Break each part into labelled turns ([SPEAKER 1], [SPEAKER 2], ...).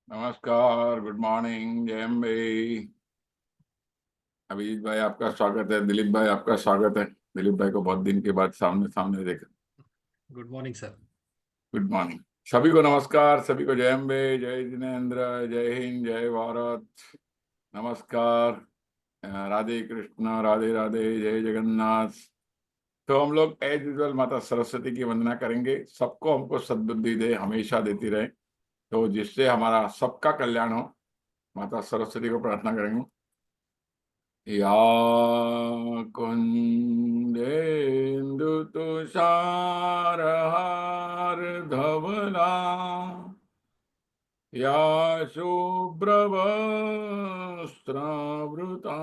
[SPEAKER 1] नमस्कार, good morning, जय अम्बे। अभिजीत भाई आपका स्वागत है, दिलीप भाई आपका स्वागत है। दिलीप भाई को बहुत दिन के बाद सामने सामने देखा।
[SPEAKER 2] Good morning sir.
[SPEAKER 1] Good morning. सभी को नमस्कार, सभी को जय अम्बे, जय जिनेन्द्र, जय हिंद, जय भारत। नमस्कार। राधे कृष्ण, राधे राधे, जय जगन्नाथ। तो हम लोग एज यूजुअल माता सरस्वती की वंदना करेंगे। सबको हमको सद्बुद्धि दे, हमेशा देती रहे, तो जिससे हमारा सबका कल्याण हो। माता सरस्वती को प्रार्थना करेंगे। या कुन्देन्दुतुषारहारधवला या शुभ्रवस्त्रावृता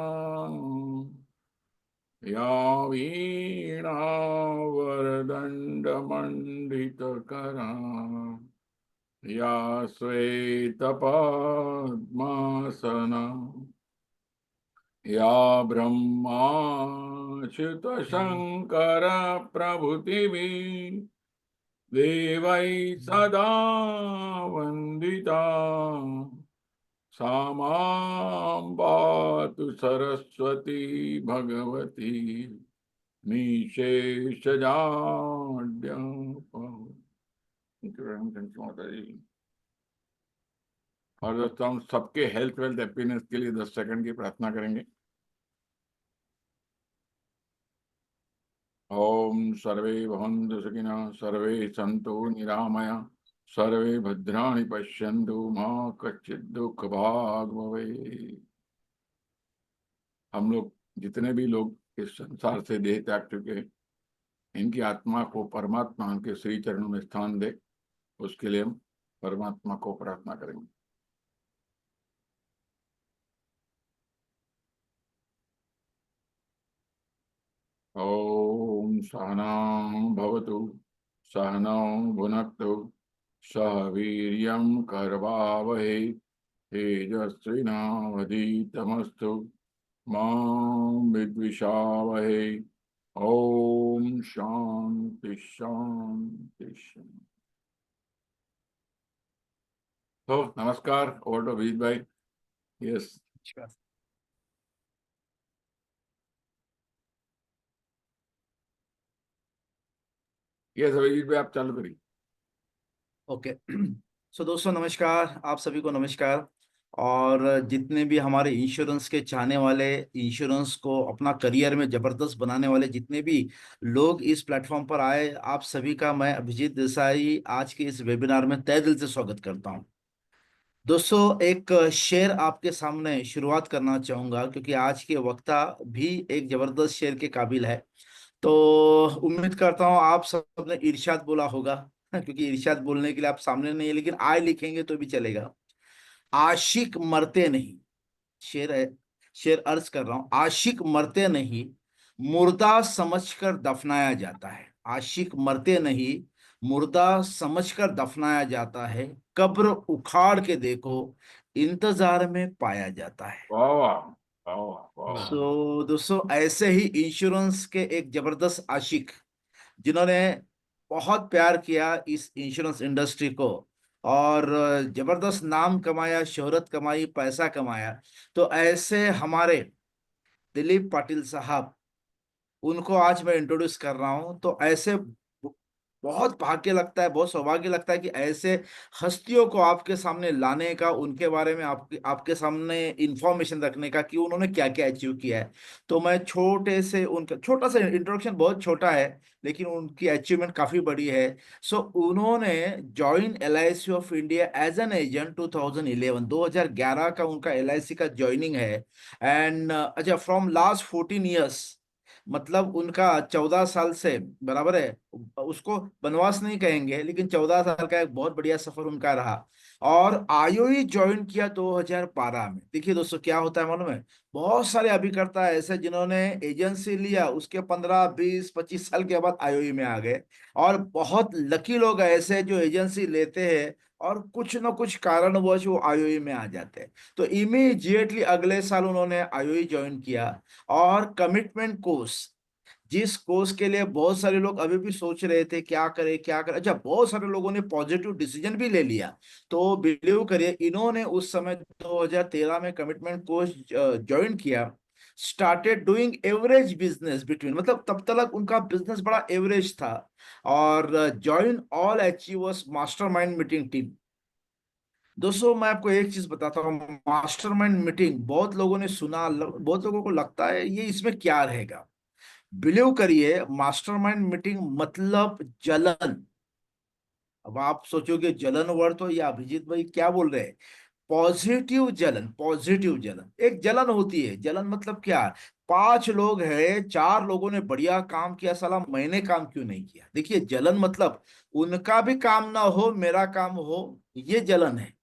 [SPEAKER 1] या वीणावरदण्डमण्डितकरा या श्वेतपद्मासना या ब्रह्माच्युत शंकर प्रभृतिभिः देवैः सदा वन्दिता सा मां पातु सरस्वती भगवती निशेषजाड्यापहा। और दोस्तों, हम सबके हेल्थ वेल्थ हैप्पीनेस के लिए 10 सेकंड की प्रार्थना करेंगे। ओम सर्वे भवन्तु सुखिनः, सर्वे सन्तु निरामया, सर्वे भद्राणि पश्यन्तु मा कश्चित् दुःख भाग् भवेत्। हम लोग जितने भी लोग इस संसार से देह त्याग चुके हैं, इनकी आत्मा को परमात्मा उनके श्री चरणों में स्थान दे, उसके लिए हम परमात्मा को प्रार्थना करेंगे। ओम सहनां भवतु, सहनौ भुनक्तु, सह वीर्यं करवावहै, तेजस्विनावधीतमस्तु मा विद्विषावहै। ओम शांति शांति शांति। तो नमस्कार, ओवर टू अभिजीत भाई। यस। यस अभिजीत भाई, आप चालू करिए।
[SPEAKER 2] ओके। सो दोस्तों नमस्कार, आप सभी को नमस्कार। और जितने भी हमारे इंश्योरेंस के चाहने वाले, इंश्योरेंस को अपना करियर में जबरदस्त बनाने वाले जितने भी लोग इस प्लेटफॉर्म पर आए, आप सभी का मैं अभिजीत देसाई आज के इस वेबिनार में तहे दिल से स्वागत करता हूं। दोस्तों एक शेर आपके सामने शुरुआत करना चाहूंगा, क्योंकि आज के वक्ता भी एक जबरदस्त शेर के काबिल है। तो उम्मीद करता हूँ आप सबने इरशाद बोला होगा, क्योंकि इरशाद बोलने के लिए आप सामने नहीं है, लेकिन आय लिखेंगे तो भी चलेगा। आशिक मरते नहीं। शेर है, शेर अर्ज कर रहा हूं। आशिक मरते नहीं, मुर्दा समझकर दफनाया जाता है। आशिक मरते नहीं, मुर्दा समझकर दफनाया जाता है। कब्र उखाड़ के देखो, इंतजार में पाया जाता है।
[SPEAKER 1] वाह वाह, वाह वाह, वाह।
[SPEAKER 2] दोस्तों ऐसे ही इंश्योरेंस के एक जबरदस्त आशिक, जिन्होंने बहुत प्यार किया इस इंश्योरेंस इंडस्ट्री को और जबरदस्त नाम कमाया, शोहरत कमाई, पैसा कमाया, तो ऐसे हमारे दिलीप पाटिल साहब, उनको आज मैं इंट्रोड्यूस कर रहा हूं। तो ऐसे बहुत भाग्य लगता है, बहुत सौभाग्य लगता है कि ऐसे हस्तियों को आपके सामने लाने का, उनके बारे में आपके सामने इंफॉर्मेशन रखने का कि उन्होंने क्या क्या अचीव किया है। तो मैं छोटे से उनका छोटा सा इंट्रोडक्शन, बहुत छोटा है लेकिन उनकी अचीवमेंट काफी बड़ी है। सो उन्होंने join LIC of India as an agent 2011 का उनका LIC का ज्वाइनिंग है। एंड अच्छा, फ्रॉम लास्ट 14 ईयर्स, मतलब उनका 14 साल से बराबर है, उसको वनवास नहीं कहेंगे लेकिन 14 साल का एक बहुत बढ़िया सफर उनका रहा। और IOE ज्वाइन किया 2012 में। देखिए दोस्तों क्या होता है मालूम है, बहुत सारे अभिकर्ता ऐसे जिन्होंने एजेंसी लिया, उसके 15 20 25 साल के बाद IOE में आ गए। और बहुत लकी लोग ऐसे जो एजेंसी लेते हैं और कुछ ना कुछ कारणवश वो IOE में आ जाते हैं। तो इमीडिएटली अगले साल उन्होंने IOE ज्वाइन किया और कमिटमेंट कोर्स जिस कोर्स के लिए बहुत सारे लोग अभी भी सोच रहे थे क्या करें क्या करें, अच्छा बहुत सारे लोगों ने पॉजिटिव डिसीजन भी ले लिया। तो बिलीव करिए इन्होंने उस समय 2013 में कमिटमेंट कोर्स ज्वाइन किया, started doing average business between, मतलब तब तक उनका बिजनेस बड़ा एवरेज था, और join all achievers mastermind meeting team. दोस्तों मैं आपको एक चीज बताता हूँ, मास्टरमाइंड मीटिंग बहुत लोगों ने सुना, बहुत लोगों को लगता है ये इसमें क्या रहेगा। बिलीव करिए मास्टरमाइंड मीटिंग मतलब जलन। अब आप सोचोगे जलन वर्ड तो ये अभिजीत भाई क्या बोल रहे हैं। पॉजिटिव जलन, पॉजिटिव जलन, एक जलन होती है। जलन मतलब क्या, पांच लोग हैं, चार लोगों ने बढ़िया काम किया, साला मैंने काम क्यों नहीं किया। देखिए जलन मतलब उनका भी काम ना हो मेरा काम हो, ये जलन है।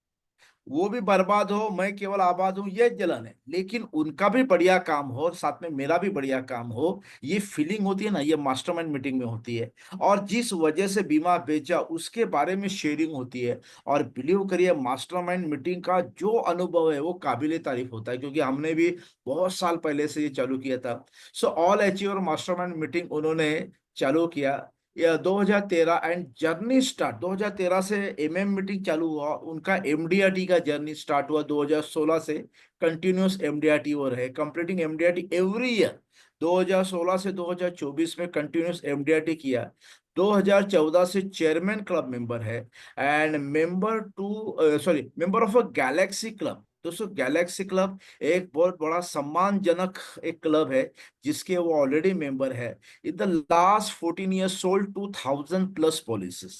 [SPEAKER 2] वो भी बर्बाद हो मैं केवल आबाद हूं, ये जलन है। लेकिन उनका भी बढ़िया काम हो और साथ में मेरा भी बढ़िया काम हो, ये फीलिंग होती है ना, ये मास्टरमाइंड मीटिंग में होती है। और जिस वजह से बीमा बेचा उसके बारे में शेयरिंग होती है। और बिलीव करिए मास्टरमाइंड मीटिंग का जो अनुभव है वो काबिले तारीफ होता है, क्योंकि हमने भी बहुत साल पहले से ये चालू किया था। So all achiever mastermind meeting उन्होंने चालू किया या 2013, एंड जर्नी स्टार्ट 2013 से एमएम मीटिंग चालू हुआ, उनका एमडीआरटी का जर्नी स्टार्ट हुआ 2016 से। कंटिन्यूस एमडीआरटी हो रहे, कंप्लीटिंग एमडीआरटी एवरी ईयर। 2016 से 2024 में कंटिन्यूस एमडीआरटी किया। 2014 से चेयरमैन क्लब मेंबर है, and member to sorry member of a galaxy club. दोस्तों गैलेक्सी क्लब एक बहुत बड़ा सम्मानजनक एक क्लब है, जिसके वो ऑलरेडी मेंबर है। in the last 14 years sold 2000 plus policies.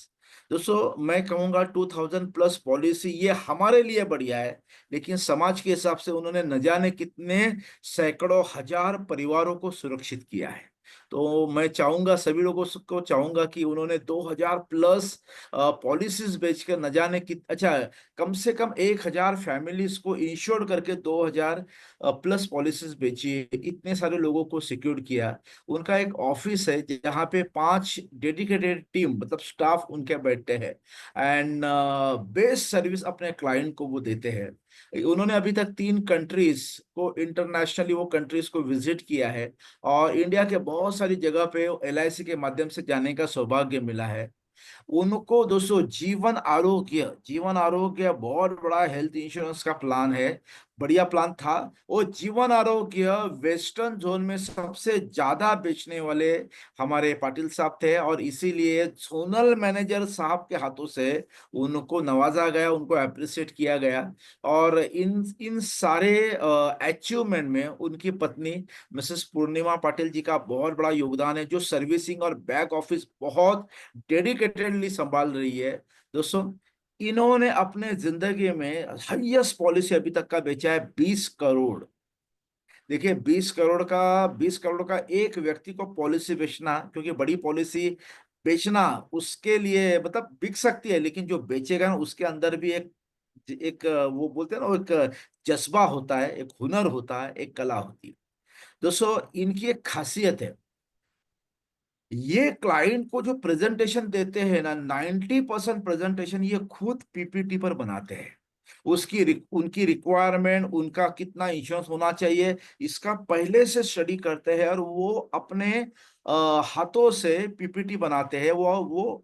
[SPEAKER 2] दोस्तों मैं कहूंगा 2000 प्लस पॉलिसी ये हमारे लिए बढ़िया है, लेकिन समाज के हिसाब से उन्होंने न जाने कितने सैकड़ों हजार परिवारों को सुरक्षित किया है। तो मैं चाहूंगा सभी लोगों को चाहूंगा कि उन्होंने 2000 प्लस पॉलिसीज बेचकर न जाने कि अच्छा कम से कम 1000 फैमिलीज को इंश्योर करके 2000 प्लस पॉलिसीज बेची है, इतने सारे लोगों को सिक्योर किया। उनका एक ऑफिस है जहाँ पे 5 डेडिकेटेड टीम मतलब स्टाफ उनके बैठते हैं, एंड बेस्ट सर्विस अपने क्लाइंट को वो देते हैं। उन्होंने अभी तक 3 कंट्रीज को इंटरनेशनली वो कंट्रीज को विजिट किया है, और इंडिया के बहुत सारी जगह पे एलआईसी के माध्यम से जाने का सौभाग्य मिला है। उनको दोस्तों जीवन आरोग्य, जीवन आरोग्य बहुत बड़ा हेल्थ इंश्योरेंस का प्लान है, बढ़िया प्लान था। वो जीवन आरोग्य वेस्टर्न जोन में सबसे ज्यादा बेचने वाले हमारे पाटिल साहब थे, और इसीलिए जोनल मैनेजर साहब के हाथों से उनको नवाजा गया, उनको अप्रिशिएट किया गया। और इन इन सारे अचीवमेंट में उनकी पत्नी मिसेस पूर्णिमा पाटिल जी का बहुत बड़ा योगदान है, जो सर्विसिंग और बैक ऑफिस बहुत डेडिकेटेडली संभाल रही है। दोस्तों इन्होंने अपने जिंदगी में हाईएस्ट पॉलिसी अभी तक का बेचा है 20 करोड़। देखिए 20 करोड़ का एक व्यक्ति को पॉलिसी बेचना, क्योंकि बड़ी पॉलिसी बेचना उसके लिए मतलब बिक सकती है, लेकिन जो बेचेगा ना उसके अंदर भी एक एक वो बोलते हैं ना, वो एक जज्बा होता है, एक हुनर होता है, एक कला होती है। दोस्तों इनकी एक खासियत है, ये क्लाइंट को जो प्रेजेंटेशन देते हैं ना 90% प्रेजेंटेशन ये खुद पीपीटी पर बनाते हैं। उनकी रिक्वायरमेंट, उनका कितना इंश्योरेंस होना चाहिए, इसका पहले से स्टडी करते हैं, और वो अपने हाथों से पीपीटी बनाते हैं, वो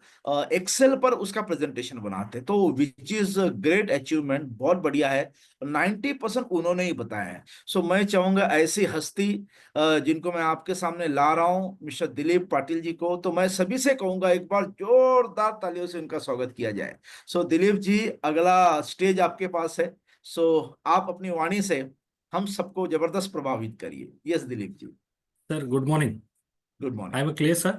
[SPEAKER 2] एक्सेल पर उसका प्रेजेंटेशन बनाते हैं। तो विच इज ग्रेट अचीवमेंट, बहुत बढ़िया है। 90% उन्होंने ही बताया है। सो मैं चाहूंगा ऐसी हस्ती जिनको मैं आपके सामने ला रहा हूं, मिस्टर दिलीप पाटिल जी को, तो मैं सभी से कहूंगा एक बार जोरदार तालियों से उनका स्वागत किया जाए। सो दिलीप जी अगला स्टेज आपके पास है। सो आप अपनी वाणी से हम सबको जबरदस्त प्रभावित करिए। Yes Dilip ji.
[SPEAKER 3] Sir, good morning.
[SPEAKER 2] Good
[SPEAKER 3] I
[SPEAKER 2] morning.
[SPEAKER 3] am clear, sir.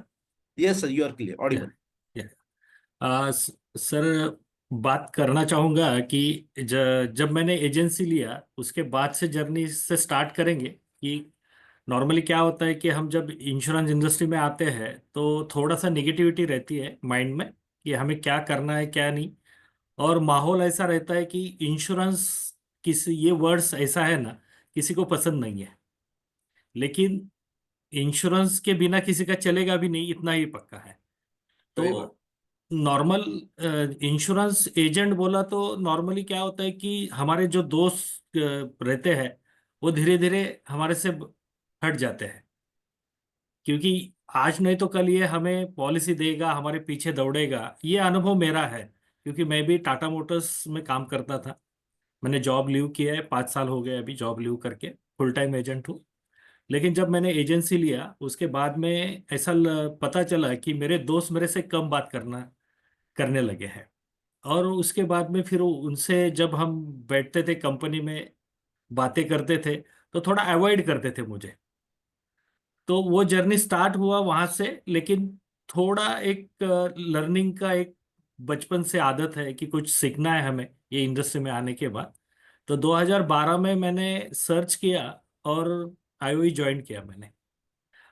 [SPEAKER 2] Yes sir, you are clear
[SPEAKER 3] Yeah,
[SPEAKER 2] audible.
[SPEAKER 3] yeah. Sir बात करना चाहूँगा कि जब मैंने एजेंसी लिया उसके बाद से जर्नी से स्टार्ट करेंगे कि नॉर्मली क्या होता है कि हम जब इंश्योरेंस इंडस्ट्री में आते हैं तो थोड़ा सा नेगेटिविटी रहती है माइंड में कि हमें क्या करना है क्या नहीं। और माहौल ऐसा रहता है कि इंश्योरेंस किसी ये वर्ड्स ऐसा है ना, किसी को पसंद नहीं है। लेकिन इंश्योरेंस के बिना किसी का चलेगा भी नहीं, इतना ही पक्का है।
[SPEAKER 1] सही बात।
[SPEAKER 3] तो नॉर्मल इंश्योरेंस एजेंट बोला तो नॉर्मली क्या होता है कि हमारे जो दोस्त रहते हैं वो धीरे धीरे हमारे से हट जाते हैं क्योंकि आज नहीं तो कल ये हमें पॉलिसी देगा, हमारे पीछे दौड़ेगा। ये अनुभव मेरा है, क्योंकि मैं भी टाटा मोटर्स में काम करता था। मैंने जॉब लीव किया है, 5 साल हो गए अभी जॉब लीव करके, फुल टाइम एजेंट हूँ। लेकिन जब मैंने एजेंसी लिया उसके बाद में ऐसा पता चला कि मेरे दोस्त मेरे से कम बात करने लगे हैं। और उसके बाद में फिर उनसे जब हम बैठते थे कंपनी में, बातें करते थे, तो थोड़ा अवॉइड करते थे मुझे। तो वो जर्नी स्टार्ट हुआ वहां से। लेकिन थोड़ा एक लर्निंग का एक बचपन से आदत है कि कुछ सीखना है हमें ये इंडस्ट्री में आने के बाद। तो 2012 में मैंने सर्च किया और आईओई ज्वाइन किया मैंने।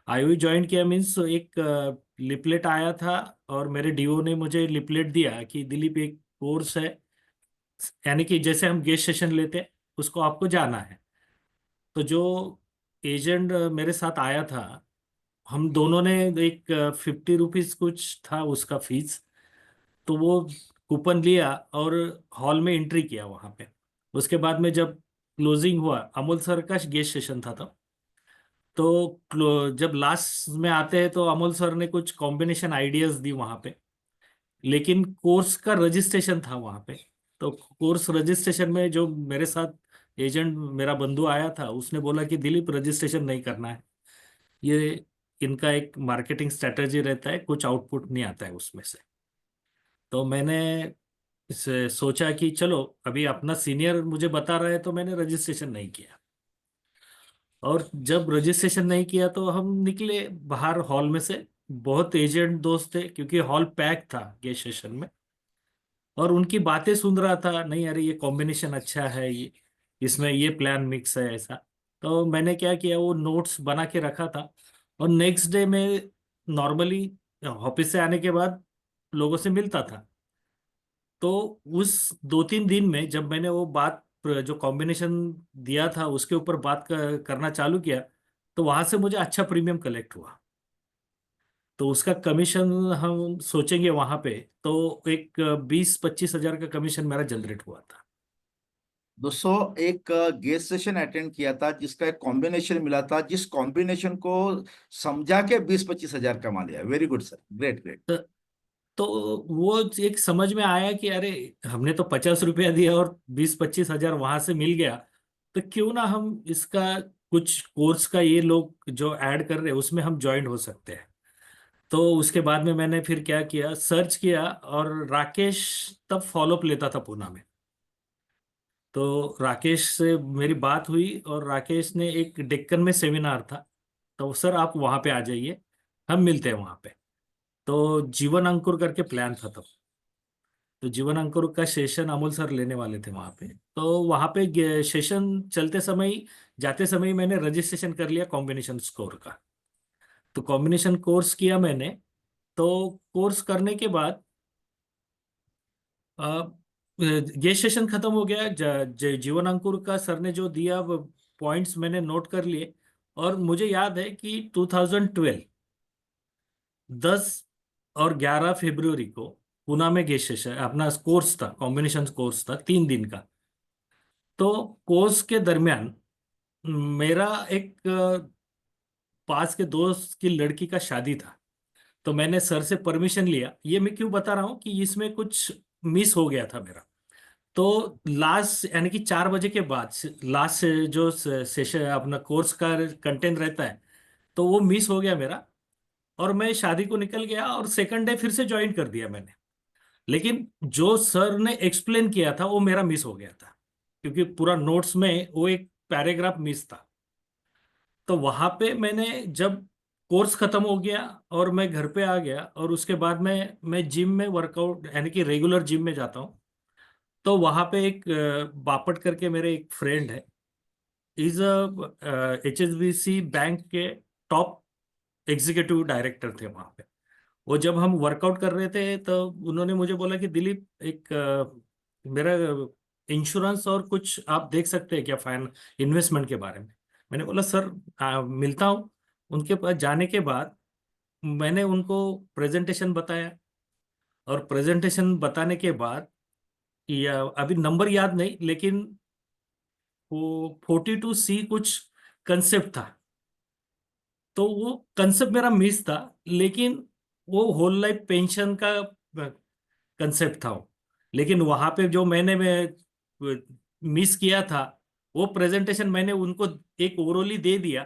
[SPEAKER 3] आईओई ज्वाइन किया मीन्स एक लिपलेट आया था, और मेरे डीओ ने मुझे लिपलेट दिया कि दिलीप एक कोर्स है, यानी कि जैसे हम गेस्ट सेशन लेते हैं उसको आपको जाना है। तो जो एजेंट मेरे साथ आया था, हम दोनों ने एक 50 रुपीज कुछ था उसका फीस। तो वो कूपन लिया और हॉल में एंट्री किया वहां पे। उसके बाद में जब क्लोजिंग हुआ, अमोल सर का गेस्ट सेशन था तब। तो जब लास्ट में आते हैं तो अमोल सर ने कुछ कॉम्बिनेशन आइडियाज दी वहां पे। लेकिन कोर्स का रजिस्ट्रेशन था वहां पे। तो कोर्स रजिस्ट्रेशन में जो मेरे साथ एजेंट मेरा बंधु आया था, उसने बोला कि दिलीप रजिस्ट्रेशन नहीं करना है, ये इनका एक मार्केटिंग स्ट्रेटेजी रहता है, कुछ आउटपुट नहीं आता है उसमें से। तो मैंने इसे सोचा कि चलो, अभी अपना सीनियर मुझे बता रहा है तो मैंने रजिस्ट्रेशन नहीं किया। और जब रजिस्ट्रेशन नहीं किया तो हम निकले बाहर हॉल में से। बहुत एजेंट दोस्त थे, क्योंकि हॉल पैक था गेस्ट सेशन में। और उनकी बातें सुन रहा था, नहीं अरे ये कॉम्बिनेशन अच्छा है, ये इसमें ये प्लान मिक्स है ऐसा। तो मैंने क्या किया, वो नोट्स बना के रखा था। और नेक्स्ट डे में नॉर्मली ऑफिस से आने के बाद लोगों से मिलता था। तो उस 2-3 दिन में जब मैंने वो बात, जो कॉम्बिनेशन दिया था उसके ऊपर बात करना चालू किया, तो वहां से मुझे अच्छा प्रीमियम कलेक्ट हुआ। तो उसका कमीशन हम सोचेंगे वहां पे, तो एक 20-25 हजार का कमीशन मेरा जनरेट हुआ था।
[SPEAKER 2] दोस्तों, एक गेस्ट सेशन अटेंड किया था जिसका एक कॉम्बिनेशन मिला था, जिस कॉम्बिनेशन को समझा के 20-25 हजार कमा लिया। Very good sir, great great.
[SPEAKER 3] तो, तो वो एक समझ में आया कि अरे, हमने तो 50 रुपया दिया और 20-25 हजार वहां से मिल गया। तो क्यों ना हम इसका कुछ कोर्स का, ये लोग जो ऐड कर रहे हैं उसमें हम ज्वाइन हो सकते हैं। तो उसके बाद में मैंने फिर क्या किया, सर्च किया, और राकेश तब फॉलोअप लेता था पूना में। तो राकेश से मेरी बात हुई, और राकेश ने एक डेक्कन में सेमिनार था, तो सर आप वहां पे आ जाइए, हम मिलते हैं वहां पे। तो जीवन अंकुर करके प्लान था तब। तो जीवन अंकुर का सेशन अमोल सर लेने वाले थे वहां पे। तो वहां पे सेशन चलते समय ही, जाते समय ही मैंने रजिस्ट्रेशन कर लिया कॉम्बिनेशन स्कोर का। तो कॉम्बिनेशन कोर्स किया मैंने। तो कोर्स करने के बाद ये सेशन खत्म हो गया। जीवन अंकुर का सर ने जो दिया वो पॉइंट्स मैंने नोट कर लिए। और मुझे याद है कि 2012 10 और 11 फरवरी को पुणे में गेस्ट सेशन अपना कोर्स था, कॉम्बिनेशन कोर्स था 3 दिन का। तो कोर्स के दरमियान मेरा एक पास के दोस्त की लड़की का शादी था। तो मैंने सर से परमिशन लिया। ये मैं क्यों बता रहा हूँ कि इसमें कुछ मिस हो गया था मेरा। तो लास्ट यानी कि 4 बजे के बाद लास्ट जो सेशन अपना कोर्स का कंटेंट रहता है, तो वो मिस हो गया मेरा। और मैं शादी को निकल गया, और सेकंड डे फिर से ज्वाइन कर दिया मैंने। लेकिन जो सर ने एक्सप्लेन किया था वो मेरा मिस हो गया था, क्योंकि पूरा नोट्स में वो एक पैराग्राफ मिस था। तो वहां पे मैंने जब कोर्स खत्म हो गया और मैं घर पे आ गया, और उसके बाद में मैं जिम में वर्कआउट यानी कि रेगुलर जिम में जाता हूँ। तो वहां पे एक बापट करके मेरे एक फ्रेंड है, इज HSBC बैंक के टॉप एग्जीक्यूटिव डायरेक्टर थे वहां पे। वो जब हम वर्कआउट कर रहे थे तो उन्होंने मुझे बोला कि दिलीप, एक मेरा इंश्योरेंस और कुछ आप देख सकते हैं क्या, फाइन इन्वेस्टमेंट के बारे में। मैंने बोला सर, मिलता हूँ। उनके पास जाने के बाद मैंने उनको प्रेजेंटेशन बताया। और प्रेजेंटेशन बताने के बाद, या अभी नंबर याद नहीं, लेकिन वो 42C कुछ कंसेप्ट था। तो वो कंसेप्ट मेरा मिस था, लेकिन वो होल लाइफ पेंशन का कंसेप्ट था वो। लेकिन वहां पे जो मैंने मिस किया था, वो प्रेजेंटेशन मैंने उनको एक ओरली दे दिया।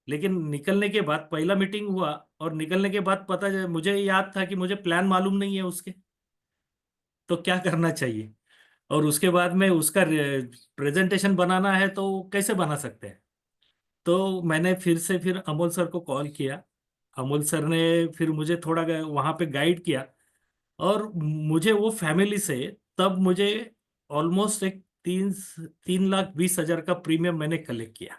[SPEAKER 3] लेकिन निकलने के बाद पहला मीटिंग हुआ, और निकलने के बाद मुझे याद था कि मुझे प्लान मालूम नहीं है उसके, तो क्या करना चाहिए। और उसके बाद में उसका प्रेजेंटेशन बनाना है तो कैसे बना सकते हैं। तो मैंने फिर अमोल सर को कॉल किया। अमोल सर ने फिर मुझे थोड़ा वहां पे गाइड किया, और मुझे वो फैमिली से तब मुझे ऑलमोस्ट एक 3,20,000 का प्रीमियम मैंने कलेक्ट किया।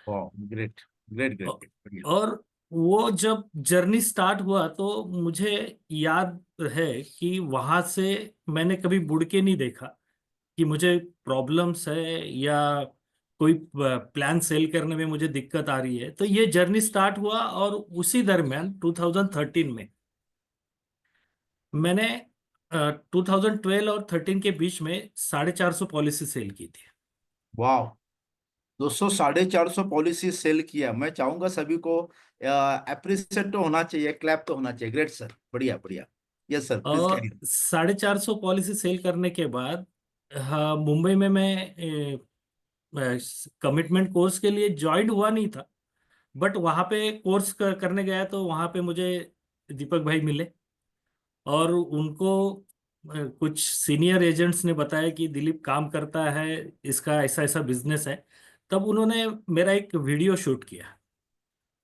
[SPEAKER 2] वाह, ग्रेट ग्रेट
[SPEAKER 3] औ-
[SPEAKER 2] ग्रेट, बढ़िया।
[SPEAKER 3] और वो जब जर्नी स्टार्ट हुआ तो मुझे याद है कि वहां से मैंने कभी मुड़ के नहीं देखा कि मुझे प्रॉब्लम्स है या कोई प्लान सेल करने में मुझे दिक्कत आ रही है। तो ये जर्नी स्टार्ट हुआ, और उसी दरमियान 2013 में मैंने 2012 और 13 के बीच में 450 पॉलिसी सेल की थी।
[SPEAKER 2] वाह, 200 450 पॉलिसी सेल किया। मैं चाहूंगा सभी को अप्रिशिएट तो होना चाहिए, क्लैप तो होना चाहिए। ग्रेट सर, बढ़िया बढ़िया। यस सर, प्लीज
[SPEAKER 3] और
[SPEAKER 2] कैरी।
[SPEAKER 3] 450 पॉलिसी सेल करने के बाद, हाँ, मुंबई में मैं कमिटमेंट कोर्स के लिए ज्वाइन हुआ नहीं था। बट वहाँ पे कोर्स करने गया तो वहाँ पे मुझे दीपक भाई मिले, और उनको कुछ सीनियर एजेंट्स ने बताया कि दिलीप काम करता है, इसका ऐसा ऐसा बिजनेस है। तब उन्होंने मेरा एक वीडियो शूट किया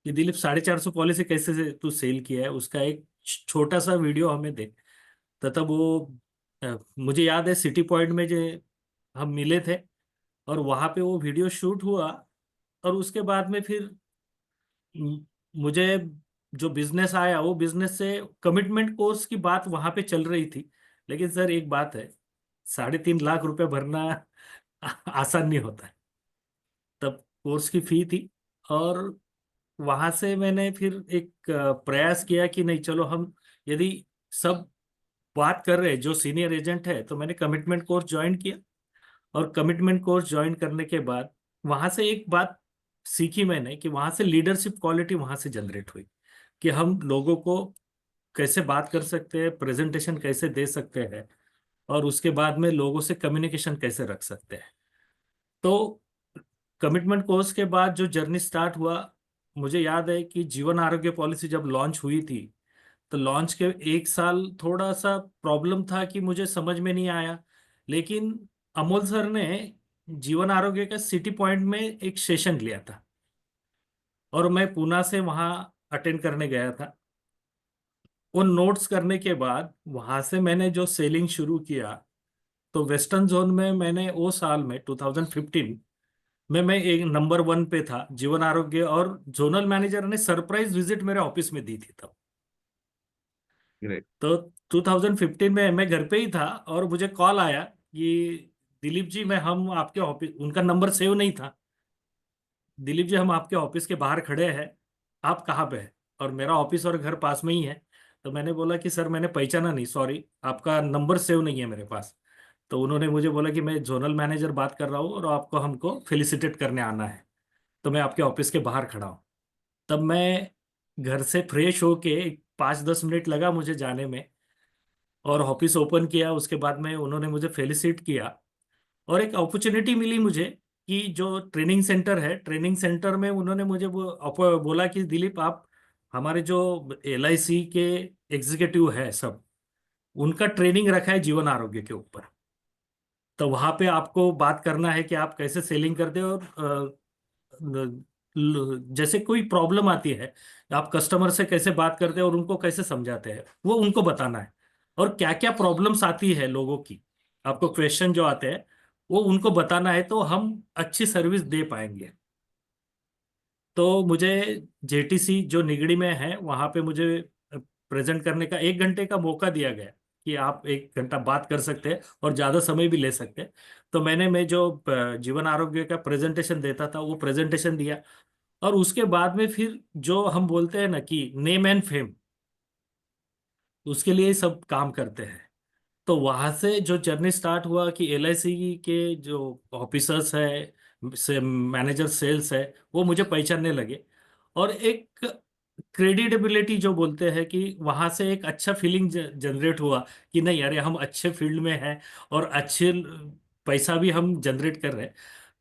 [SPEAKER 3] कि दिलीप 450 पॉलिसी कैसे से तू सेल किया है, उसका एक छोटा सा वीडियो हमें दे। तो तब वो मुझे याद है सिटी पॉइंट में जो हम मिले थे, और वहां पे वो वीडियो शूट हुआ। और उसके बाद में फिर म- मुझे जो बिजनेस आया, वो बिजनेस से कमिटमेंट कोर्स की बात वहां पे चल रही थी। लेकिन सर एक बात है, 3.5 लाख रुपए भरना आसान नहीं होता है। तब कोर्स की फी थी, और वहां से मैंने फिर एक प्रयास किया कि नहीं चलो हम, यदि सब बात कर रहे हैं जो सीनियर एजेंट है, तो मैंने कमिटमेंट कोर्स ज्वाइन किया। और कमिटमेंट कोर्स ज्वाइन करने के बाद वहां से एक बात सीखी मैंने कि वहां से लीडरशिप क्वालिटी वहां से जनरेट हुई, कि हम लोगों को कैसे बात कर सकते हैं, प्रेजेंटेशन कैसे दे सकते हैं, और उसके बाद में लोगों से कम्युनिकेशन कैसे रख सकते हैं। तो कमिटमेंट कोर्स के बाद जो जर्नी स्टार्ट हुआ, मुझे याद है कि जीवन आरोग्य पॉलिसी जब लॉन्च हुई थी, तो लॉन्च के 1 साल थोड़ा सा प्रॉब्लम था कि मुझे समझ में नहीं आया। लेकिन अमोल सर ने जीवन आरोग्य का सिटी पॉइंट में एक सेशन लिया था, और मैं पूना से वहाँ अटेंड करने गया था। उन नोट्स करने के बाद वहाँ से मैंने जो सेलिंग शुरू किया, तो वेस्टर्न जोन में मैंने वो साल में 2015 में मैं एक नंबर 1 पे था जीवन आरोग्य, और जोनल मैनेजर ने सरप्राइज विजिट मेरे ऑफिस में दी थी तब।
[SPEAKER 2] ग्रेट।
[SPEAKER 3] तो 2015 में मैं घर पे ही था, और मुझे कॉल आया कि दिलीप जी, मैं हम आपके ऑफिस, उनका नंबर सेव नहीं था, दिलीप जी हम आपके ऑफिस के बाहर खड़े हैं, आप कहाँ पे हैं। और मेरा ऑफिस और घर पास में ही है। तो मैंने बोला कि सर मैंने पहचाना नहीं, सॉरी, आपका नंबर सेव नहीं है मेरे पास। तो उन्होंने मुझे बोला कि मैं जोनल मैनेजर बात कर रहा हूँ, और आपको हमको फेलिसिटेट करने आना है, तो मैं आपके ऑफिस के बाहर खड़ा हूँ। तब मैं घर से फ्रेश होके 5-10 मिनट लगा मुझे जाने में, और ऑफिस ओपन किया। उसके बाद में उन्होंने मुझे फेलिसिट किया, और एक अपॉर्चुनिटी मिली मुझे कि जो ट्रेनिंग सेंटर है, ट्रेनिंग सेंटर में उन्होंने मुझे बोला कि दिलीप आप हमारे जो LIC के एग्जीक्यूटिव है सब, उनका ट्रेनिंग रखा है जीवन आरोग्य के ऊपर। तो वहां पे आपको बात करना है कि आप कैसे सेलिंग करते हो, और जैसे कोई प्रॉब्लम आती है, आप कस्टमर से कैसे बात करते हैं और उनको कैसे समझाते हैं, वो उनको बताना है। और क्या क्या प्रॉब्लम्स आती है लोगों की, आपको क्वेश्चन जो आते हैं, वो उनको बताना है, तो हम अच्छी सर्विस दे पाएंगे। तो मुझे JTC जो निगड़ी में है, वहां पे मुझे प्रेजेंट करने का 1 घंटे का मौका दिया गया कि आप 1 घंटा बात कर सकते हैं, और ज्यादा समय भी ले सकते हैं। तो मैं जो जीवन आरोग्य का प्रेजेंटेशन देता था, वो प्रेजेंटेशन दिया। और उसके बाद में फिर जो हम बोलते हैं ना कि नेम एंड फेम, उसके लिए सब काम करते हैं। तो वहां से जो जर्नी स्टार्ट हुआ कि LIC के जो ऑफिसर्स है, से मैनेजर सेल्स है, वो मुझे पहचानने लगे। और एक क्रेडिटेबिलिटी जो बोलते हैं कि वहां से एक अच्छा फीलिंग जनरेट हुआ कि नहीं अरे हम अच्छे फील्ड में हैं और अच्छे पैसा भी हम जनरेट कर रहे हैं।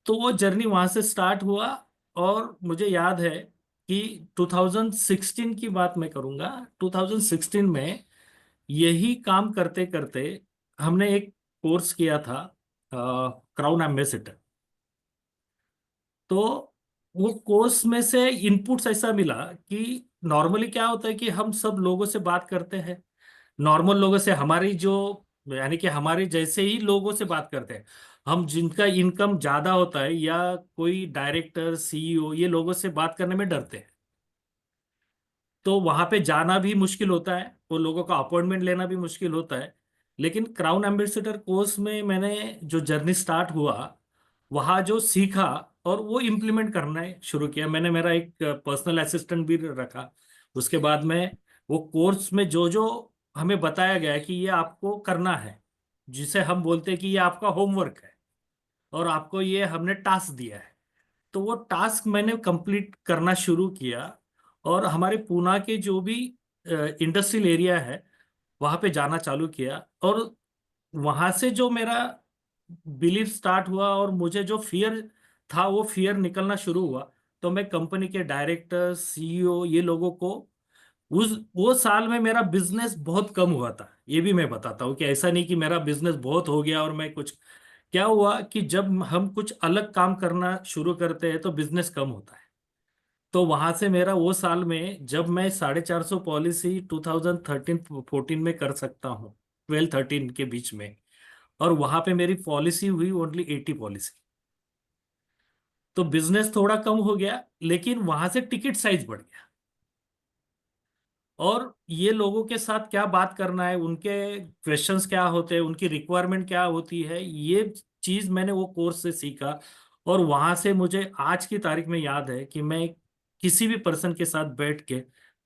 [SPEAKER 3] तो वो जर्नी वहां से स्टार्ट हुआ। और मुझे याद है कि 2016 की बात मैं करूंगा। 2016 में यही काम करते करते हमने एक कोर्स किया था, क्राउन एम्बेसडर। तो वो कोर्स में से इनपुट्स ऐसा मिला कि नॉर्मली क्या होता है कि हम सब लोगों से बात करते हैं, नॉर्मल लोगों से, हमारी जो यानी कि हमारे जैसे ही लोगों से बात करते हैं। हम जिनका इनकम ज्यादा होता है या कोई डायरेक्टर सीईओ, ये लोगों से बात करने में डरते हैं। तो वहां पे जाना भी मुश्किल होता है, वो लोगों का अपॉइंटमेंट लेना भी मुश्किल होता है। लेकिन क्राउन एम्बेसडर कोर्स में मैंने जो जर्नी स्टार्ट हुआ, वहाँ जो सीखा और वो इम्प्लीमेंट करना शुरू किया। मैंने मेरा एक पर्सनल असिस्टेंट भी रखा। उसके बाद में वो कोर्स में जो जो हमें बताया गया है कि ये आपको करना है, जिसे हम बोलते हैं कि ये आपका होमवर्क है और आपको ये हमने टास्क दिया है, तो वो टास्क मैंने कंप्लीट करना शुरू किया। और हमारे पूना के जो भी इंडस्ट्रियल एरिया है वहां पे जाना चालू किया। और वहां से जो मेरा बिलीफ स्टार्ट हुआ और मुझे जो फियर था वो फियर निकलना शुरू हुआ। तो मैं कंपनी के डायरेक्टर सीईओ ये लोगों को, उस वो साल में मेरा बिजनेस बहुत कम हुआ था, ये भी मैं बताता हूँ कि ऐसा नहीं कि मेरा बिजनेस बहुत हो गया और मैं कुछ। क्या हुआ कि जब हम कुछ अलग काम करना शुरू करते हैं तो बिजनेस कम होता है। तो वहां से मेरा वो साल में जब मैं 450 पॉलिसी 2013-14 में कर सकता हूँ, 12-13 के बीच में, और वहां पे मेरी पॉलिसी हुई ओनली 80 पॉलिसी। तो बिजनेस थोड़ा कम हो गया लेकिन वहां से टिकट साइज बढ़ गया। और ये लोगों के साथ क्या बात करना है, उनके क्वेश्चंस क्या होते हैं, उनकी रिक्वायरमेंट क्या होती है, ये चीज मैंने वो कोर्स से सीखा। और वहां से मुझे आज की तारीख में याद है कि मैं किसी भी पर्सन के साथ बैठ के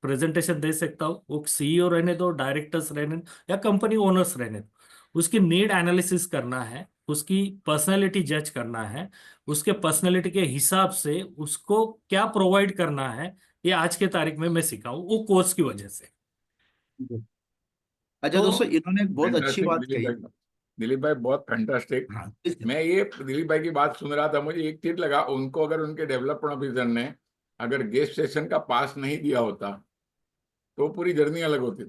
[SPEAKER 3] प्रेजेंटेशन दे सकता हूँ, वो सीईओ रहने दो, डायरेक्टर्स रहने दो या कंपनी ओनर्स रहने दो। उसकी नीड एनालिसिस करना है, उसकी पर्सनैलिटी जज करना है, उसके पर्सनैलिटी के हिसाब से उसको क्या प्रोवाइड करना है, ये आज के तारीख में मैं सीखा हूँ वो कोर्स की वजह से।
[SPEAKER 2] अच्छा
[SPEAKER 3] तो
[SPEAKER 2] दोस्तों, इन्होंने एक बहुत अच्छी
[SPEAKER 1] फैंटास्टिक
[SPEAKER 2] बात
[SPEAKER 1] दिलीप
[SPEAKER 2] कही।
[SPEAKER 1] भाई। दिलीप भाई बहुत फैंटास्टिक।
[SPEAKER 2] हाँ प्लीज।
[SPEAKER 1] मैं ये दिलीप भाई की बात सुन रहा था, मुझे एक चीज लगा, उनको अगर उनके डेवलपमेंट ऑफिसर ने अगर गेस्ट स्टेशन का पास नहीं दिया होता तो पूरी जर्नी अलग होती।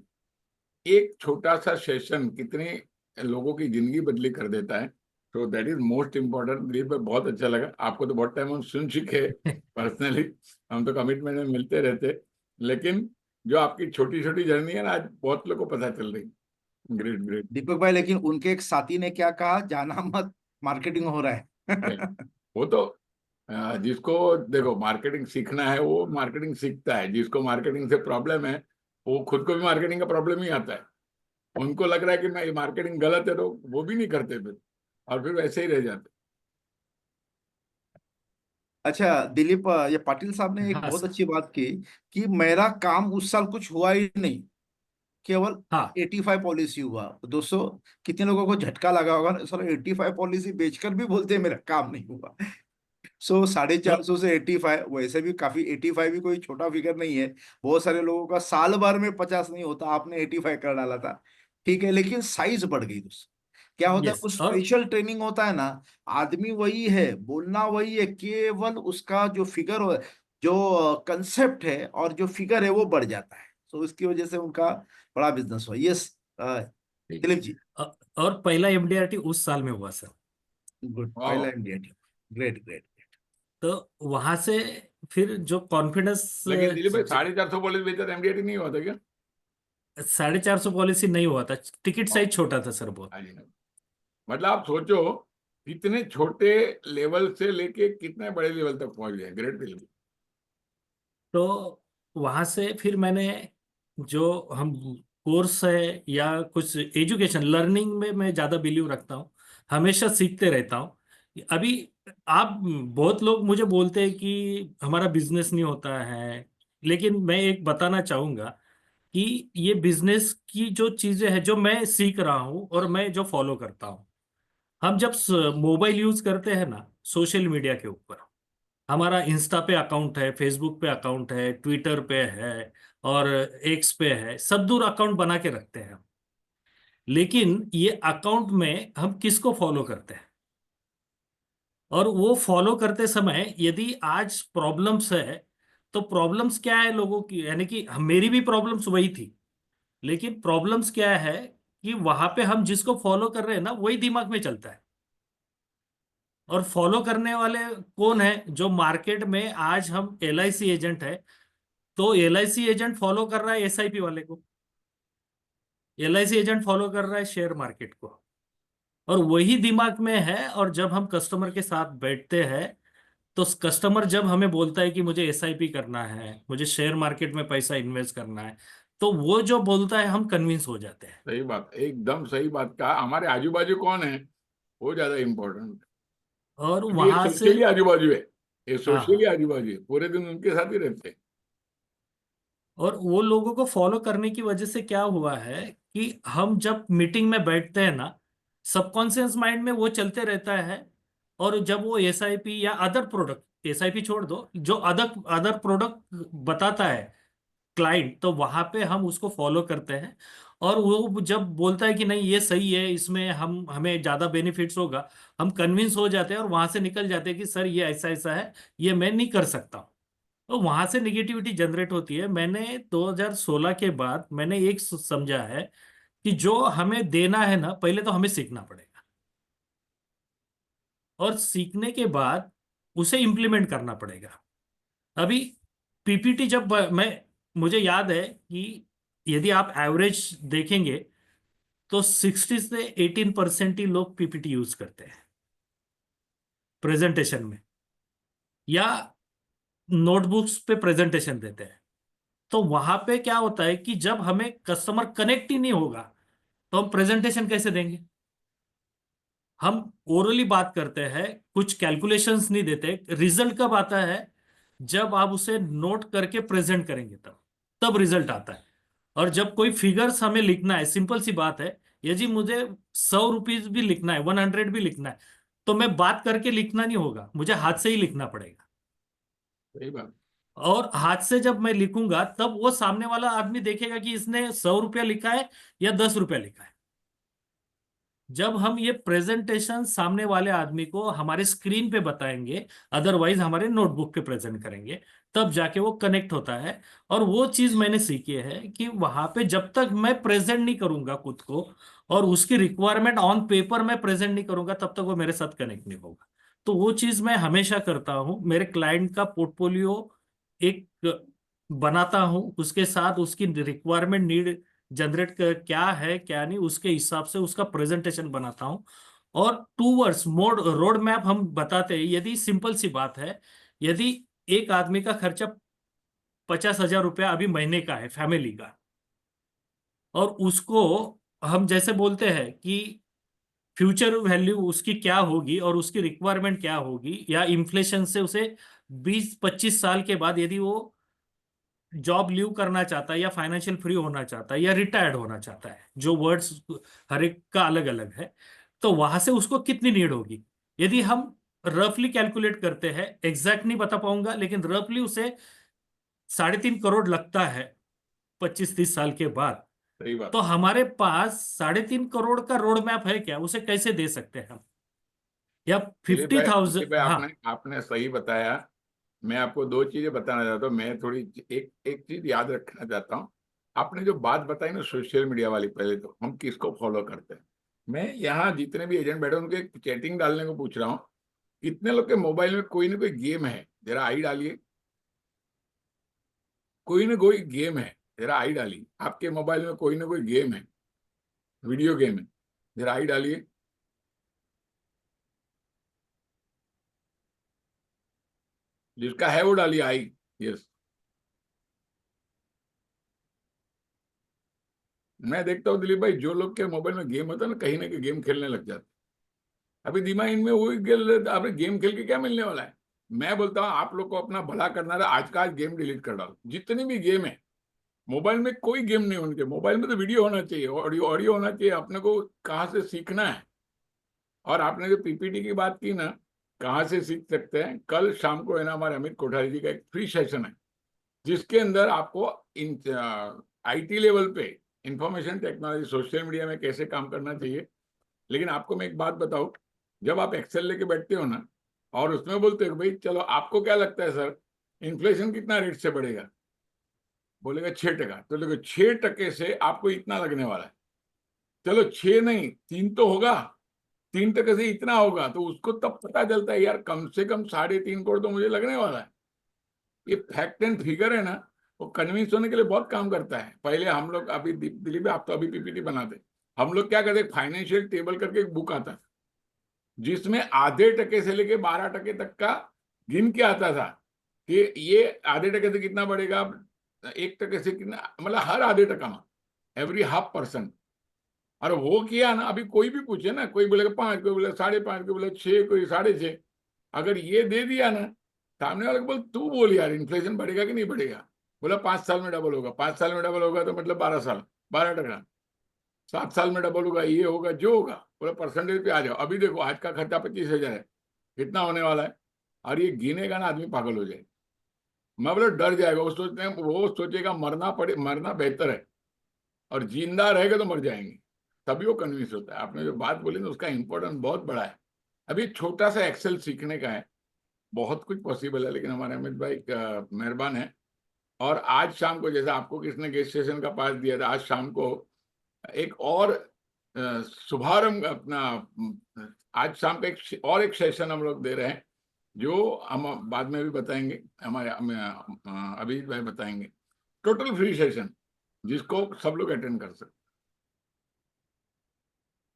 [SPEAKER 1] एक छोटा सा सेशन कितने लोगों की जिंदगी बदली कर देता है। तो that is most important. Dilip भाई बहुत अच्छा लगा, आपको तो बहुत टाइम हम सुन चुके पर्सनली, हम तो कमिटमेंट में मिलते रहते, लेकिन जो आपकी छोटी छोटी जर्नी है ना, आज बहुत लोगों को पता चल रही। Great great.
[SPEAKER 2] दीपक भाई, लेकिन उनके एक साथी ने क्या कहा, जाना मत, मार्केटिंग हो रहा है।
[SPEAKER 1] वो तो जिसको देखो मार्केटिंग सीखना है वो मार्केटिंग सीखता है, जिसको मार्केटिंग से प्रॉब्लम है वो खुद को भी मार्केटिंग का प्रॉब्लम ही आता है। उनको लग रहा है कि मैं मार्केटिंग गलत है तो वो भी नहीं करते फिर, और फिर वैसे ही रह जाते।
[SPEAKER 2] अच्छा दिलीप, ये पाटिल साहब ने एक
[SPEAKER 3] हाँ
[SPEAKER 2] बहुत
[SPEAKER 3] सर।
[SPEAKER 2] अच्छी बात की कि मेरा काम उस साल कुछ हुआ ही नहीं, केवल
[SPEAKER 3] हाँ
[SPEAKER 2] 85 पॉलिसी हुआ। तो दोस्तों, कितने लोगों को झटका लगा होगा, सर 85 पॉलिसी बेचकर भी बोलते हैं मेरा काम नहीं हुआ। सो 450 से 85, वैसे भी काफी, 85 भी कोई छोटा फिगर नहीं है। बहुत सारे लोगों का साल भर में 50 नहीं होता, आपने 85 कर डाला था। ठीक है, लेकिन साइज बढ़ गई दोस्त। क्या होता है,
[SPEAKER 3] यस।
[SPEAKER 2] कुछ
[SPEAKER 3] और
[SPEAKER 2] स्पेशल ट्रेनिंग होता है ना, आदमी वही है, बोलना वही है, केवल उसका जो फिगर हो, जो कंसेप्ट है और जो फिगर है वो बढ़ जाता है। तो इसकी वजह से उनका बड़ा बिजनेस हुआ। यस
[SPEAKER 1] ठीक।
[SPEAKER 2] दिलीप जी।
[SPEAKER 3] और पहला एमडीआरटी उस साल में हुआ सर।
[SPEAKER 2] गुड,
[SPEAKER 1] वाह।
[SPEAKER 2] पहला इंडिया टीम। Great great.
[SPEAKER 3] तो वहां से फिर जो कॉन्फिडेंस,
[SPEAKER 1] लेकिन दिलीप भाई 450 पुलिस बेहतर एमडीआरटी नहीं हुआ था क्या?
[SPEAKER 3] 450 पॉलिसी नहीं हुआ था, टिकट
[SPEAKER 1] वाह।
[SPEAKER 3] साइज छोटा था सर बहुत।
[SPEAKER 1] हाँ जी। मतलब आप सोचो कितने छोटे लेवल से लेके कितने बड़े लेवल तक पहुंच गए। ग्रेट दिलीप।
[SPEAKER 3] तो वहां से फिर मैंने जो हम कोर्स है या कुछ एजुकेशन लर्निंग में मैं ज्यादा बिलीव रखता हूँ, हमेशा सीखते रहता हूँ। अभी आप, बहुत लोग मुझे बोलते हैं कि हमारा बिजनेस नहीं होता है, लेकिन मैं एक बताना चाहूंगा कि ये बिजनेस की जो चीजें हैं जो मैं सीख रहा हूँ और मैं जो फॉलो करता हूँ। हम जब मोबाइल यूज करते हैं ना सोशल मीडिया के ऊपर, हमारा इंस्टा पे अकाउंट है, फेसबुक पे अकाउंट है, ट्विटर पे है और एक्स पे है, सब दूर अकाउंट बना के रखते हैं हम। लेकिन ये अकाउंट में हम किसको फॉलो करते हैं, और वो फॉलो करते समय यदि आज प्रॉब्लम्स है, तो प्रॉब्लम्स क्या है लोगों की, यानी कि मेरी भी प्रॉब्लम्स वही थी, लेकिन प्रॉब्लम्स क्या है कि वहां पे हम जिसको फॉलो कर रहे हैं ना वही दिमाग में चलता है। और फॉलो करने वाले कौन है, जो मार्केट में आज हम एलआईसी एजेंट है, तो एलआईसी एजेंट फॉलो कर रहा है एसआईपी वाले को, एलआईसी एजेंट फॉलो कर रहा है शेयर मार्केट को, और वही दिमाग में है। और जब हम कस्टमर के साथ बैठते हैं, तो कस्टमर जब हमें बोलता है कि मुझे एसआईपी करना है, मुझे शेयर मार्केट में पैसा इन्वेस्ट करना है, तो वो जो बोलता है हम कन्विंस हो जाते हैं।
[SPEAKER 1] सही बात, एकदम सही बात कहा। हमारे आजू बाजू कौन है वो ज्यादा इम्पोर्टेंट,
[SPEAKER 3] और
[SPEAKER 1] क्योंकि ये
[SPEAKER 3] वहां से
[SPEAKER 1] सोशली आजू बाजू है, ये
[SPEAKER 3] हाँ
[SPEAKER 1] सोशली
[SPEAKER 3] हाँ,
[SPEAKER 1] आजू बाजू है, पूरे दिन उनके साथ ही रहते हैं।
[SPEAKER 3] और वो लोगों को फॉलो करने की वजह से क्या हुआ है कि हम जब मीटिंग में बैठते हैं ना, सबकॉन्शियस माइंड में वो चलते रहता है। और जब वो एसआईपी या अदर प्रोडक्ट, एसआईपी छोड़ दो, जो अदर अदर प्रोडक्ट बताता है क्लाइंट, तो वहां पे हम उसको फॉलो करते हैं। और वो जब बोलता है कि नहीं ये सही है, इसमें हम हमें ज्यादा बेनिफिट्स होगा, हम कन्विंस हो जाते हैं और वहां से निकल जाते हैं कि सर ये ऐसा ऐसा है, ये मैं नहीं कर सकता। तो वहां से निगेटिविटी जनरेट होती है। मैंने 2016 के बाद मैंने एक समझा है कि जो हमें देना है ना, पहले तो हमें सीखना पड़ेगा, और सीखने के बाद उसे इम्प्लीमेंट करना पड़ेगा। अभी पीपीटी जब मैं मुझे याद है कि यदि आप एवरेज देखेंगे, तो 60 से 18% ही लोग पीपीटी यूज करते हैं प्रेजेंटेशन में, या नोटबुक्स पे प्रेजेंटेशन देते हैं। तो वहां पे क्या होता है कि जब हमें कस्टमर कनेक्ट ही नहीं होगा, तो हम प्रेजेंटेशन कैसे देंगे। हम ओरली बात करते हैं, कुछ कैलकुलेशंस नहीं देते। रिजल्ट कब आता है, जब आप उसे नोट करके प्रेजेंट करेंगे, तब तब रिजल्ट आता है। और जब कोई फिगर्स हमें लिखना है, सिंपल सी बात है, यदि मुझे 100 रुपीज भी लिखना है, 100 भी लिखना है, तो मैं बात करके लिखना नहीं होगा, मुझे हाथ से ही लिखना पड़ेगा।
[SPEAKER 1] सही बात।
[SPEAKER 3] और हाथ से जब मैं लिखूंगा, तब वो सामने वाला आदमी देखेगा कि इसने 100 रुपया लिखा है या 10 रुपया लिखा है। जब हम ये प्रेजेंटेशन सामने वाले आदमी को हमारे स्क्रीन पे बताएंगे, अदरवाइज हमारे नोटबुक पे प्रेजेंट करेंगे, तब जाके वो कनेक्ट होता है। और वो चीज मैंने सीखी है कि वहां पे जब तक मैं प्रेजेंट नहीं करूंगा खुद को, और उसकी रिक्वायरमेंट ऑन पेपर में प्रेजेंट नहीं करूंगा, तब तक वो मेरे साथ कनेक्ट नहीं होगा। तो वो चीज मैं हमेशा करता हूँ, मेरे क्लाइंट का पोर्टफोलियो एक बनाता हूँ, उसके साथ उसकी रिक्वायरमेंट नीड जनरेट कर क्या है क्या नहीं, उसके हिसाब से उसका प्रेजेंटेशन बनाता हूँ। और 2 वर्ड्स मोड रोड मैप हम बताते हैं। यदि सिंपल सी बात है, यदि एक आदमी का खर्चा 50,000 रुपया अभी महीने का है फैमिली का, और उसको हम जैसे बोलते हैं कि फ्यूचर वैल्यू उसकी क्या होगी और उसकी रिक्वायरमेंट क्या होगी, या इन्फ्लेशन से उसे 20-25 साल के बाद यदि वो जॉब लीव करना चाहता है, या फाइनेंशियल फ्री होना चाहता है, या रिटायर्ड होना चाहता है, जो वर्ड्स हर एक का अलग अलग है, तो वहां से उसको कितनी नीड होगी। यदि हम रफली कैलकुलेट करते हैं, एग्जैक्ट नहीं बता पाऊंगा, लेकिन रफली उसे 3.5 करोड़ लगता है 25-30 साल के बाद,
[SPEAKER 1] सही बात।
[SPEAKER 3] तो हमारे पास 3.5 करोड़ का रोड मैप है क्या, उसे कैसे दे सकते हैं हम, या फिफ्टी
[SPEAKER 1] दिलीप
[SPEAKER 3] थाउजेंड
[SPEAKER 1] भाई,
[SPEAKER 3] हाँ।
[SPEAKER 1] आपने आपने सही बताया। मैं आपको दो चीजें बताना चाहता हूँ। मैं थोड़ी एक एक चीज याद रखना चाहता हूँ। आपने जो बात बताई ना सोशल मीडिया वाली, पहले तो हम किसको फॉलो करते हैं। मैं यहाँ जितने भी एजेंट बैठे उनके चैटिंग डालने को पूछ रहा हूँ। कितने लोग के मोबाइल में कोई ना कोई गेम है, जरा आई डालिए। कोई ना कोई गेम है, जरा आई डालिए। आपके मोबाइल में कोई ना कोई गेम है, वीडियो गेम है, जरा आई डालिए। जिसका है वो डालिए आई। यस। मैं देखता हूँ दिलीप भाई, जो लोग के मोबाइल में गेम होता है ना कहीं गेम खेलने लग जाते हैं। अभी दिमाग इनमें वही गेल, आपने गेम खेल के क्या मिलने वाला है। मैं बोलता हूँ आप लोग को अपना भला करना है, आज का आज गेम डिलीट कर डालो, जितनी भी गेम है। मोबाइल में कोई गेम नहीं, उनके मोबाइल में तो वीडियो होना चाहिए, ऑडियो ऑडियो होना चाहिए। अपने को कहाँ से सीखना है। और आपने जो पीपीटी की बात की ना, कहाँ से सीख सकते हैं? कल शाम को है ना हमारे अमित कोठारी जी का एक फ्री सेशन है, जिसके अंदर आपको आईटी लेवल पे इंफॉर्मेशन टेक्नोलॉजी, सोशल मीडिया में कैसे काम करना चाहिए। लेकिन आपको मैं एक बात बताऊं, जब आप एक्सेल लेके बैठते हो ना और उसमें बोलते हो भाई चलो आपको क्या लगता है सर, इन्फ्लेशन कितना रेट से बढ़ेगा? बोलेगा 6%। तो देखो 6% से आपको इतना लगने वाला है। चलो 6 नहीं 3 तो होगा, 3% से इतना होगा, तो उसको तब पता चलता है यार कम से कम 3.5 करोड़ तो मुझे लगने वाला है। ये फैक्ट एंड फिगर है ना, वो कन्विंस होने के लिए बहुत काम करता है। पहले हम लोग, अभी दिलीप आप तो अभी पीपीटी बनाते, हम लोग क्या करते, फाइनेंशियल टेबल करके एक बुक आता था जिसमें आधे टके से लेके 12% तक का गिन के आता था कि ये आधे टके से कितना बढ़ेगा, 1% से कितना, मतलब हर आधे टका में, एवरी ½ %। और वो किया ना, अभी कोई भी पूछे ना, कोई बोलेगा 5, कोई बोले 5.5, कोई बोले 6, कोई 6.5, अगर ये दे दिया ना, सामने वाले को बोल तू बोल यार इन्फ्लेशन बढ़ेगा कि नहीं बढ़ेगा? बोला 5 साल में डबल होगा। 5 साल में डबल होगा तो मतलब 12 साल, 12%। 7 साल में डबल होगा, ये होगा जो होगा। बोला परसेंटेज पे आ जाओ। अभी देखो आज का खर्चा 25,000 है, कितना होने वाला है? और ये गिनेगा ना आदमी पागल हो जाए। मैं बोला डर जाएगा। वो सोचेगा मरना पड़े, मरना बेहतर है, और जिंदा रहेगा तो मर जाएंगे, तभी वो कन्विंस होता है। आपने जो बात बोली ना उसका इंपॉर्टेंस बहुत बड़ा है। अभी छोटा सा एक्सेल सीखने का है, बहुत कुछ पॉसिबल है, लेकिन हमारे अमित भाई मेहरबान है। और आज शाम को, जैसे आपको किसने गेस्ट स्टेशन का पास दिया था, आज शाम को एक और शुभारंभ अपना, आज शाम का एक सेशन हम लोग दे रहे हैं, जो हम बाद में भी बताएंगे, हमारे अभिजीत भाई बताएंगे। टोटल फ्री सेशन जिसको सब लोग अटेंड कर सकते।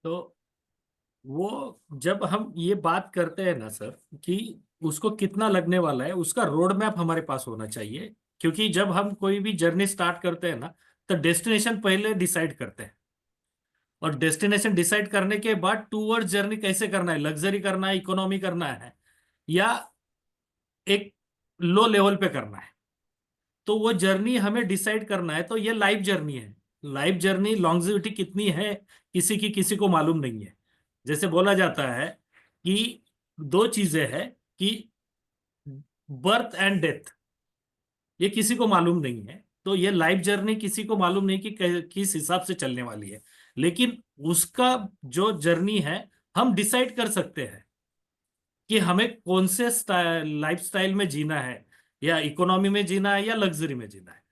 [SPEAKER 3] तो वो जब हम ये बात करते हैं ना सर कि उसको कितना लगने वाला है, उसका रोड मैप हमारे पास होना चाहिए। क्योंकि जब हम कोई भी जर्नी स्टार्ट करते हैं ना, तो डेस्टिनेशन पहले डिसाइड करते हैं, और डेस्टिनेशन डिसाइड करने के बाद टूवर्ड जर्नी कैसे करना है, लग्जरी करना है, इकोनॉमी करना है, या एक लो लेवल पे करना है, तो वो जर्नी हमें डिसाइड करना है। तो ये लाइफ जर्नी है। लाइफ जर्नी लॉन्जेविटी कितनी है, किसी को मालूम नहीं है। जैसे बोला जाता है कि दो चीजें हैं, कि बर्थ एंड डेथ, ये किसी को मालूम नहीं है। तो ये लाइफ जर्नी किसी को मालूम नहीं कि किस हिसाब से चलने वाली है, लेकिन उसका जो जर्नी है हम डिसाइड कर सकते हैं कि हमें कौन से लाइफ स्टाइल में जीना है, या इकोनॉमी में जीना है या लग्जरी में जीना है।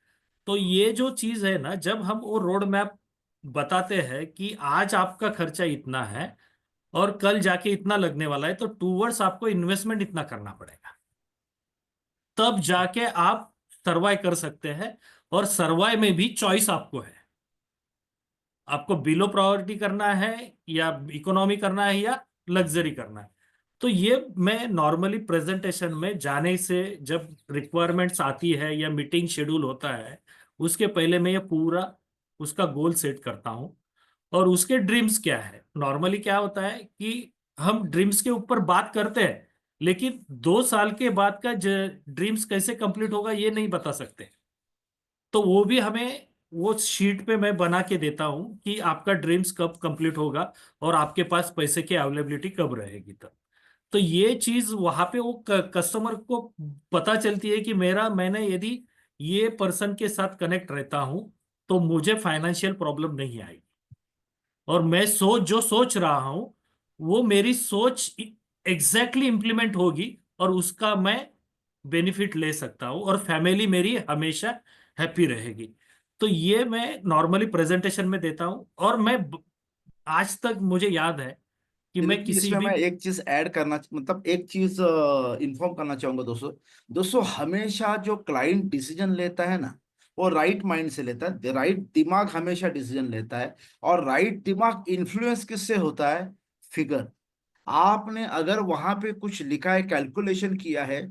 [SPEAKER 3] तो ये जो चीज है ना, जब हम वो रोड मैप बताते हैं कि आज आपका खर्चा इतना है और कल जाके इतना लगने वाला है, तो टूवर्ड्स आपको इन्वेस्टमेंट इतना करना पड़ेगा, तब जाके आप सर्वाइव कर सकते हैं। और सर्वाइव में भी चॉइस आपको है, आपको बिलो प्रायोरिटी करना है, या इकोनॉमी करना है, या लग्जरी करना है। तो ये मैं नॉर्मली प्रेजेंटेशन में जाने से, जब रिक्वायरमेंट्स आती है या मीटिंग शेड्यूल होता है, उसके पहले मैं ये पूरा उसका गोल सेट करता हूँ। और उसके ड्रीम्स क्या है, नॉर्मली क्या होता है कि हम ड्रीम्स के ऊपर बात करते हैं, लेकिन 2 साल के बाद का ड्रीम्स कैसे कंप्लीट होगा ये नहीं बता सकते। तो वो भी हमें वो शीट पे मैं बना के देता हूं कि आपका ड्रीम्स कब कंप्लीट होगा और आपके पास पैसे की अवेलेबिलिटी कब रहेगी तब। तो ये चीज वहां पे वो कस्टमर को पता चलती है कि मैंने यदि ये पर्सन के साथ कनेक्ट रहता हूं तो मुझे फाइनेंशियल प्रॉब्लम नहीं आएगी, और मैं जो सोच रहा हूं वो मेरी सोच एग्जैक्टली इंप्लीमेंट होगी, और उसका मैं बेनिफिट ले सकता हूं, और फैमिली मेरी हमेशा हैप्पी रहेगी। तो ये मैं नॉर्मली प्रेजेंटेशन में देता हूं। और मैं आज तक मुझे याद है कि मैं
[SPEAKER 2] दिलीप जी,
[SPEAKER 3] किसी
[SPEAKER 2] इसमें
[SPEAKER 3] भी,
[SPEAKER 2] मैं एक चीज ऐड करना, मतलब एक चीज इन्फॉर्म करना चाहूंगा दोस्तों। दोस्तों, हमेशा जो क्लाइंट डिसीजन लेता है ना, वो राइट माइंड से लेता है, राइट दिमाग हमेशा डिसीजन लेता है। और राइट दिमाग इन्फ्लुएंस किससे होता है? फिगर। आपने अगर वहां पे कुछ लिखा है, कैलकुलेशन किया है,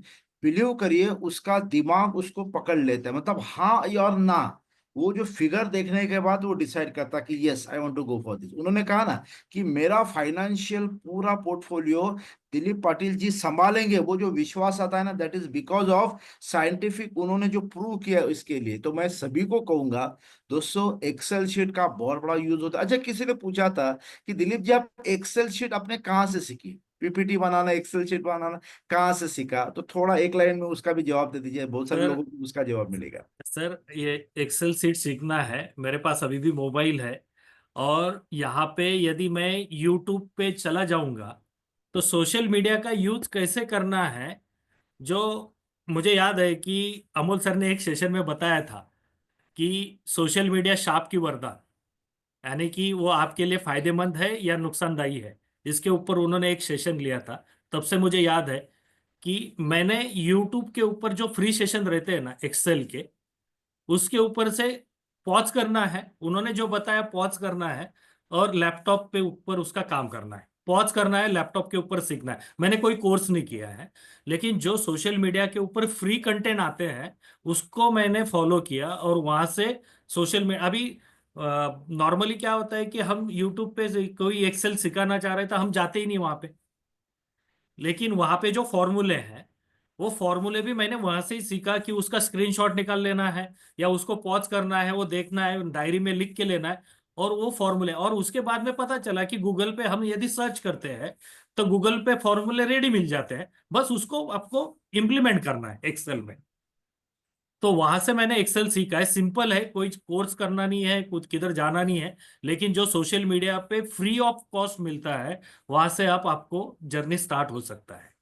[SPEAKER 2] बिलीव करिए उसका दिमाग उसको पकड़ लेता है, मतलब हाँ या और ना। वो जो फिगर देखने के बाद वो डिसाइड करता कि yes I want to go for this. उन्होंने कहा ना कि मेरा फाइनेंशियल पूरा पोर्टफोलियो दिलीप पाटिल जी संभालेंगे, वो जो विश्वास आता है ना, that is because of scientific, उन्होंने जो प्रूव किया इसके लिए। तो मैं सभी को कहूंगा दोस्तों, एक्सेल शीट का बहुत बड़ा यूज होता है। अच्छा, किसी ने पूछा था कि दिलीप जी आप एक्सेल शीट आपने कहाँ से सीखी? पीपीटी बनाना, एक्सेल शीट बनाना कहाँ से सीखा? तो थोड़ा एक लाइन में उसका भी जवाब दे दीजिए, बहुत सारे
[SPEAKER 3] सर
[SPEAKER 2] लोगों को उसका जवाब मिलेगा।
[SPEAKER 3] सर ये एक्सेल सीट सीखना है, मेरे पास अभी भी मोबाइल है। और यहाँ पे यदि मैं यूट्यूब पे चला जाऊंगा तो सोशल मीडिया का यूज कैसे करना है, जो मुझे याद है कि अमोल सर ने एक सेशन में बताया था कि सोशल मीडिया शाप की वरदान, यानी कि वो आपके लिए फायदेमंद है या नुकसानदायी है, इसके ऊपर उन्होंने एक सेशन लिया था। तब से मुझे याद है कि मैंने यूट्यूब के ऊपर जो फ्री सेशन रहते हैं ना एक्सेल के, उसके ऊपर से पॉज करना है, उन्होंने जो बताया पॉज करना है, और लैपटॉप पे ऊपर उसका काम करना है। पॉज करना है, लैपटॉप के ऊपर सीखना है। मैंने कोई कोर्स नहीं किया है, लेकिन जो सोशल मीडिया के ऊपर फ्री कंटेंट आते हैं उसको मैंने फॉलो किया, और वहां से सोशल मीडिया अभी नॉर्मली क्या होता है कि हम यूट्यूब पे से कोई एक्सेल सिखाना चाह रहे थे, हम जाते ही नहीं वहां पे। लेकिन वहां पे जो फॉर्मूले हैं, वो फॉर्मूले भी मैंने वहां से ही सीखा कि उसका स्क्रीनशॉट निकाल लेना है, या उसको पॉज करना है, वो देखना है, डायरी में लिख के लेना है, और वो फॉर्मूले। और उसके बाद में पता चला कि गूगल पे हम यदि सर्च करते हैं तो गूगल पे फॉर्मूले रेडी मिल जाते हैं, बस उसको आपको इम्प्लीमेंट करना है एक्सेल में। तो वहां से मैंने एक्सेल सीखा है। सिंपल है, कोई कोर्स करना नहीं है, कुछ किधर जाना नहीं है, लेकिन जो सोशल मीडिया पे फ्री ऑफ कॉस्ट मिलता है, वहां से आपको जर्नी स्टार्ट हो सकता है।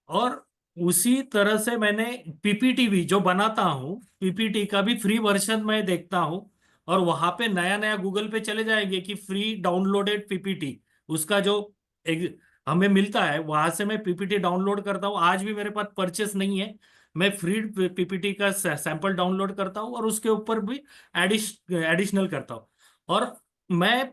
[SPEAKER 3] और उसी तरह से मैंने पीपीटी भी जो बनाता हूँ, पीपीटी का भी फ्री वर्जन मैं देखता हूँ। और वहां पे नया नया गूगल पे चले जाएंगे कि फ्री डाउनलोडेड पीपीटी, उसका जो हमें मिलता है, वहां से मैं पीपीटी डाउनलोड करता हूँ। आज भी मेरे पास परचेस नहीं है, मैं फ्री पीपीटी का सैंपल डाउनलोड करता हूँ और उसके ऊपर भी एडिशनल करता हूँ। और मैं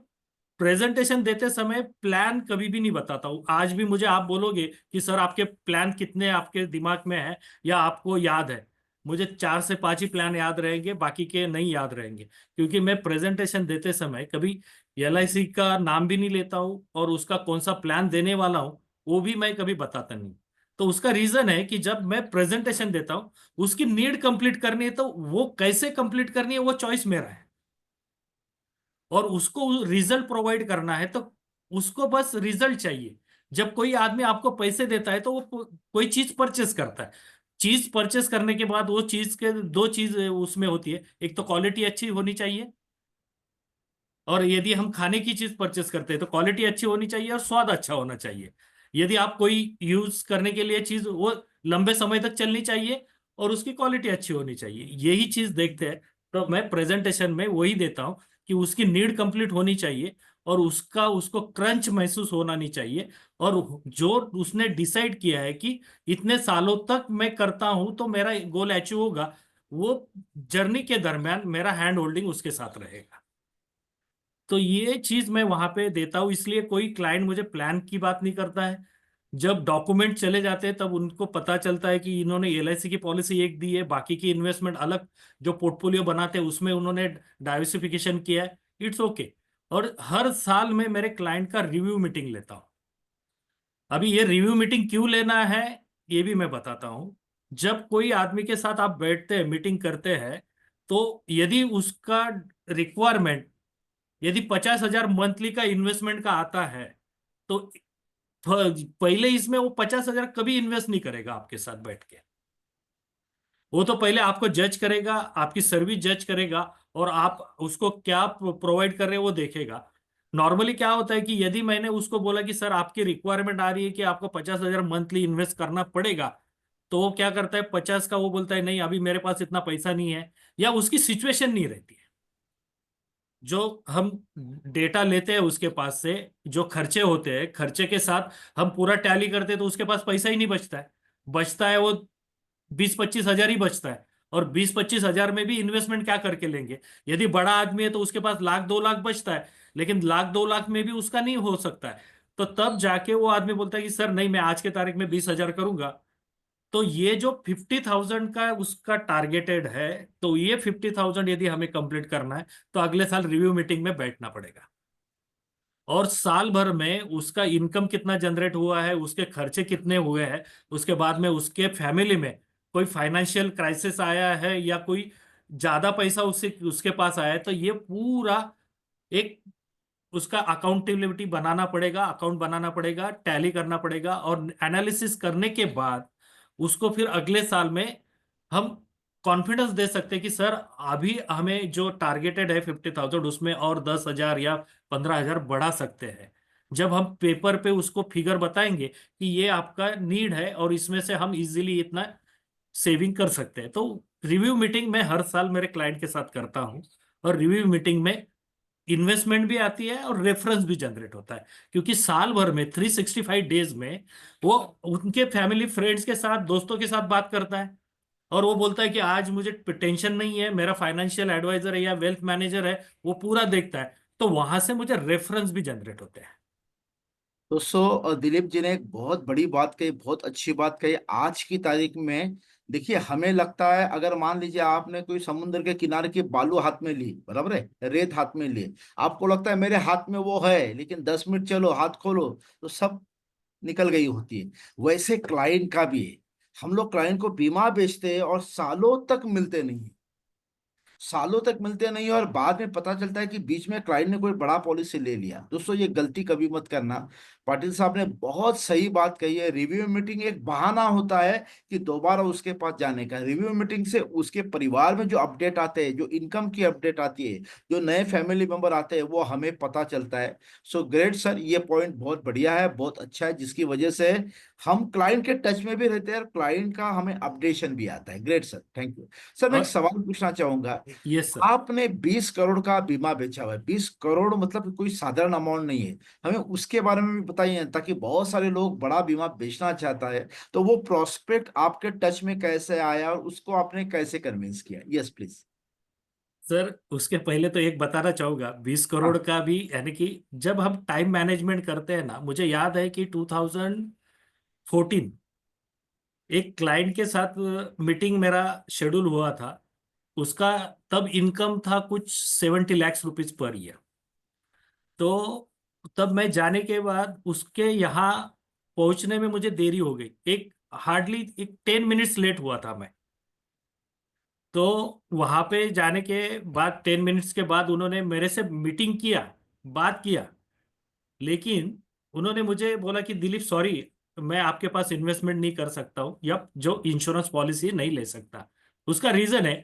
[SPEAKER 3] प्रेजेंटेशन देते समय प्लान कभी भी नहीं बताता हूँ। आज भी मुझे आप बोलोगे कि सर आपके प्लान कितने आपके दिमाग में है या आपको याद है, मुझे 4 से 5 ही प्लान याद रहेंगे, बाकी के नहीं याद रहेंगे। क्योंकि मैं प्रेजेंटेशन देते समय कभी एलआईसी का नाम भी नहीं लेता हूँ, और उसका कौन सा प्लान देने वाला हूँ वो भी मैं कभी बताता नहीं। तो उसका रीजन है कि जब मैं प्रेजेंटेशन देता हूँ, उसकी नीड कंप्लीट करनी है, तो वो कैसे कंप्लीट करनी है वो चॉइस मेरा है, और उसको रिजल्ट प्रोवाइड करना है, तो उसको बस रिजल्ट चाहिए। जब कोई आदमी आपको पैसे देता है तो वो कोई चीज परचेस करता है। चीज परचेस करने के बाद वो चीज के दो चीज उसमें होती है, एक तो क्वालिटी अच्छी होनी चाहिए, और यदि हम खाने की चीज परचेस करते हैं तो क्वालिटी अच्छी होनी चाहिए और स्वाद अच्छा होना चाहिए। यदि आप कोई यूज करने के लिए चीज, वो लंबे समय तक चलनी चाहिए और उसकी क्वालिटी अच्छी होनी चाहिए, यही चीज देखते हैं। तो मैं प्रेजेंटेशन में वही देता हूँ कि उसकी नीड कंप्लीट होनी चाहिए, और उसका उसको क्रंच महसूस होना नहीं चाहिए। और जो उसने डिसाइड किया है कि इतने सालों तक मैं करता हूं तो मेरा गोल अचीव होगा, वो जर्नी के दरमियान मेरा हैंड होल्डिंग उसके साथ रहेगा। तो ये चीज मैं वहां पे देता हूँ, इसलिए कोई क्लाइंट मुझे प्लान की बात नहीं करता है। जब डॉक्यूमेंट चले जाते हैं तब उनको पता चलता है कि इन्होंने एलआईसी की पॉलिसी एक दी है, बाकी की इन्वेस्टमेंट अलग, जो पोर्टफोलियो बनाते हैं उसमें उन्होंने डाइवर्सिफिकेशन किया है। It's okay. और हर साल में मेरे क्लाइंट का रिव्यू मीटिंग लेता हूँ। अभी ये रिव्यू मीटिंग क्यों लेना है ये भी मैं बताता हूँ। जब कोई आदमी के साथ आप बैठते हैं, मीटिंग करते हैं, तो यदि उसका रिक्वायरमेंट, यदि 50,000 मंथली का इन्वेस्टमेंट का आता है, तो पहले इसमें वो 50,000 कभी इन्वेस्ट नहीं करेगा आपके साथ बैठ के। वो तो पहले आपको जज करेगा, आपकी सर्विस जज करेगा, और आप उसको क्या प्रोवाइड कर रहे हो वो देखेगा। नॉर्मली क्या होता है कि यदि मैंने उसको बोला कि सर आपकी रिक्वायरमेंट आ रही है कि आपको 50,000 मंथली इन्वेस्ट करना पड़ेगा, तो वो क्या करता है, 50 का वो बोलता है नहीं अभी मेरे पास इतना पैसा नहीं है, या उसकी सिचुएशन नहीं रहती है। जो हम डेटा लेते हैं उसके पास से, जो खर्चे होते हैं, खर्चे के साथ हम पूरा टैली करते हैं तो उसके पास पैसा ही नहीं बचता है। बचता है वो 20-25 हजार ही बचता है। और 20-25 हजार में भी इन्वेस्टमेंट क्या करके लेंगे? यदि बड़ा आदमी है तो उसके पास 1,00,000-2,00,000 बचता है, लेकिन 1,00,000-2,00,000 में भी उसका नहीं हो सकता है। तो तब जाके वो आदमी बोलता है कि सर नहीं, मैं आज के तारीख में 20,000 करूंगा। तो ये जो 50,000 का उसका टारगेटेड है, तो ये 50,000 यदि हमें कंप्लीट करना है तो अगले साल रिव्यू मीटिंग में बैठना पड़ेगा। और साल भर में उसका इनकम कितना जनरेट हुआ है, उसके खर्चे कितने हुए हैं, उसके बाद में उसके फैमिली में कोई फाइनेंशियल क्राइसिस आया है या कोई ज्यादा पैसा उसके पास आया है, तो ये पूरा एक उसका अकाउंटेबिलिटी बनाना पड़ेगा, अकाउंट बनाना पड़ेगा, टैली करना पड़ेगा, और एनालिसिस करने के बाद उसको फिर अगले साल में हम कॉन्फिडेंस दे सकते हैं कि सर अभी हमें जो टारगेटेड है 50,000 उसमें और 10,000 या 15,000 बढ़ा सकते हैं। जब हम पेपर पे उसको फिगर बताएंगे कि ये आपका नीड है और इसमें से हम इजीली इतना सेविंग कर सकते हैं। तो रिव्यू मीटिंग मैं हर साल मेरे क्लाइंट के साथ करता हूँ, और रिव्यू मीटिंग में इन्वेस्टमेंट भी आती है और रेफरेंस भी जनरेट होता है, क्योंकि साल भर में 365 डेज में वो उनके फैमिली फ्रेंड्स के साथ, दोस्तों के साथ बात करता है, और वो बोलता है कि आज मुझे टेंशन नहीं है, मेरा फाइनेंशियल एडवाइजर है या वेल्थ मैनेजर है वो पूरा देखता है, तो वहां से मुझे रेफरेंस भी जनरेट होते हैं।
[SPEAKER 2] दोस्तों, दिलीप जी ने एक बहुत बड़ी बात कही, बहुत अच्छी बात कही। आज की तारीख में देखिए, हमें लगता है अगर मान लीजिए आपने कोई समुद्र के किनारे की बालू हाथ में ली, बराबर है, रेत हाथ में ली, आपको लगता है मेरे हाथ में वो है, लेकिन 10 मिनट चलो हाथ खोलो तो सब निकल गई होती है। वैसे क्लाइंट का भी है। हम लोग क्लाइंट को बीमा बेचते हैं और सालों तक मिलते नहीं, सालों तक मिलते नहीं, और बाद में पता चलता है कि बीच में क्लाइंट ने कोई बड़ा पॉलिसी ले लिया। दोस्तों, ये गलती कभी मत करना। पाटिल साहब ने बहुत सही बात कही है। रिव्यू मीटिंग एक बहाना होता है कि दोबारा उसके पास जाने का। रिव्यू मीटिंग से उसके परिवार में जो अपडेट आते हैं, जो इनकम की अपडेट आती है, जो नए फैमिली मेंबर आते हैं, वो हमें पता चलता है। सो ग्रेट सर, ये पॉइंट बहुत बढ़िया है, बहुत अच्छा है, जिसकी वजह से हम क्लाइंट के टच में भी रहते हैं और क्लाइंट का हमें अपडेशन भी आता है। Great sir, thank you. Sir, मैं एक
[SPEAKER 3] और
[SPEAKER 2] सवाल पूछना चाहूंगा।
[SPEAKER 3] Yes sir.
[SPEAKER 2] आपने 20 करोड़ का बीमा बेचा हुआ है। 20 करोड़ मतलब कोई साधारण अमाउंट नहीं है। हमें उसके बारे में भी बताइए, ताकि बहुत सारे लोग बड़ा बीमा बेचना चाहता है, तो वो प्रोस्पेक्ट आपके टच में कैसे आया और उसको आपने कैसे कन्विंस किया? Yes please.
[SPEAKER 3] सर उसके पहले तो एक बताना चाहूंगा, 20 करोड़
[SPEAKER 2] हाँ।
[SPEAKER 3] का भी, यानी कि जब हम टाइम मैनेजमेंट करते हैं ना, मुझे याद है कि 2014 एक क्लाइंट के साथ मीटिंग मेरा शेड्यूल हुआ था। उसका तब इनकम था कुछ 70 लाख रुपीज पर ईयर। तो तब मैं जाने के बाद उसके यहाँ पहुंचने में मुझे देरी हो गई, एक हार्डली एक 10 मिनट्स लेट हुआ था मैं। तो वहां पे जाने के बाद 10 मिनट्स के बाद उन्होंने मेरे से मीटिंग किया, बात किया, लेकिन उन्होंने मुझे बोला कि दिलीप सॉरी, मैं आपके पास इन्वेस्टमेंट नहीं कर सकता हूँ या जो इंश्योरेंस पॉलिसी नहीं ले सकता। उसका रीजन है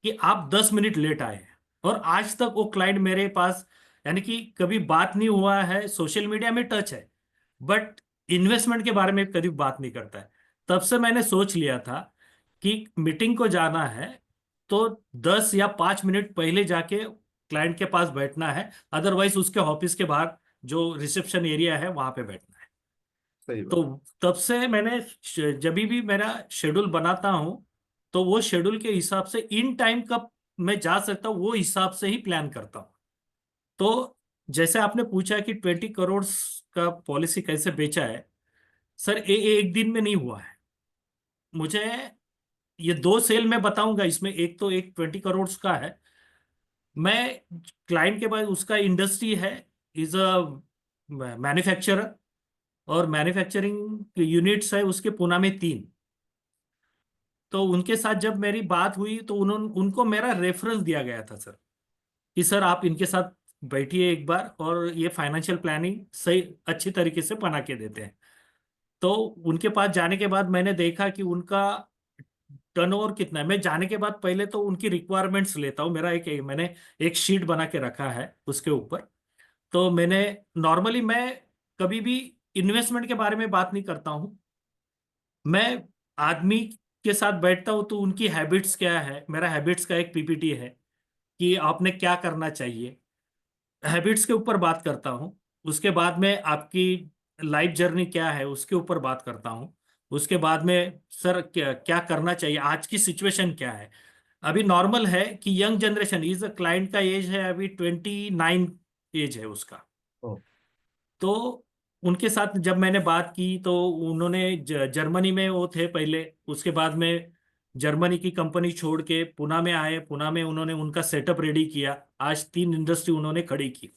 [SPEAKER 3] कि आप 10 मिनट लेट आए हैं, और आज तक वो क्लाइंट मेरे पास, यानी कि कभी बात नहीं हुआ है, सोशल मीडिया में टच है, बट इन्वेस्टमेंट के बारे में कभी बात नहीं करता है। तब से मैंने सोच लिया था कि मीटिंग को जाना है तो 10 या 5 मिनट पहले जाके क्लाइंट के पास बैठना है, अदरवाइज उसके ऑफिस के बाहर जो रिसेप्शन एरिया है वहां पे बैठना है।
[SPEAKER 2] सही
[SPEAKER 3] तो
[SPEAKER 2] बात।
[SPEAKER 3] तब से मैंने जब भी मेरा शेड्यूल बनाता हूँ, तो वो शेड्यूल के हिसाब से इन टाइम कब मैं जा सकता हूँ वो हिसाब से ही प्लान करता हूँ। तो जैसे आपने पूछा कि 20 करोड़ का पॉलिसी कैसे बेचा है, सर एक दिन में नहीं हुआ है। मुझे ये दो सेल मैं बताऊंगा, इसमें एक तो एक 20 करोड़ का है। मैं क्लाइंट के पास, उसका इंडस्ट्री है, इज अ मैन्युफैक्चरर, और मैन्युफैक्चरिंग यूनिट्स है उसके पुणे में 3। तो उनके साथ जब मेरी बात हुई तो उन्होंने उनको मेरा रेफरेंस दिया गया था सर, कि सर आप इनके साथ बैठिए एक बार, और ये फाइनेंशियल प्लानिंग सही अच्छी तरीके से बना के देते हैं। तो उनके पास जाने के बाद मैंने देखा कि उनका टर्नओवर कितना है। मैं जाने के बाद पहले तो उनकी रिक्वायरमेंट्स लेता हूँ, मेरा मैंने एक शीट बना के रखा है उसके ऊपर। तो मैंने नॉर्मली मैं कभी भी इन्वेस्टमेंट के बारे में बात नहीं करता हूँ। मैं आदमी के साथ बैठता हूँ तो उनकी हैबिट्स क्या है, मेरा हैबिट्स का एक पीपीटी है कि आपने क्या करना चाहिए, हैबिट्स के ऊपर बात करता हूँ। उसके बाद में आपकी लाइफ जर्नी क्या है उसके ऊपर बात करता हूँ। उसके बाद में सर क्या क्या करना चाहिए, आज की सिचुएशन क्या है। अभी नॉर्मल है कि young generation is a client का एज है अभी 29 एज है उसका।
[SPEAKER 2] ओ।
[SPEAKER 3] तो उनके साथ जब मैंने बात की तो उन्होंने जर्मनी में वो थे पहले, उसके बाद में जर्मनी की कंपनी छोड़ के पुणे में आए, पुणे में उन्होंने उनका सेटअप रेडी किया, आज 3 इंडस्ट्री उन्होंने खड़ी की।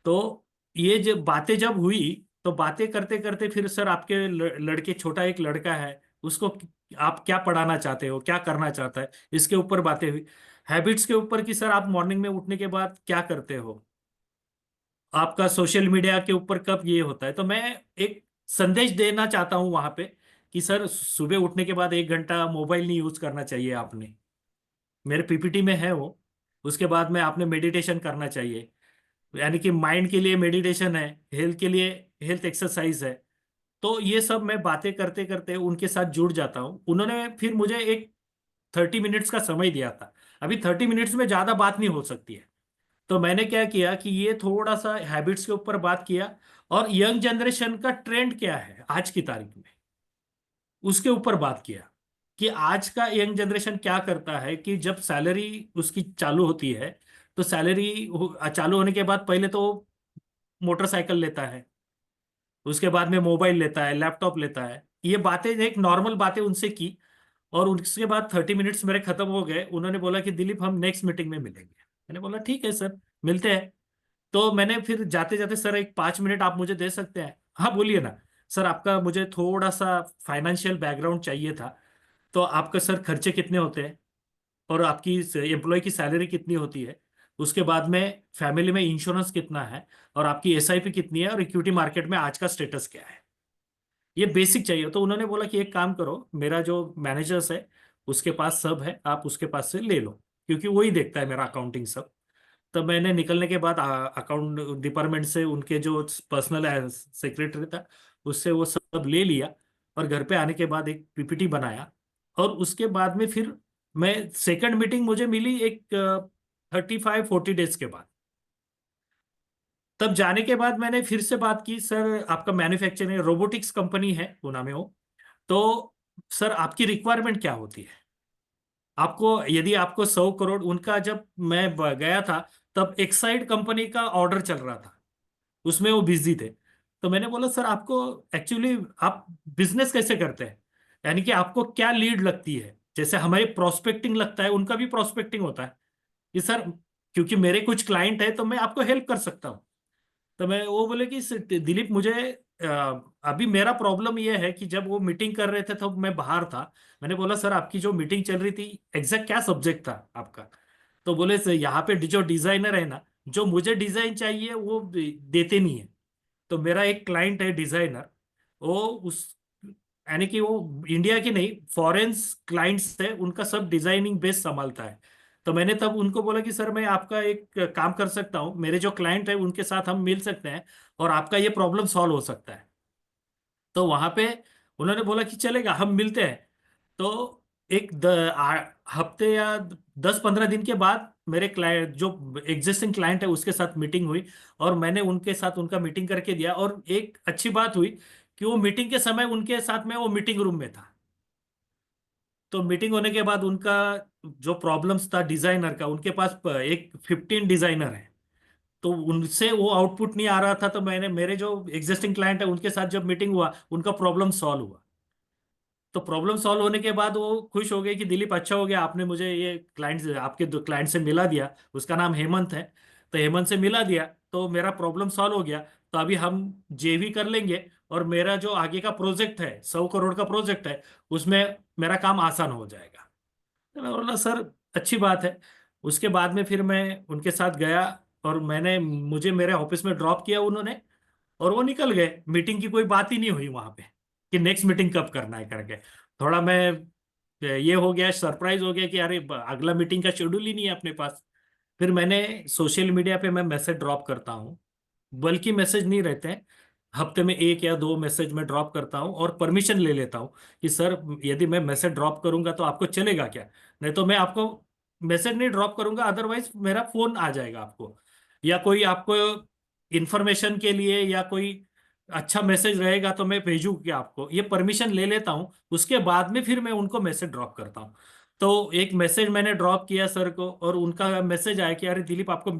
[SPEAKER 3] तो ये जब बातें जब हुई, तो बातें करते करते फिर सर आपके लड़के, छोटा एक लड़का है उसको आप क्या पढ़ाना चाहते हो, क्या करना चाहता है, इसके ऊपर बातें हुई। हैबिट्स के ऊपर कि सर आप मॉर्निंग में उठने के बाद क्या करते हो, आपका सोशल मीडिया के ऊपर कब ये होता है। तो मैं एक संदेश देना चाहता हूँ वहां पे कि सर सुबह उठने के बाद 1 घंटा मोबाइल नहीं यूज करना चाहिए आपने, मेरे पीपीटी में है वो। उसके बाद में आपने मेडिटेशन करना चाहिए, यानी कि माइंड के लिए मेडिटेशन है, हेल्थ के लिए हेल्थ एक्सरसाइज है। तो ये सब मैं बातें करते करते उनके साथ जुड़ जाता हूँ। उन्होंने फिर मुझे एक 30 मिनट्स का समय दिया था। अभी 30 मिनट्स में ज्यादा बात नहीं हो सकती है। तो मैंने क्या किया कि ये थोड़ा सा हैबिट्स के ऊपर बात किया, और यंग जनरेशन का ट्रेंड क्या है आज की तारीख में, उसके ऊपर बात किया कि आज का यंग जनरेशन क्या करता है। कि जब सैलरी उसकी चालू होती है, तो सैलरी चालू होने के बाद पहले तो मोटरसाइकिल लेता है, उसके बाद में मोबाइल लेता है, लैपटॉप लेता है। ये बातें एक नॉर्मल बातें उनसे की, और उसके बाद 30 मिनट्स मेरे खत्म हो गए। उन्होंने बोला कि दिलीप हम नेक्स्ट मीटिंग में मिलेंगे। मैंने बोला ठीक है सर, मिलते हैं। तो मैंने फिर जाते जाते, सर एक 5 मिनट आप मुझे दे सकते हैं? हाँ बोलिए ना। सर आपका मुझे थोड़ा सा फाइनेंशियल बैकग्राउंड चाहिए था। तो आपका सर खर्चे कितने होते हैं, और आपकी एम्प्लॉय की सैलरी कितनी होती है, उसके बाद में फैमिली में इंश्योरेंस कितना है, और आपकी एसआईपी कितनी है, और इक्विटी मार्केट में आज का स्टेटस क्या है, ये बेसिक चाहिए। तो उन्होंने बोला कि एक काम करो, मेरा जो मैनेजर्स है उसके पास सब है, आप उसके पास से ले लो, क्योंकि वही देखता है मेरा अकाउंटिंग सब। तब मैंने निकलने के बाद अकाउंट डिपार्टमेंट से उनके जो पर्सनल सेक्रेटरी था उससे वो सब ले लिया, और घर पे आने के बाद एक पीपीटी बनाया। और उसके बाद में फिर मैं सेकंड मीटिंग मुझे मिली एक 35-40 डेज के बाद। तब जाने के बाद मैंने फिर से बात की, सर आपका मैन्युफैक्चरिंग रोबोटिक्स कंपनी है पुणे में हो, तो सर आपकी रिक्वायरमेंट क्या होती है, आपको यदि आपको 100 करोड़ उनका, जब मैं गया था तब एक्साइड कंपनी का ऑर्डर चल रहा था, उसमें वो बिजी थे। तो मैंने बोला सर आपको एक्चुअली आप बिजनेस कैसे करते हैं, यानी कि आपको क्या लीड लगती है, जैसे हमारी प्रोस्पेक्टिंग लगता है उनका भी प्रोस्पेक्टिंग होता है। कि सर क्योंकि मेरे कुछ क्लाइंट है तो मैं आपको हेल्प कर सकता हूँ। तो मैं वो बोले कि दिलीप मुझे अभी मेरा प्रॉब्लम ये है कि जब वो मीटिंग कर रहे थे तो मैं बाहर था। मैंने बोला सर आपकी जो मीटिंग चल रही थी एग्जैक्ट क्या सब्जेक्ट था आपका? तो बोले सर यहाँ पे जो डिजाइनर है ना, जो मुझे डिजाइन चाहिए वो देते नहीं है। तो मेरा एक क्लाइंट है डिजाइनर, वो उस यानी कि वो इंडिया की नहीं फॉरेन क्लाइंट्स है, उनका सब डिजाइनिंग बेस संभालता है। तो मैंने तब उनको बोला कि सर मैं आपका एक काम कर सकता हूँ, मेरे जो क्लाइंट है उनके साथ हम मिल सकते हैं, और आपका ये प्रॉब्लम सॉल्व हो सकता है। तो वहां पे उन्होंने बोला कि चलेगा हम मिलते हैं। तो एक हफ्ते या 10-15 दिन के बाद मेरे क्लाइंट जो एग्जिस्टिंग क्लाइंट है उसके साथ मीटिंग हुई, और मैंने उनके साथ उनका मीटिंग करके दिया। और एक अच्छी बात हुई कि वो मीटिंग के समय उनके साथ में वो मीटिंग रूम में था। तो मीटिंग होने के बाद उनका जो प्रॉब्लम्स था डिजाइनर का, उनके पास एक 15 डिजाइनर है, तो उनसे वो आउटपुट नहीं आ रहा था। तो मैंने मेरे जो एग्जिस्टिंग क्लाइंट है उनके साथ जब मीटिंग हुआ, उनका प्रॉब्लम सॉल्व हुआ। तो प्रॉब्लम सॉल्व होने के बाद वो खुश हो गए कि दिलीप अच्छा हो गया आपने मुझे ये क्लाइंट आपके दो क्लाइंट से मिला दिया, उसका नाम हेमंत है। तो हेमंत से मिला दिया तो मेरा प्रॉब्लम सॉल्व हो गया। तो अभी हम जेवी कर लेंगे, और मेरा जो आगे का प्रोजेक्ट है 100 करोड़ का प्रोजेक्ट है, उसमें मेरा काम आसान हो जाएगा। तो मैं बोला सर अच्छी बात है। उसके बाद में फिर मैं उनके साथ गया, और मैंने मुझे मेरे ऑफिस में ड्रॉप किया उन्होंने, और वो निकल गए। मीटिंग की कोई बात ही नहीं हुई वहां पे कि नेक्स्ट मीटिंग कब करना है करके। थोड़ा मैं ये हो गया, सरप्राइज हो गया कि अरे अगला मीटिंग का शेड्यूल ही नहीं है अपने पास। फिर मैंने सोशल मीडिया पे मैं मैसेज ड्रॉप करता हूँ, बल्कि मैसेज नहीं रहते हैं, हफ्ते में 1 या 2 मैसेज में ड्रॉप करता हूँ, और परमिशन ले लेता हूँ कि सर यदि मैं मैसेज ड्रॉप करूंगा तो आपको चलेगा क्या? नहीं तो मैं आपको मैसेज नहीं ड्रॉप करूंगा, अदरवाइज मेरा फोन आ जाएगा आपको, या कोई आपको इंफॉर्मेशन के लिए या कोई अच्छा मैसेज रहेगा तो मैं भेजूँ क्या आपको, ये परमिशन ले लेता हूँ। उसके बाद में फिर मैं उनको मैसेज ड्रॉप करता हूँ। तो एक मैसेज मैंने ड्रॉप किया सर को, और उनका मैसेज आया कि अरे दिलीप आपको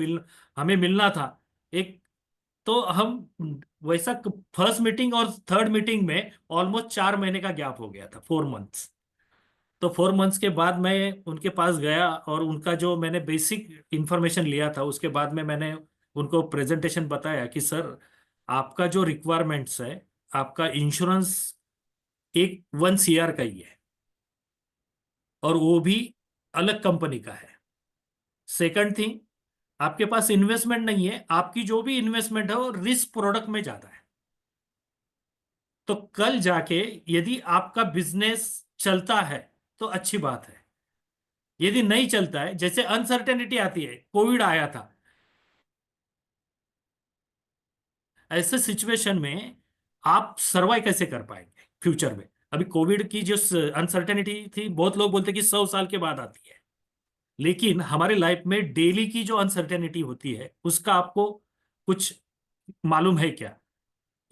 [SPEAKER 3] हमें मिलना था एक। तो हम वैसा फर्स्ट मीटिंग और थर्ड मीटिंग में ऑलमोस्ट 4 महीने का गैप हो गया था, 4 मंथ्स। तो 4 मंथ्स के बाद मैं उनके पास गया, और उनका जो मैंने बेसिक इंफॉर्मेशन लिया था उसके बाद में मैंने उनको प्रेजेंटेशन बताया कि सर आपका जो रिक्वायरमेंट्स है, आपका इंश्योरेंस एक 1 CR का ही है, और वो भी अलग कंपनी का है। सेकंड थिंग, आपके पास इन्वेस्टमेंट नहीं है, आपकी जो भी इन्वेस्टमेंट है वो रिस्क प्रोडक्ट में ज्यादा है। तो कल जाके यदि आपका बिजनेस चलता है तो अच्छी बात है, यदि नहीं चलता है, जैसे अनसर्टेनिटी आती है, कोविड आया था, ऐसे सिचुएशन में आप सर्वाइव कैसे कर पाएंगे फ्यूचर में? अभी कोविड की जो अनसर्टेनिटी थी, बहुत लोग बोलते हैं कि 100 साल के बाद आती है, लेकिन हमारे लाइफ में डेली की जो अनसर्टेनिटी होती है उसका आपको कुछ मालूम है क्या?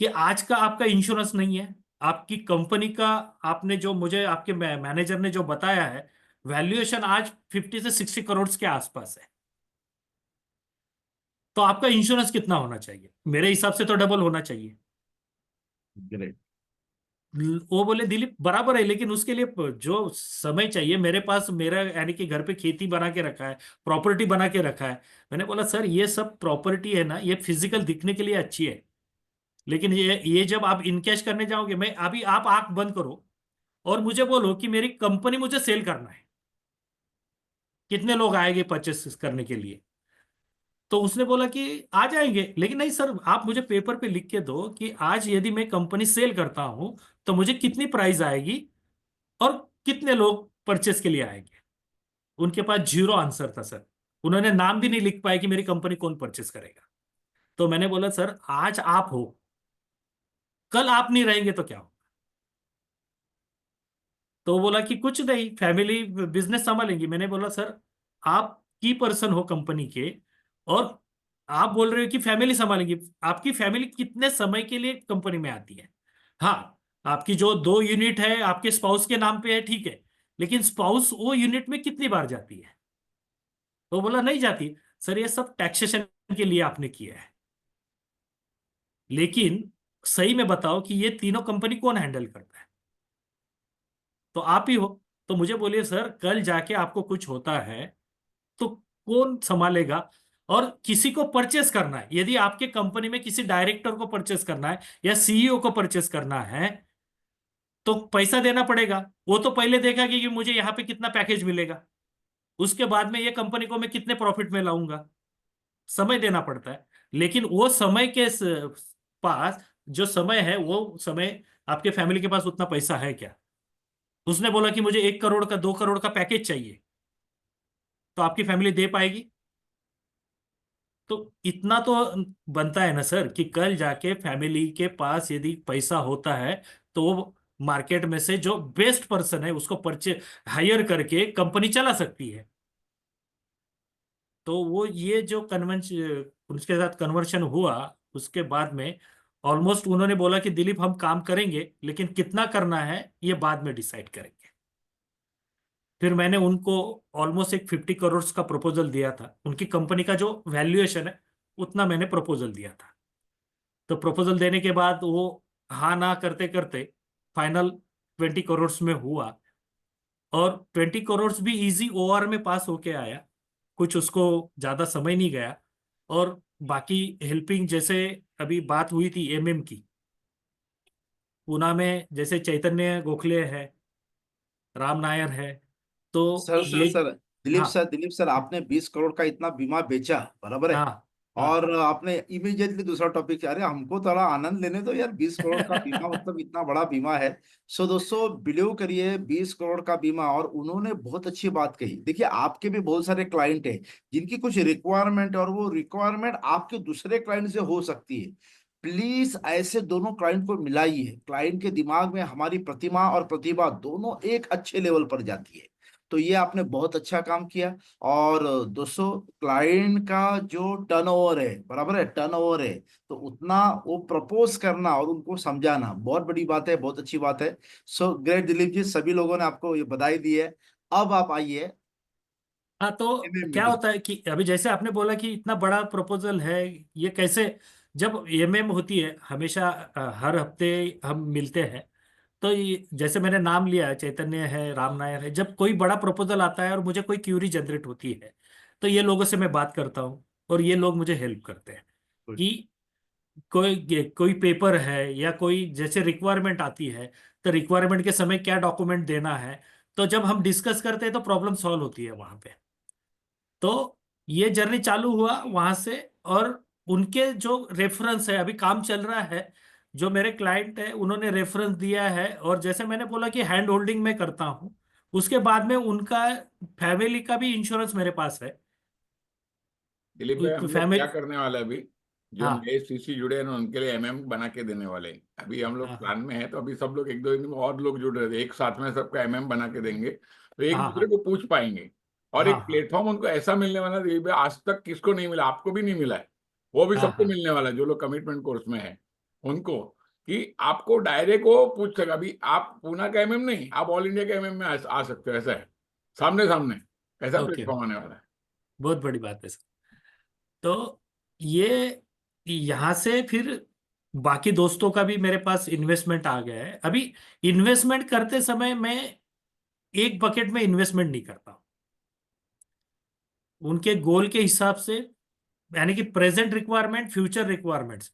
[SPEAKER 3] कि आज का आपका इंश्योरेंस नहीं है, आपकी कंपनी का, आपने जो मुझे आपके मैनेजर ने जो बताया है, वैल्यूएशन आज 50 से 60 करोड़ के आसपास है। तो आपका इंश्योरेंस कितना होना चाहिए? मेरे हिसाब से तो डबल होना चाहिए।
[SPEAKER 2] ग्रेट।
[SPEAKER 3] वो बोले दिलीप बराबर है, लेकिन उसके लिए जो समय चाहिए, मेरे पास मेरा यानी कि घर पे खेती बना के रखा है, प्रॉपर्टी बना के रखा है। मैंने बोला सर ये सब प्रॉपर्टी है ना, ये फिजिकल दिखने के लिए अच्छी है, लेकिन ये जब आप इनकैश करने जाओगे, मैं अभी आप आंख बंद करो और मुझे बोलो कि मेरी कंपनी मुझे सेल करना है, कितने लोग आएंगे परचेस करने के लिए? तो उसने बोला कि आ जाएंगे, लेकिन नहीं सर, आप मुझे पेपर पे लिख के दो कि आज यदि मैं कंपनी सेल करता हूं तो मुझे कितनी प्राइस आएगी और कितने लोग परचेस के लिए आएंगे। उनके पास जीरो आंसर था सर, उन्होंने नाम भी नहीं लिख पाए कि मेरी कंपनी कौन परचेस करेगा। तो मैंने बोला सर आज आप हो, कल आप नहीं रहेंगे तो क्या हो? तो वो बोला कि कुछ नहीं, फैमिली बिजनेस संभालेंगी। मैंने बोला सर आप की पर्सन हो कंपनी के, और आप बोल रहे हो कि फैमिली संभालेंगी, आपकी फैमिली कितने समय के लिए कंपनी में आती है? हाँ, आपकी जो 2 यूनिट है आपके स्पाउस के नाम पे है, ठीक है, लेकिन स्पाउस वो यूनिट में कितनी बार जाती है? तो बोला नहीं जाती। सर ये सब टैक्सेशन के लिए आपने किया है, लेकिन सही में बताओ कि ये तीनों कंपनी कौन हैंडल करता है? तो आप ही हो। तो मुझे बोलिए सर कल जाके आपको कुछ होता है तो कौन संभालेगा? और किसी को परचेस करना है, यदि आपके कंपनी में किसी डायरेक्टर को परचेस करना है या सीईओ को परचेस करना है तो पैसा देना पड़ेगा। वो तो पहले देखा कि मुझे यहाँ पे कितना पैकेज मिलेगा, उसके बाद में ये कंपनी को मैं कितने प्रॉफिट में लाऊंगा, समय देना पड़ता है। लेकिन वो समय के पास जो समय है, वो समय आपके फैमिली के पास उतना पैसा है क्या? उसने बोला कि मुझे 1 करोड़ का 2 करोड़ का पैकेज चाहिए, तो आपकी फैमिली दे पाएगी? तो इतना तो बनता है ना सर कि कल जाके फैमिली के पास यदि पैसा होता है तो वो मार्केट में से जो बेस्ट पर्सन है उसको परचे हायर करके कंपनी चला सकती है। तो वो ये जो कन्वेंश उसके साथ कन्वर्शन हुआ, उसके बाद में ऑलमोस्ट उन्होंने बोला कि दिलीप हम काम करेंगे, लेकिन कितना करना है ये बाद में डिसाइड करेंगे। फिर मैंने उनको ऑलमोस्ट एक 50 करोड़ का प्रपोजल दिया था, उनकी कंपनी का जो वैल्यूएशन है उतना मैंने प्रपोजल दिया था। तो प्रपोजल देने के बाद वो हाँ ना करते करते फाइनल 20 करोड़ में हुआ, और 20 करोड़ भी इजी ओआर में पास होके आया, कुछ उसको ज्यादा समय नहीं गया। और बाकी हेल्पिंग, जैसे अभी बात हुई थी एमएम की, पूना में जैसे चैतन्य गोखले है, राम नायर है, तो
[SPEAKER 2] सर सर
[SPEAKER 3] ये।
[SPEAKER 2] सर
[SPEAKER 3] हाँ
[SPEAKER 2] दिलीप सर, आपने 20 करोड़ का इतना बीमा बेचा, बराबर है।
[SPEAKER 3] हाँ हाँ।
[SPEAKER 2] और आपने इमीडिएटली दूसरा टॉपिक, अरे हमको थोड़ा आनंद लेने दो यार, 20 करोड़ का बीमा मतलब इतना बड़ा बीमा है। सो दोस्तों बिलीव करिए, 20 करोड़ का बीमा। और उन्होंने बहुत अच्छी बात कही, देखिए आपके भी बहुत सारे क्लाइंट हैं जिनकी कुछ रिक्वायरमेंट, और वो रिक्वायरमेंट आपके दूसरे क्लाइंट से हो सकती है। प्लीज ऐसे दोनों क्लाइंट को मिलाइए। क्लाइंट के दिमाग में हमारी प्रतिमा और प्रतिभा दोनों एक अच्छे लेवल पर जाती है। तो ये आपने बहुत अच्छा काम किया। और दोस्तों, क्लाइंट का जो टर्नओवर है, बराबर है, टर्नओवर है, तो उतना वो प्रपोज करना और उनको समझाना बहुत बड़ी बात है, बहुत अच्छी बात है। सो ग्रेट दिलीप जी, सभी लोगों ने आपको ये बधाई दी है। अब आप आइए
[SPEAKER 3] हाँ, तो
[SPEAKER 2] एमएम
[SPEAKER 3] क्या
[SPEAKER 2] मीटिंग।
[SPEAKER 3] होता है कि अभी जैसे आपने बोला कि इतना बड़ा प्रपोजल है, ये कैसे? जब एमएम होती है हमेशा, हर हफ्ते हम मिलते हैं, तो ये जैसे मैंने नाम लिया, चैतन्य है, राम नायर है, जब कोई बड़ा प्रपोजल आता है और मुझे कोई क्यूरी जनरेट होती है तो ये लोगों से मैं बात करता हूँ और ये लोग मुझे हेल्प करते हैं कि कोई पेपर है या कोई जैसे रिक्वायरमेंट आती है, तो रिक्वायरमेंट के समय क्या डॉक्यूमेंट देना है, तो जब हम डिस्कस करते हैं तो प्रॉब्लम सॉल्व होती है वहां पे। तो ये जर्नी चालू हुआ वहां से। और उनके जो रेफरेंस है, अभी काम चल रहा है, जो मेरे क्लाइंट है उन्होंने रेफरेंस दिया है, और जैसे मैंने बोला कि हैंड होल्डिंग में करता हूँ, उसके बाद में उनका फैमिली का भी इंश्योरेंस मेरे पास है।
[SPEAKER 1] दिलीप भाई, हम लोग क्या
[SPEAKER 3] फैमिली।
[SPEAKER 1] करने वाले हैं अभी, जो
[SPEAKER 3] हाँ
[SPEAKER 1] नए सीसी जुड़े हैं ना, उनके लिए एमएम बना के देने वाले हैं। अभी हम लोग
[SPEAKER 3] हाँ
[SPEAKER 1] प्लान में है, तो अभी सब लोग एक दो दिन में और लोग जुड़ रहे थे, एक साथ में सबका एमएम बना के देंगे, तो एक
[SPEAKER 3] हाँ
[SPEAKER 1] दूसरे
[SPEAKER 3] हाँ
[SPEAKER 1] को पूछ पाएंगे। और
[SPEAKER 3] हाँ
[SPEAKER 1] एक
[SPEAKER 3] हाँ
[SPEAKER 1] प्लेटफॉर्म उनको ऐसा मिलने वाला है, दिलीप भाई, आज तक किसको नहीं मिला, आपको भी नहीं मिला है, वो भी
[SPEAKER 3] हाँ
[SPEAKER 1] सबको
[SPEAKER 3] हाँ।
[SPEAKER 1] मिलने वाला है, जो लोग कमिटमेंट कोर्स में है उनको, कि आपको डायरेक्ट वो पूछ सके। अभी आप पूना का एमएम नहीं, आप ऑल इंडिया के एमएम में आ सकते हो, ऐसा है, सामने सामने, ऐसा
[SPEAKER 3] ओके,
[SPEAKER 1] प्लेटफॉर्म आने वाला है।
[SPEAKER 3] बहुत बड़ी बात है सर। तो ये यहाँ से फिर बाकी दोस्तों का भी मेरे पास इन्वेस्टमेंट आ गया है। अभी इन्वेस्टमेंट करते समय मैं एक बकेट में इन्वेस्टमेंट नहीं करता हूँ, उनके गोल के हिसाब से, यानी कि present requirement, future requirements,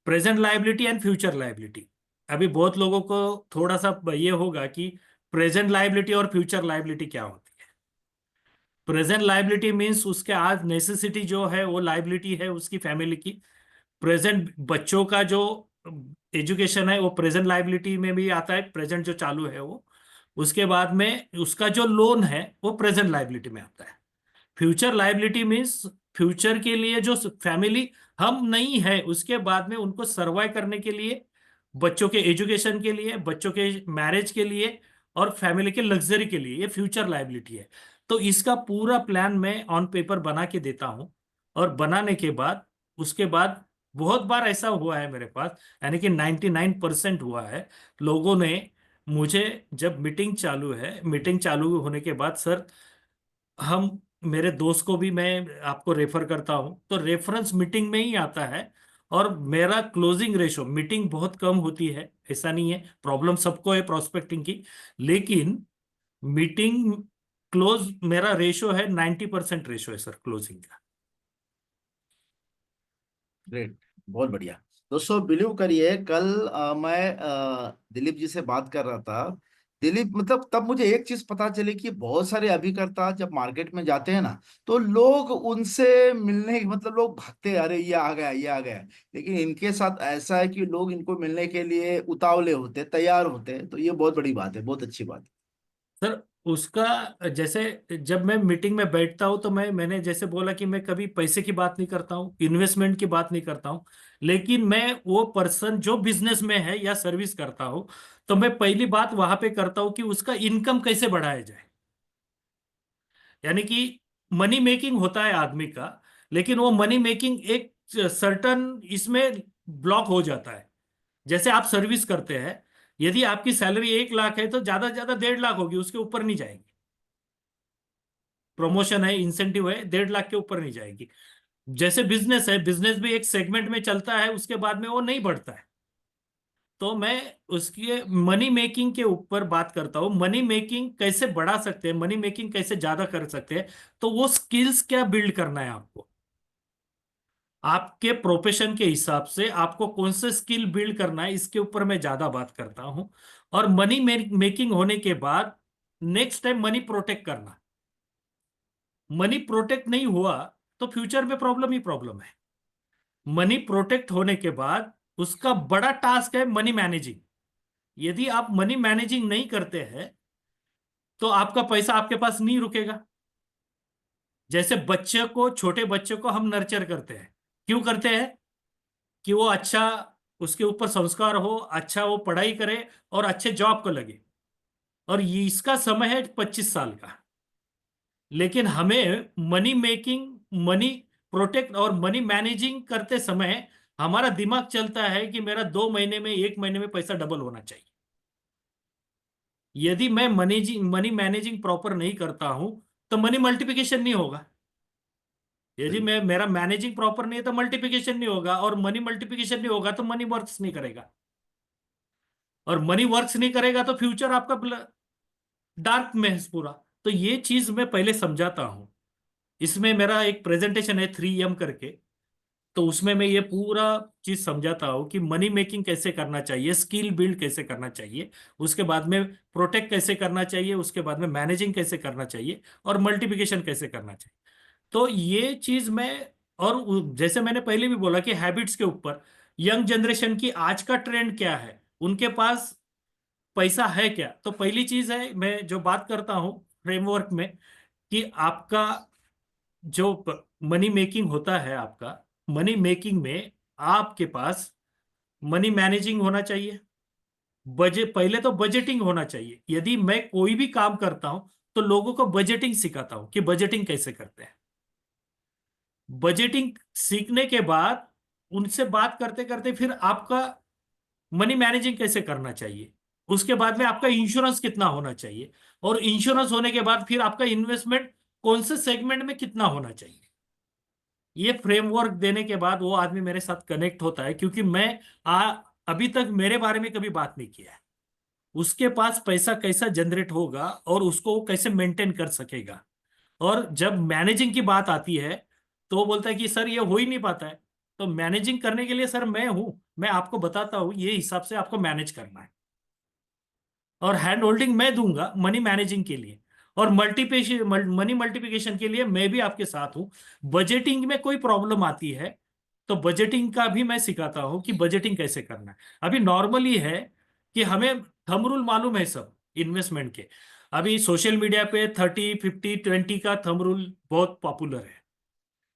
[SPEAKER 3] present liability and future liability. अभी बहुत लोगों को थोड़ा सा ये होगा कि प्रेजेंट लायबिलिटी और फ्यूचर लायबिलिटी क्या होती है। प्रेजेंट लायबिलिटी मींस उसके आज नेसेसिटी जो है वो लायबिलिटी है उसकी फैमिली की। प्रेजेंट बच्चों का जो एजुकेशन है वो प्रेजेंट लायबिलिटी में भी आता है, प्रेजेंट जो चालू है वो। उसके बाद में उसका जो लोन है वो प्रेजेंट लायबिलिटी में आता है। फ्यूचर लायबिलिटी मीन्स फ्यूचर के लिए जो फैमिली हम नहीं है, उसके बाद में उनको सर्वाइव करने के लिए, बच्चों के एजुकेशन के लिए, बच्चों के मैरिज के लिए, और फैमिली के लग्जरी के लिए, ये फ्यूचर लायबिलिटी है। तो इसका पूरा प्लान मैं ऑन पेपर बना के देता हूं। और बनाने के बाद, उसके बाद बहुत बार ऐसा हुआ है मेरे पास, यानी कि 99% हुआ है, लोगों ने मुझे, जब मीटिंग चालू है, मीटिंग चालू होने के बाद, सर हम, मेरे दोस्त को भी मैं आपको रेफर करता हूं, तो रेफरेंस मीटिंग में ही आता है। और मेरा क्लोजिंग रेशो, मीटिंग बहुत कम होती है ऐसा नहीं है, प्रॉब्लम सबको है प्रोस्पेक्टिंग की, लेकिन मीटिंग क्लोज मेरा रेशो है 90% रेशो है सर क्लोजिंग का।
[SPEAKER 2] ग्रेट, बहुत बढ़िया। दोस्तों बिलीव करिए, कल मैं दिलीप जी से बात कर रहा था। दिलीप, मतलब तब मुझे एक चीज पता चली कि बहुत सारे अभिकर्ता जब मार्केट में जाते हैं ना, तो लोग उनसे मिलने, मतलब लोग भागते हैं, अरे ये आ गया, ये आ गया। लेकिन इनके साथ ऐसा है कि लोग इनको मिलने के लिए उतावले होते हैं, तैयार होते हैं। तो ये बहुत बड़ी बात है, बहुत अच्छी बात
[SPEAKER 3] सर उसका, जैसे जब मैं मीटिंग में बैठता हूं तो मैंने जैसे बोला कि मैं कभी पैसे की बात नहीं करता हूं, इन्वेस्टमेंट की बात नहीं करता हूं, लेकिन मैं वो पर्सन जो बिजनेस में है या सर्विस करता हूं, तो मैं पहली बात वहां पे करता हूं कि उसका इनकम कैसे बढ़ाया जाए। यानी कि मनी मेकिंग होता है आदमी का, लेकिन वो मनी मेकिंग एक सर्टन इसमें ब्लॉक हो जाता है। जैसे आप सर्विस करते हैं, यदि आपकी सैलरी 1 लाख है तो ज्यादा से ज्यादा 1.5 लाख होगी, उसके ऊपर नहीं जाएगी। प्रमोशन है, इंसेंटिव है, 1.5 लाख के ऊपर नहीं जाएगी। जैसे बिजनेस है, बिजनेस भी एक सेगमेंट में चलता है, उसके बाद में वो नहीं बढ़ता है। तो मैं उसके मनी मेकिंग के ऊपर बात करता हूँ, मनी मेकिंग कैसे बढ़ा सकते हैं, मनी मेकिंग कैसे ज्यादा कर सकते हैं। तो वो स्किल्स क्या बिल्ड करना है आपको, आपके प्रोफेशन के हिसाब से आपको कौन से स्किल बिल्ड करना है, इसके ऊपर मैं ज्यादा बात करता हूं। और मनी मेकिंग होने के बाद नेक्स्ट टाइम मनी प्रोटेक्ट करना। मनी प्रोटेक्ट नहीं हुआ तो फ्यूचर में प्रॉब्लम ही प्रॉब्लम है। मनी प्रोटेक्ट होने के बाद उसका बड़ा टास्क है मनी मैनेजिंग। यदि आप मनी मैनेजिंग नहीं करते हैं तो आपका पैसा आपके पास नहीं रुकेगा। जैसे बच्चे को, छोटे बच्चे को हम नर्चर करते हैं, क्यों करते हैं? कि वो अच्छा, उसके ऊपर संस्कार हो, अच्छा वो पढ़ाई करे और अच्छे जॉब को लगे। और ये इसका समय है 25 साल का। लेकिन हमें मनी मेकिंग, मनी प्रोटेक्ट और मनी मैनेजिंग करते समय हमारा दिमाग चलता है कि मेरा 2 महीने में, 1 महीने में पैसा डबल होना चाहिए। यदि मैं मनी मैनेजिंग प्रॉपर नहीं करता हूं तो मनी मल्टीप्लिकेशन नहीं होगा। यदि
[SPEAKER 2] है।
[SPEAKER 3] मैं, मेरा मैनेजिंग प्रॉपर नहीं है तो मल्टीप्लिकेशन नहीं होगा, और मनी मल्टीप्लिकेशन नहीं होगा तो मनी वर्क्स नहीं करेगा, और मनी वर्क्स नहीं करेगा तो फ्यूचर आपका डार्क में है पूरा। तो ये चीज मैं पहले समझाता हूं। इसमें मेरा एक प्रेजेंटेशन है 3M करके, तो उसमें मैं ये पूरा चीज समझाता हूँ कि मनी मेकिंग कैसे करना चाहिए, स्किल बिल्ड कैसे करना चाहिए, उसके बाद में प्रोटेक्ट कैसे करना चाहिए, उसके बाद में मैनेजिंग कैसे करना चाहिए, और मल्टीप्लिकेशन कैसे करना चाहिए। तो ये चीज मैं, और जैसे मैंने पहले भी बोला कि हैबिट्स के ऊपर, यंग जनरेशन की आज का ट्रेंड क्या है, उनके पास पैसा है क्या। तो पहली चीज है, मैं जो बात करता हूँ फ्रेमवर्क में, कि आपका जो मनी मेकिंग होता है, आपका मनी मेकिंग में आपके पास मनी मैनेजिंग होना चाहिए। बजट, पहले तो बजटिंग होना चाहिए। यदि मैं कोई भी काम करता हूं तो लोगों को बजटिंग सिखाता हूं कि बजटिंग कैसे करते हैं। बजटिंग सीखने के बाद उनसे बात करते करते फिर आपका मनी मैनेजिंग कैसे करना चाहिए, उसके बाद में आपका इंश्योरेंस कितना होना चाहिए, और इंश्योरेंस होने के बाद फिर आपका इन्वेस्टमेंट कौन से सेगमेंट में कितना होना चाहिए। ये फ्रेमवर्क देने के बाद वो आदमी मेरे साथ कनेक्ट होता है, क्योंकि मैं अभी तक मेरे बारे में कभी बात नहीं किया है। उसके पास पैसा कैसा जनरेट होगा और उसको वो कैसे मेंटेन कर सकेगा। और जब मैनेजिंग की बात आती है तो वो बोलता है कि सर ये हो ही नहीं पाता है। तो मैनेजिंग करने के लिए सर मैं हूं, मैं आपको बताता हूं ये हिसाब से आपको मैनेज करना है, और हैंड होल्डिंग मैं दूंगा मनी मैनेजिंग के लिए, और मल्टीपेशन मनी मल्टीप्लिकेशन के लिए मैं भी आपके साथ हूं। बजटिंग में कोई प्रॉब्लम आती है तो बजटिंग का भी मैं सिखाता हूं कि बजटिंग कैसे करना है। अभी नॉर्मली है कि हमें थंब रूल मालूम है सब इन्वेस्टमेंट के। अभी सोशल मीडिया पे 30 50 20 का थंब रूल बहुत पॉपुलर है,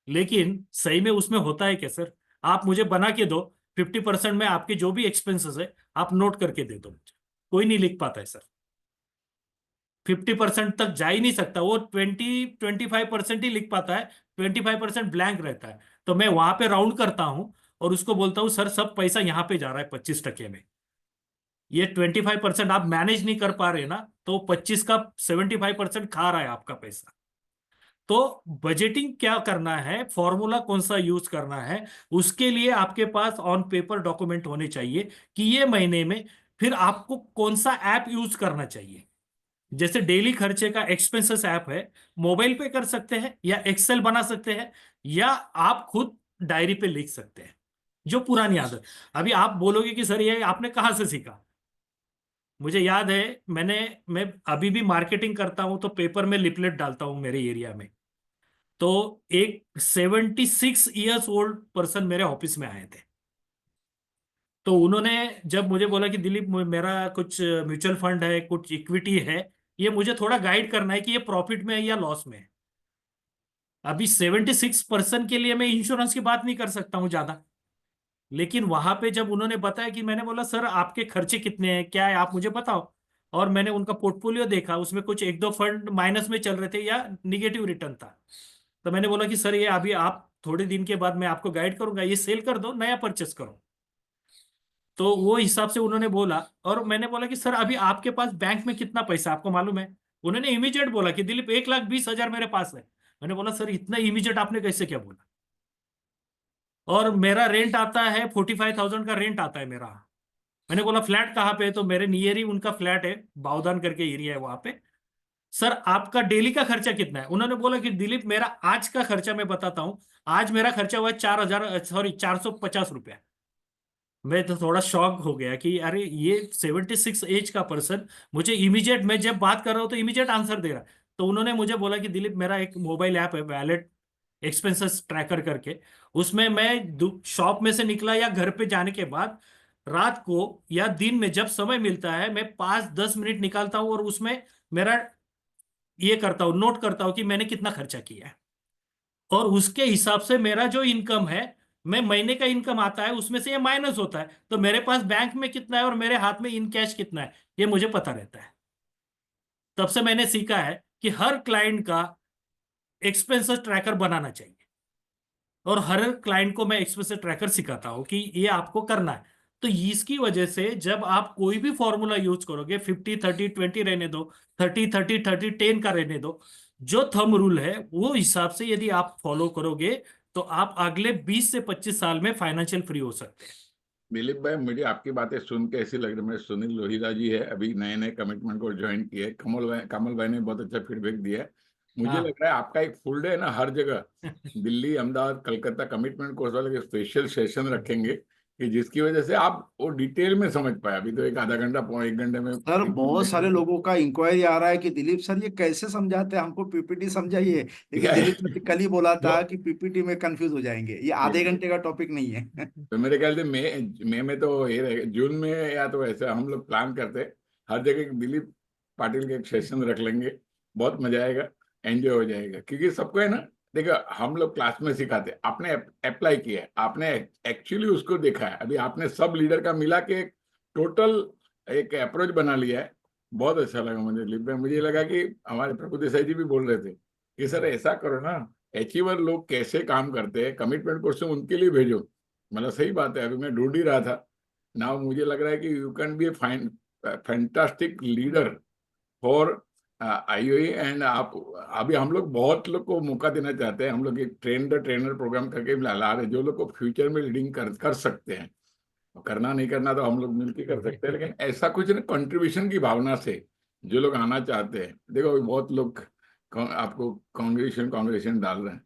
[SPEAKER 3] लेकिन सही में उसमें होता है क्या सर? आप मुझे बना के दो, 50% में आपके जो भी एक्सपेंसेस है आप नोट करके दे दो मुझे। कोई नहीं लिख पाता है सर। 50% तक जा ही नहीं सकता, वो 20 25% ही लिख पाता है, 25% ब्लैंक रहता है। तो मैं वहां पे राउंड करता हूं और उसको बोलता हूं सर सब पैसा यहां पे जा रहा है 25% में। ये 25% आप मैनेज नहीं कर पा रहे ना, तो 25 का 75% खा रहा है आपका पैसा। तो बजटिंग क्या करना है, फॉर्मूला कौन सा यूज करना है, उसके लिए आपके पास ऑन पेपर डॉक्यूमेंट होने चाहिए कि ये महीने में फिर आपको कौन सा ऐप यूज करना चाहिए। जैसे डेली खर्चे का एक्सपेंसेस ऐप है, मोबाइल पे कर सकते हैं या एक्सेल बना सकते हैं, या आप खुद डायरी पे लिख सकते हैं जो पुरानी आदत। अभी आप बोलोगे कि सर ये आपने कहाँ से सीखा। मुझे याद है, मैं अभी भी मार्केटिंग करता हूं तो पेपर में लिपलेट डालता हूं मेरे एरिया में। तो एक 76 ईयर्स ओल्ड पर्सन मेरे ऑफिस में आए थे। तो उन्होंने जब मुझे बोला कि दिलीप मेरा कुछ म्यूचुअल फंड है, कुछ इक्विटी है, ये मुझे थोड़ा गाइड करना है कि ये प्रॉफिट में है या लॉस में है। अभी 76% के लिए मैं इंश्योरेंस की बात नहीं कर सकता हूं ज्यादा, लेकिन वहां पे जब उन्होंने बताया, कि मैंने बोला सर आपके खर्चे कितने हैं, क्या है आप मुझे बताओ। और मैंने उनका पोर्टफोलियो देखा, उसमें कुछ एक दो फंड माइनस में चल रहे थे या निगेटिव रिटर्न था। तो मैंने बोला कि सर ये अभी आप थोड़े दिन के बाद मैं आपको गाइड करूंगा, ये सेल कर दो, नया परचेस करो। तो वो हिसाब से उन्होंने बोला। और मैंने बोला कि सर अभी आपके पास बैंक में कितना पैसा आपको मालूम है? उन्होंने इमीडिएट बोला कि दिलीप 1,20,000 मेरे पास है। मैंने बोला सर इतना इमीडिएट आपने कैसे क्या बोला? और मेरा रेंट आता है 45,000 का रेंट आता है मेरा। मैंने बोला फ्लैट कहाँ पे है? तो मेरे नियर ही उनका फ्लैट है, बावदान करके एरिया है वहां पे। सर आपका डेली का खर्चा कितना है? उन्होंने बोला कि दिलीप मेरा आज का खर्चा मैं बताता हूं। आज मेरा खर्चा हुआ है 4,000, सॉरी 450 रुपया। मैं तो थोड़ा शॉक हो गया कि अरे ये 76 एज का पर्सन मुझे इमीडिएट, मैं जब बात कर रहा हूँ तो इमीडिएट आंसर दे रहा है। तो उन्होंने मुझे बोला कि दिलीप मेरा एक मोबाइल ऐप है वैलेट एक्सपेंसेस ट्रैकर करके, उसमें मैं शॉप में से निकला या घर पे जाने के बाद रात को या दिन में जब समय मिलता है, मैं 5 10 मिनट निकालता हूँ और उसमें मेरा ये करता हूँ, नोट करता हूँ कि मैंने कितना खर्चा किया है। और उसके हिसाब से मेरा जो इनकम है, मैं महीने का इनकम आता है उसमें से ये माइनस होता है, तो मेरे पास बैंक में कितना है और मेरे हाथ में इन कैश कितना है ये मुझे पता रहता है। तब से मैंने सीखा है कि हर क्लाइंट का एक्सपेंसेस ट्रैकर बनाना चाहिए, और हर क्लाइंट को मैं एक्सपेंसेस ट्रैकर सिखाता हूं कि ये आपको करना है। तो इसकी वजह से जब आप कोई भी फॉर्मूला यूज करोगे, 50 30 20 रहने दो, 30 30 30 10 का रहने दो, जो थंब रूल है वो हिसाब से यदि आप फॉलो करोगे तो आप अगले 20 से 25 साल में फाइनेंशियल फ्री हो सकते हैं।
[SPEAKER 1] दिलीप भाई, मुझे आपकी बातें सुन के ऐसी लग रही है, सुनील लोहिरा जी है, अभी नए नए कमिटमेंट को ज्वाइन किए, कमल भाई ने बहुत अच्छा फीडबैक दिया है। मुझे
[SPEAKER 3] हाँ।
[SPEAKER 1] लग रहा है आपका एक फुल डे है ना हर जगह, दिल्ली, अहमदाबाद, कलकत्ता कमिटमेंट कोर्स वाले के स्पेशल सेशन रखेंगे कि जिसकी वजह से आप वो डिटेल में समझ पाए। अभी तो एक आधा घंटा 1 घंटे में
[SPEAKER 2] सर बहुत सारे लोगों का इंक्वायरी आ रहा है कि दिलीप सर ये कैसे समझाते हैं, हमको पीपीटी समझाइए। लेकिन
[SPEAKER 1] क्या है
[SPEAKER 2] दिलीप सर कल ही बोला
[SPEAKER 1] वो
[SPEAKER 2] था कि पीपीटी में कंफ्यूज हो जाएंगे, ये आधे घंटे का टॉपिक नहीं है।
[SPEAKER 1] तो मेरे ख्याल से मई में तो ये रहेगा, जून में या तो ऐसा हम लोग प्लान करते हैं, हर जगह एक दिलीप पाटिल के एक सेशन रख लेंगे, बहुत मजा आएगा, एंजॉय हो जाएगा। क्योंकि सबको है ना, देखो हम लोग क्लास में सिखाते हैं, आपने अप्लाई किया है, आपने एक्चुअली उसको देखा है, अभी आपने सब लीडर का मिला के एक टोटल एक अप्रोच बना लिया है। बहुत अच्छा लगा मुझे दिलीप भाई। मुझे लगा कि हमारे प्रभु देसाई जी भी बोल रहे थे कि सर ऐसा करो ना, अचीवर लोग कैसे काम करते हैं, कमिटमेंट क्वेश्चन उनके लिए भेजो। मतलब सही बात है, अभी मैं ढूंढ ही रहा था ना, मुझे लग रहा है कि you can be a fine fantastic leader for IOE. And आप अभी हम लोग बहुत लोग को मौका देना चाहते हैं, हम लोग एक ट्रेन द ट्रेनर प्रोग्राम करके ला रहे हैं, जो लोग को फ्यूचर में लीडिंग कर सकते हैं। करना नहीं करना तो हम लोग मिलकर कर सकते हैं, लेकिन ऐसा कुछ ना कंट्रीब्यूशन की भावना से जो लोग आना चाहते हैं, देखो अभी बहुत लोग आपको कांग्रेचुलेशन डाल रहे हैं।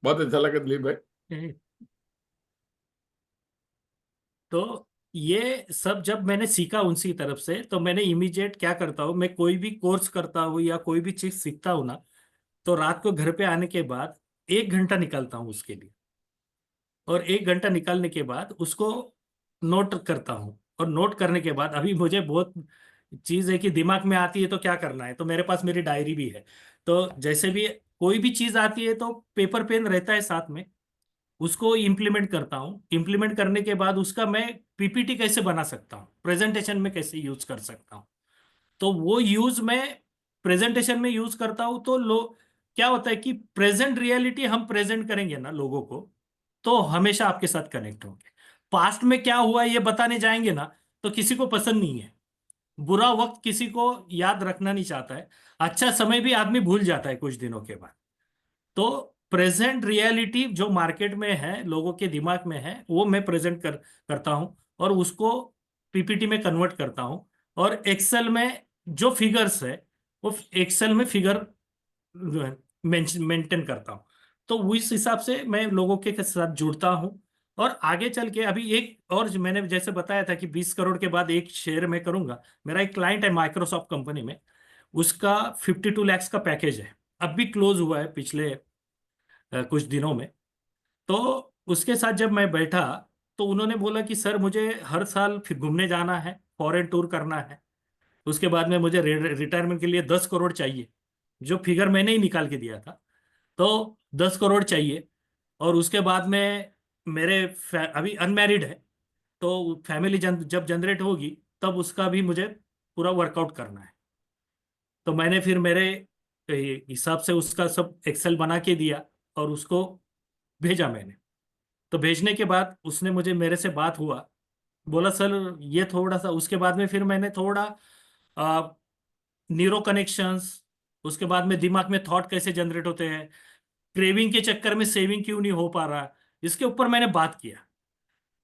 [SPEAKER 1] बहुत अच्छा लगा दिलीप भाई।
[SPEAKER 3] तो ये सब जब मैंने सीखा उनकी तरफ से, तो मैंने इमीडिएट क्या करता हूँ, मैं कोई भी कोर्स करता हूँ या कोई भी चीज सीखता हूँ ना, तो रात को घर पे आने के बाद 1 घंटा निकालता हूँ उसके लिए। और 1 घंटा निकालने के बाद उसको नोट करता हूँ। और नोट करने के बाद अभी मुझे बहुत चीज है कि दिमाग में आती है तो क्या करना है, तो मेरे पास मेरी डायरी भी है। तो जैसे भी कोई भी चीज आती है तो पेपर पेन रहता है साथ में, उसको इम्प्लीमेंट करता हूँ। इम्प्लीमेंट करने के बाद उसका मैं पीपीटी कैसे बना सकता हूँ, प्रेजेंटेशन में कैसे यूज कर सकता हूँ, तो वो यूज मैं प्रेजेंटेशन में यूज करता हूँ। तो क्या होता है कि प्रेजेंट रियलिटी हम प्रेजेंट करेंगे ना लोगों को, तो हमेशा आपके साथ कनेक्ट होंगे। पास्ट में क्या हुआ ये बताने जाएंगे ना, तो किसी को पसंद नहीं है। बुरा वक्त किसी को याद रखना नहीं चाहता है, अच्छा समय भी आदमी भूल जाता है कुछ दिनों के बाद। तो प्रेजेंट रियलिटी जो मार्केट में है, लोगों के दिमाग में है, वो मैं प्रेजेंट करता हूं और उसको पीपीटी में कन्वर्ट करता हूं। और एक्सेल में जो फिगर्स है, वो एक्सेल में फिगर मेंटेन करता हूं। तो उस हिसाब से मैं लोगों के साथ जुड़ता हूं। और आगे चल के अभी एक और मैंने जैसे बताया था कि 20 करोड़ के बाद एक शेयर मैं करूंगा। मेरा एक क्लाइंट है माइक्रोसॉफ्ट कंपनी में, उसका 52 लाख का पैकेज है, अब भी क्लोज हुआ है पिछले कुछ दिनों में। तो उसके साथ जब मैं बैठा, तो उन्होंने बोला कि सर मुझे हर साल फिर घूमने जाना है, फॉरेन टूर करना है, उसके बाद में मुझे रिटायरमेंट के लिए 10 करोड़ चाहिए, जो फिगर मैंने ही निकाल के दिया था। तो 10 करोड़ चाहिए। और उसके बाद में अभी अनमैरिड है, तो फैमिली जब जनरेट होगी तब उसका भी मुझे पूरा वर्कआउट करना है। तो मैंने फिर मेरे हिसाब से उसका सब एक्सेल बना के दिया और उसको भेजा मैंने। तो भेजने के बाद उसने मुझे मेरे से बात हुआ, बोला सर ये थोड़ा सा, उसके बाद में फिर मैंने थोड़ा न्यूरो कनेक्शंस, उसके बाद में दिमाग में थॉट कैसे जनरेट होते हैं, क्रेविंग के चक्कर में सेविंग क्यों नहीं हो पा रहा, इसके ऊपर मैंने बात किया।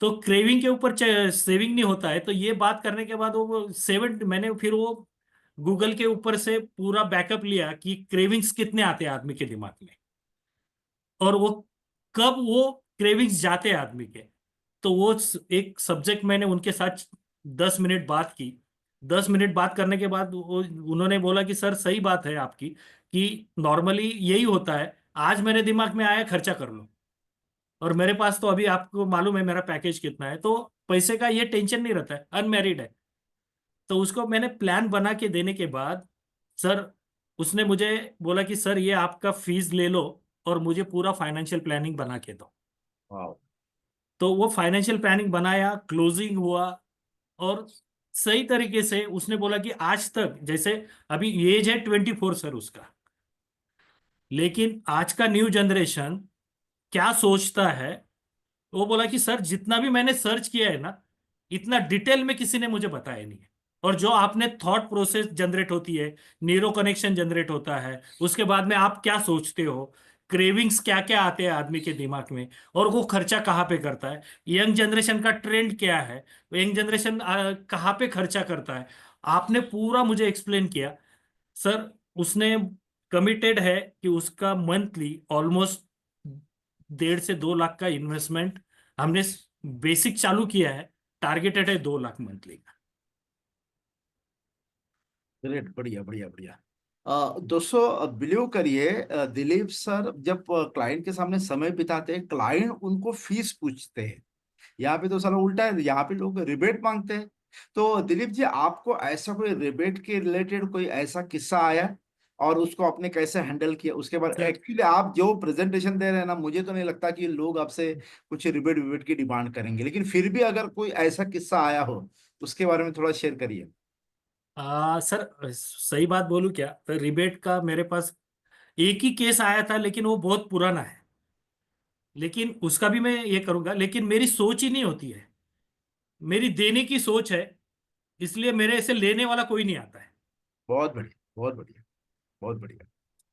[SPEAKER 3] तो क्रेविंग के ऊपर सेविंग नहीं होता है, तो ये बात करने के बाद वो सेवन मैंने फिर वो गूगल के ऊपर से पूरा बैकअप लिया कि क्रेविंग्स कितने आते हैं आदमी के दिमाग में, और वो कब वो क्रेविंग्स जाते हैं आदमी के। तो वो एक सब्जेक्ट मैंने उनके साथ 10 मिनट बात की। 10 मिनट बात करने के बाद उन्होंने बोला कि सर सही बात है आपकी, कि नॉर्मली यही होता है, आज मेरे दिमाग में आया खर्चा कर लो, और मेरे पास तो अभी आपको मालूम है मेरा पैकेज कितना है, तो पैसे का ये टेंशन नहीं रहता है, अनमैरिड है। तो उसको मैंने प्लान बना के देने के बाद, सर उसने मुझे बोला कि सर ये आपका फीस ले लो और मुझे पूरा फाइनेंशियल प्लानिंग बना के दो।
[SPEAKER 2] वाह।
[SPEAKER 3] तो वो फाइनेंशियल प्लानिंग बनाया, क्लोजिंग हुआ। और सही तरीके से उसने बोला कि आज तक, जैसे अभी एज है 24 सर उसका, लेकिन आज का न्यू जनरेशन क्या सोचता है, वो बोला कि सर जितना भी मैंने सर्च किया है ना, इतना डिटेल में किसी ने मुझे बताया नहीं है। और जो आपने थॉट प्रोसेस जनरेट होती है, न्यूरो कनेक्शन जनरेट होता है, उसके बाद में आप क्या सोचते हो, क्रेविंग्स क्या क्या आते हैं आदमी के दिमाग में, और वो खर्चा कहाँ पे करता है, यंग जनरेशन का ट्रेंड क्या है, यंग जनरेशन कहाँ पे खर्चा करता है, आपने पूरा मुझे एक्सप्लेन किया। सर उसने कमिटेड है कि उसका मंथली ऑलमोस्ट 1.5 से 2 लाख का इन्वेस्टमेंट हमने बेसिक चालू किया है, टारगेटेड है 2 लाख मंथली का।
[SPEAKER 2] ग्रेट, बढ़िया बढ़िया बढ़िया। दोस्तों बिलीव करिए, दिलीप सर जब क्लाइंट के सामने समय बिताते हैं, क्लाइंट उनको फीस पूछते हैं। यहाँ पे तो साला उल्टा है, यहाँ पे लोग रिबेट मांगते हैं। तो दिलीप जी, आपको ऐसा कोई रिबेट के रिलेटेड कोई ऐसा किस्सा आया और उसको आपने कैसे हैंडल किया? उसके बाद
[SPEAKER 3] सर
[SPEAKER 2] एक्चुअली आप जो प्रेजेंटेशन दे रहे हैं ना, मुझे तो नहीं लगता कि लोग आपसे कुछ रिबेट विबेट की डिमांड करेंगे, लेकिन फिर भी अगर कोई ऐसा किस्सा आया हो उसके बारे में थोड़ा शेयर करिए।
[SPEAKER 3] सर सही बात बोलूं क्या, तो रिबेट का मेरे पास एक ही केस आया था, लेकिन वो बहुत पुराना है। लेकिन उसका भी मैं ये करूंगा, लेकिन मेरी सोच ही नहीं होती है, मेरी देने की सोच है, इसलिए मेरे से लेने वाला कोई नहीं आता है।
[SPEAKER 2] बहुत बढ़िया, बहुत बढ़िया, बहुत बढ़िया।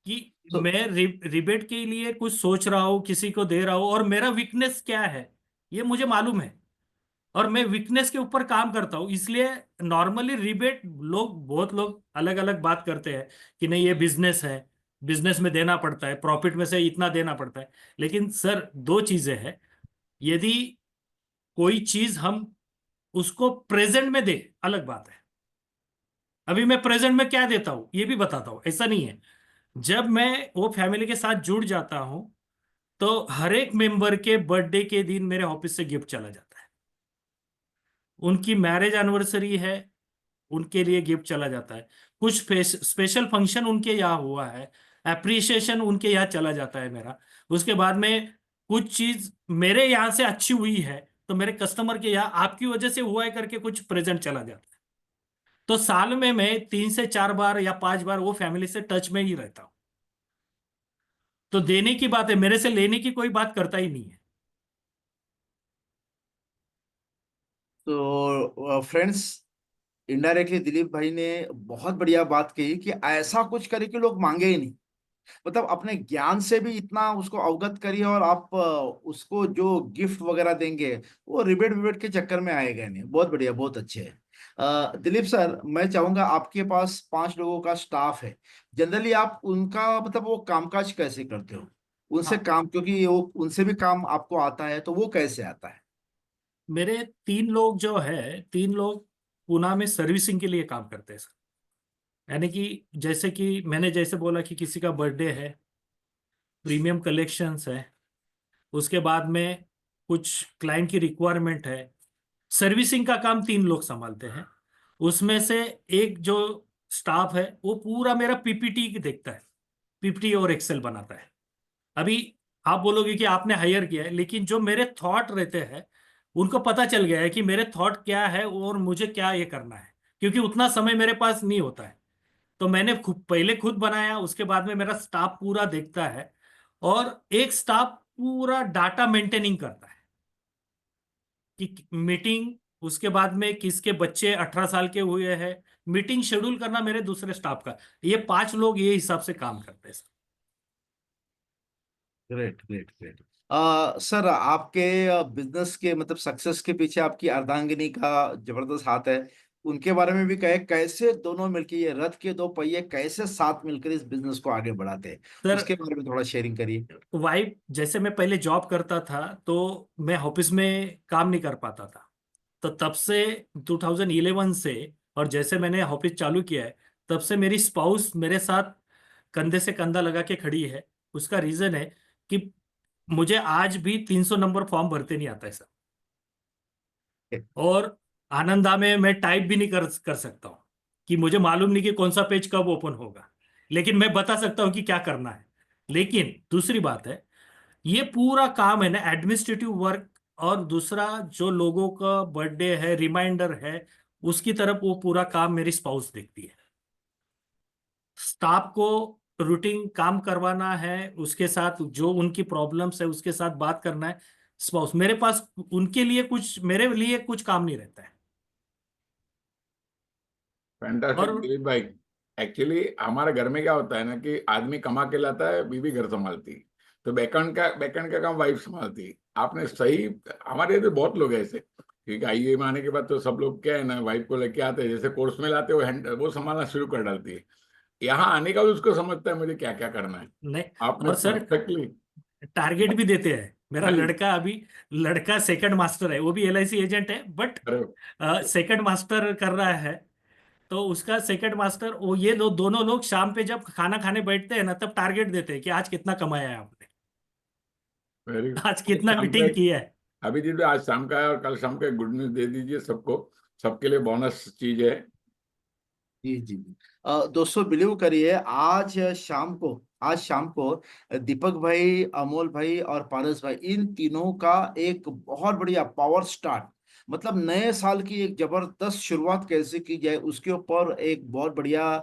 [SPEAKER 3] कि
[SPEAKER 2] तो
[SPEAKER 3] मैं रिबेट के लिए कुछ सोच रहा हूँ, किसी को दे रहा हूँ, और मेरा वीकनेस क्या है ये मुझे मालूम है, और मैं वीकनेस के ऊपर काम करता हूँ। इसलिए नॉर्मली रिबेट बहुत लोग अलग अलग बात करते हैं कि नहीं ये बिजनेस है, बिजनेस में देना पड़ता है, प्रॉफिट में से इतना देना पड़ता है। लेकिन सर 2 चीजें हैं, यदि कोई चीज हम उसको प्रेजेंट में दे, अलग बात है। अभी मैं प्रेजेंट में क्या देता हूं ये भी बताता हूं, ऐसा नहीं है। जब मैं वो फैमिली के साथ जुड़ जाता हूं, तो हर एक मेंबर के बर्थडे के दिन मेरे ऑफिस से गिफ्ट चला जाता है। उनकी मैरिज एनिवर्सरी है, उनके लिए गिफ्ट चला जाता है। कुछ स्पेशल फंक्शन उनके यहाँ हुआ है, अप्रिसिएशन उनके यहाँ चला जाता है मेरा। उसके बाद में कुछ चीज मेरे यहाँ से अच्छी हुई है, तो मेरे कस्टमर के यहाँ आपकी वजह से हुआ है करके कुछ प्रेजेंट चला जाता है। तो साल में मैं 3 से 4 बार या 5 बार वो फैमिली से टच में ही रहता हूँ। तो देने की बात है, मेरे से लेने की कोई बात करता ही नहीं है।
[SPEAKER 2] तो फ्रेंड्स, इनडायरेक्टली दिलीप भाई ने बहुत बढ़िया बात कही कि ऐसा कुछ करे कि लोग मांगे ही नहीं। मतलब अपने ज्ञान से भी इतना उसको अवगत करिए, और आप उसको जो गिफ्ट वगैरह देंगे वो रिबेट विबेट के चक्कर में आएगा नहीं। बहुत बढ़िया, बहुत अच्छे है। दिलीप सर, मैं चाहूंगा, आपके पास 5 लोगों का स्टाफ है। जनरली आप उनका मतलब वो कामकाज कैसे करते हो उनसे
[SPEAKER 3] हाँ,
[SPEAKER 2] काम, क्योंकि वो उनसे भी काम आपको आता है, तो वो कैसे आता है?
[SPEAKER 3] मेरे 3 लोग जो है, 3 लोग पुणे में सर्विसिंग के लिए काम करते हैं सर। यानी कि जैसे कि मैंने जैसे बोला कि किसी का बर्थडे है, प्रीमियम कलेक्शंस है, उसके बाद में कुछ क्लाइंट की रिक्वायरमेंट है, सर्विसिंग का काम 3 लोग संभालते हैं। उसमें से एक जो स्टाफ है वो पूरा मेरा पीपीटी देखता है, पीपीटी और एक्सेल बनाता है। अभी आप बोलोगे कि आपने हायर किया है, लेकिन जो मेरे थॉट रहते हैं उनको पता चल गया है कि मेरे थॉट क्या है और मुझे क्या ये करना है, क्योंकि उतना समय मेरे पास नहीं होता है। तो मैंने पहले खुद बनाया, उसके बाद में मेरा स्टाफ पूरा देखता है, और एक स्टाफ पूरा डाटा मेंटेनिंग करता है कि मीटिंग, उसके बाद में किसके बच्चे 18 साल के हुए हैं, मीटिंग शेड्यूल करना मेरे दूसरे स्टाफ का। ये 5 लोग ये हिसाब से काम करते हैं sir.
[SPEAKER 2] Great great great. Sir, आपके बिजनेस के मतलब सक्सेस के पीछे आपकी अर्धांगिनी का जबरदस्त हाथ है। उनके बारे में भी कहे, कैसे दोनों मिलकर ये रथ के 2 पहिए कैसे साथ मिलकर इस बिजनेस को आगे बढ़ाते हैं,
[SPEAKER 3] सर
[SPEAKER 2] उसके बारे में थोड़ा शेयरिंग करिए।
[SPEAKER 3] वाइफ, जैसे मैं पहले जॉब करता था तो मैं ऑफिस में काम नहीं कर पाता था। तो तब से 2011 से, और जैसे मैंने ऑफिस चालू किया है, तब से मेरी स्पाउस मेरे साथ कंधे से कंधा लगा के खड़ी है। उसका रीजन है कि मुझे आज भी 300 नंबर फॉर्म भरते नहीं आता है सर। और आनंदा में मैं टाइप भी नहीं कर कर सकता हूँ, कि मुझे मालूम नहीं कि कौन सा पेज कब ओपन होगा, लेकिन मैं बता सकता हूँ कि क्या करना है। लेकिन दूसरी बात है, ये पूरा काम है ना एडमिनिस्ट्रेटिव वर्क, और दूसरा जो लोगों का बर्थडे है, रिमाइंडर है, उसकी तरफ वो पूरा काम मेरी स्पाउस देखती है। स्टाफ को रूटीन काम करवाना है, उसके साथ जो उनकी प्रॉब्लम्स है उसके साथ बात करना है स्पाउस। मेरे पास उनके लिए कुछ, मेरे लिए कुछ काम नहीं रहता है।
[SPEAKER 1] फैंटास्टिक
[SPEAKER 3] और
[SPEAKER 1] दिलीप भाई। एक्चुअली हमारे घर में क्या होता है ना कि आदमी कमा के लाता है, बीवी घर संभालती। तो बैकएंड का काम वाइफ संभालती। आपने सही, हमारे यहाँ तो बहुत लोग हैं ऐसे, क्योंकि आईए में आने के बाद तो सब लोग क्या है ना, वाइफ को लेके आते हैं, जैसे कोर्स में लाते हैं वो संभालना शुरू कर डालती है। यहाँ आने का भी उसको समझता है मुझे क्या क्या करना है।
[SPEAKER 3] नहीं,
[SPEAKER 1] आपने
[SPEAKER 3] और सर
[SPEAKER 1] परफेक्टली।
[SPEAKER 3] टारगेट भी देते हैं मेरा
[SPEAKER 1] हाँ जी।
[SPEAKER 3] लड़का सेकंड मास्टर है, वो भी एलआईसी एजेंट है, बट
[SPEAKER 1] अरे
[SPEAKER 3] सेकंड मास्टर कर रहा है। तो उसका सेकंड मास्टर, वो ये दोनों लोग शाम पे जब खाना खाने बैठते हैं ना, तब टारगेट देते हैं कि आज कितना कमाया है आपने,
[SPEAKER 1] वेरी
[SPEAKER 3] आज कितना
[SPEAKER 1] शाम का
[SPEAKER 3] मीटिंग किया है।
[SPEAKER 1] अभिजीत भाई, आज शाम का है और कल शाम का गुड न्यूज दे दीजिए सबको, सबके लिए बोनस चीज है।
[SPEAKER 2] जी जी जी। दोस्तों बिलीव करिए, आज शाम को दीपक भाई, अमोल भाई और पारस भाई, इन तीनों का एक बहुत बढ़िया पावर स्टार्ट, मतलब नए साल की एक जबरदस्त शुरुआत कैसे की जाए उसके ऊपर एक बहुत बढ़िया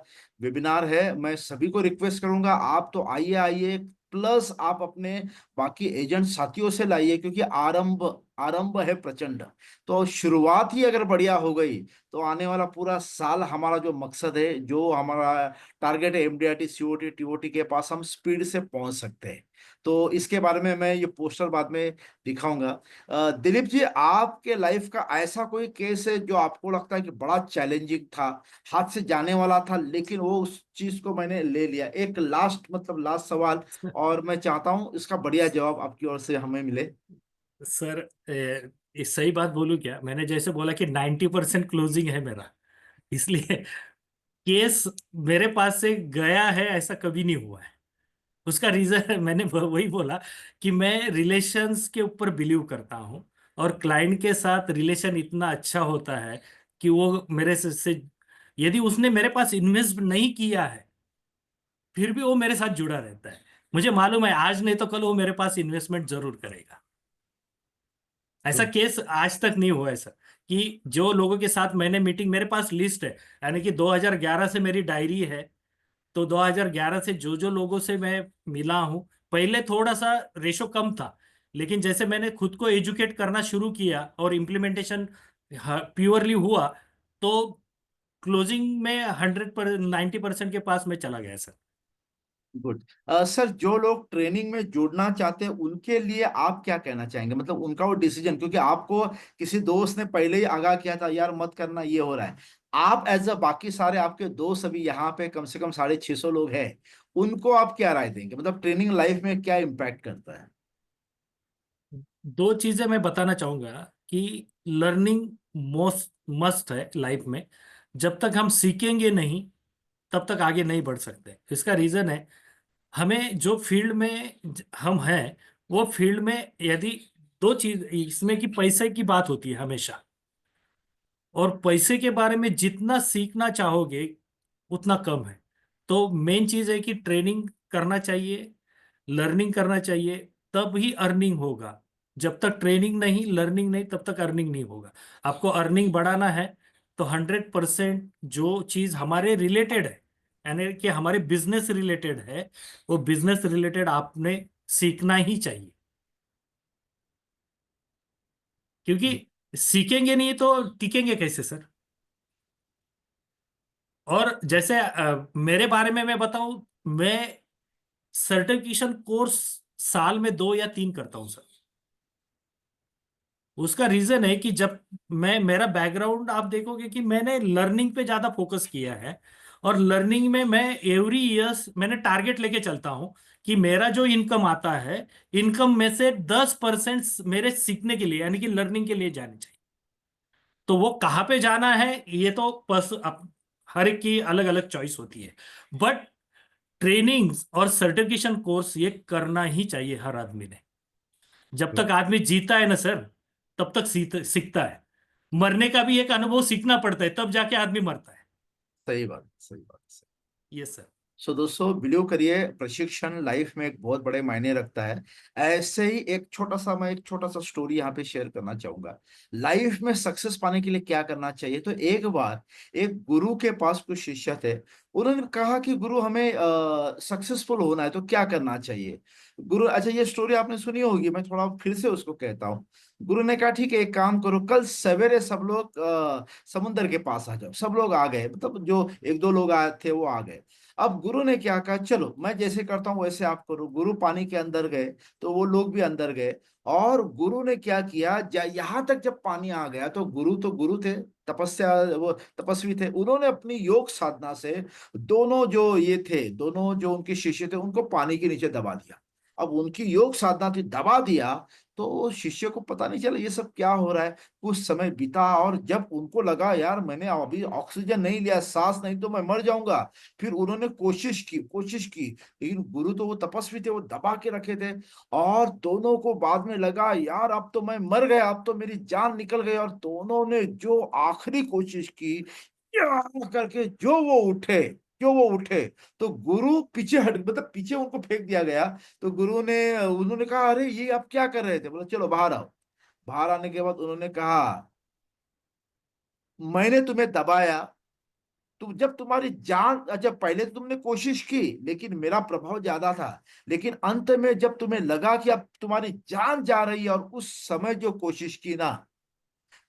[SPEAKER 2] वेबिनार है। मैं सभी को रिक्वेस्ट करूंगा, आप तो आइए आइए, प्लस आप अपने बाकी एजेंट साथियों से लाइए, क्योंकि आरंभ आरंभ है प्रचंड। तो शुरुआत ही अगर बढ़िया हो गई तो आने वाला पूरा साल, हमारा जो मकसद है, जो हमारा टारगेट है, एमडीआरटी सीओटी टीओटी के पास हम स्पीड से पहुंच सकते हैं। तो इसके बारे में मैं ये पोस्टर बाद में दिखाऊंगा। दिलीप जी, आपके लाइफ का ऐसा कोई केस है जो आपको लगता है कि बड़ा चैलेंजिंग था, हाथ से जाने वाला था, लेकिन वो उस चीज को मैंने ले लिया? एक लास्ट सवाल, और मैं चाहता हूं इसका बढ़िया जवाब आपकी ओर से हमें मिले।
[SPEAKER 3] सर, इस सही बात बोलूं क्या, मैंने जैसे बोला कि 90% क्लोजिंग है मेरा, इसलिए केस मेरे पास से गया है ऐसा कभी नहीं हुआ है। उसका रीजन मैंने वही बोला कि मैं रिलेशंस के ऊपर बिलीव करता हूँ, और क्लाइंट के साथ रिलेशन इतना अच्छा होता है कि वो से यदि उसने मेरे पास इन्वेस्ट नहीं किया है, फिर भी वो मेरे साथ जुड़ा रहता है। मुझे मालूम है आज नहीं तो कल वो मेरे पास इन्वेस्टमेंट जरूर करेगा। ऐसा केस आज तक नहीं हुआ है सर, कि जो लोगों के साथ मैंने मीटिंग, मेरे पास लिस्ट है, यानी कि 2011 से मेरी डायरी है। तो 2011 से जो जो लोगों से मैं मिला हूं, पहले थोड़ा सा रेशो कम था, लेकिन जैसे मैंने खुद को एजुकेट करना शुरू किया और इम्प्लीमेंटेशन प्योरली हुआ, तो क्लोजिंग में 90% के पास में चला गया सर।
[SPEAKER 2] गुड। सर, जो लोग ट्रेनिंग में जुड़ना चाहते हैं उनके लिए आप क्या कहना चाहेंगे, मतलब उनका वो डिसीजन, क्योंकि आपको किसी दोस्त ने पहले ही आगाह किया था यार मत करना, ये हो रहा है, आप एज अ बाकी सारे आपके दोस्त अभी यहाँ पे कम से कम 650 लोग हैं, उनको आप क्या राय देंगे, मतलब ट्रेनिंग लाइफ में क्या इम्पैक्ट करता है?
[SPEAKER 3] दो चीजें मैं बताना चाहूंगा कि लर्निंग मोस्ट मस्ट है लाइफ में। जब तक हम सीखेंगे नहीं, तब तक आगे नहीं बढ़ सकते। इसका रीजन है, हमें जो फील्ड में हम हैं, वो फील्ड में यदि दो चीज इसमें कि पैसे की बात होती है हमेशा, और पैसे के बारे में जितना सीखना चाहोगे उतना कम है। तो मेन चीज है कि ट्रेनिंग करना चाहिए, लर्निंग करना चाहिए, तब ही अर्निंग होगा। जब तक ट्रेनिंग नहीं, लर्निंग नहीं, तब तक अर्निंग नहीं होगा। आपको अर्निंग बढ़ाना है तो 100% जो चीज हमारे रिलेटेड है, यानी कि हमारे बिजनेस रिलेटेड है, वो बिजनेस रिलेटेड आपने सीखना ही चाहिए। क्योंकि सीखेंगे नहीं तो टिकेंगे कैसे सर। और जैसे मेरे बारे में मैं बताऊं, मैं सर्टिफिकेशन कोर्स साल में 2 या 3 करता हूं सर। उसका रीजन है कि जब मेरा बैकग्राउंड आप देखोगे कि मैंने लर्निंग पे ज्यादा फोकस किया है, और लर्निंग में मैं एवरी ईयर्स मैंने टारगेट लेके चलता हूं कि मेरा जो इनकम आता है, इनकम में से 10% मेरे सीखने के लिए, यानी कि लर्निंग के लिए जाने चाहिए। तो वो कहाँ पे जाना है, ये तो हर एक की अलग अलग चॉइस होती है, बट ट्रेनिंग और सर्टिफिकेशन कोर्स ये करना ही चाहिए हर आदमी ने। जब तक आदमी जीता है ना सर, तब तक सीखता है। मरने का भी एक अनुभव सीखना पड़ता है, तब जाके आदमी मरता है।
[SPEAKER 2] सही बात, सही बात।
[SPEAKER 3] Yes sir.
[SPEAKER 2] सो दोस्तों बिलीव करिए, प्रशिक्षण लाइफ में एक बहुत बड़े मायने रखता है। ऐसे ही एक छोटा सा स्टोरी यहाँ पे शेयर करना चाहूंगा। लाइफ में सक्सेस पाने के लिए क्या करना चाहिए, तो एक बार एक गुरु के पास कुछ शिष्य थे। उन्होंने कहा कि गुरु हमें सक्सेसफुल होना है तो क्या करना चाहिए। गुरु, अच्छा ये स्टोरी आपने सुनी होगी, मैं थोड़ा फिर से उसको कहता हूँ। गुरु ने कहा ठीक है, एक काम करो, कल सवेरे सब लोग समुद्र के पास आ जाओ। सब लोग आ गए, मतलब जो एक दो लोग आए थे वो आ गए। अब गुरु ने क्या कहा, चलो मैं जैसे करता हूँ वैसे आप करो। गुरु पानी के अंदर गए तो वो लोग भी अंदर गए। और गुरु ने क्या किया, यहां तक जब पानी आ गया तो गुरु थे, तपस्या, वो तपस्वी थे, उन्होंने अपनी योग साधना से दोनों जो उनके शिष्य थे उनको पानी के नीचे दबा दिया। अब उनकी योग साधना थी, दबा दिया, तो शिष्य को पता नहीं चला ये सब क्या हो रहा है। कुछ समय बीता और जब उनको लगा यार मैंने अभी ऑक्सीजन नहीं लिया, सांस नहीं तो मैं मर जाऊंगा, फिर उन्होंने कोशिश की, लेकिन गुरु तो वो तपस्वी थे, वो दबा के रखे थे। और दोनों को बाद में लगा यार अब तो मैं मर गया, अब तो मेरी जान निकल गई, और दोनों ने जो आखिरी कोशिश की, या करके जो वो उठे, तो गुरु पीछे हट, मतलब पीछे उनको फेंक दिया गया। तो गुरु ने, उन्होंने कहा अरे ये आप क्या कर रहे थे, बोला चलो बाहर आओ। बाहर आने के बाद उन्होंने कहा मैंने तुम्हें दबाया, तुम जब तुम्हारी जान, अच्छा पहले तो तुमने कोशिश की लेकिन मेरा प्रभाव ज्यादा था, लेकिन अंत में जब तुम्हें लगा कि अब तुम्हारी जान जा रही है, और उस समय जो कोशिश की ना,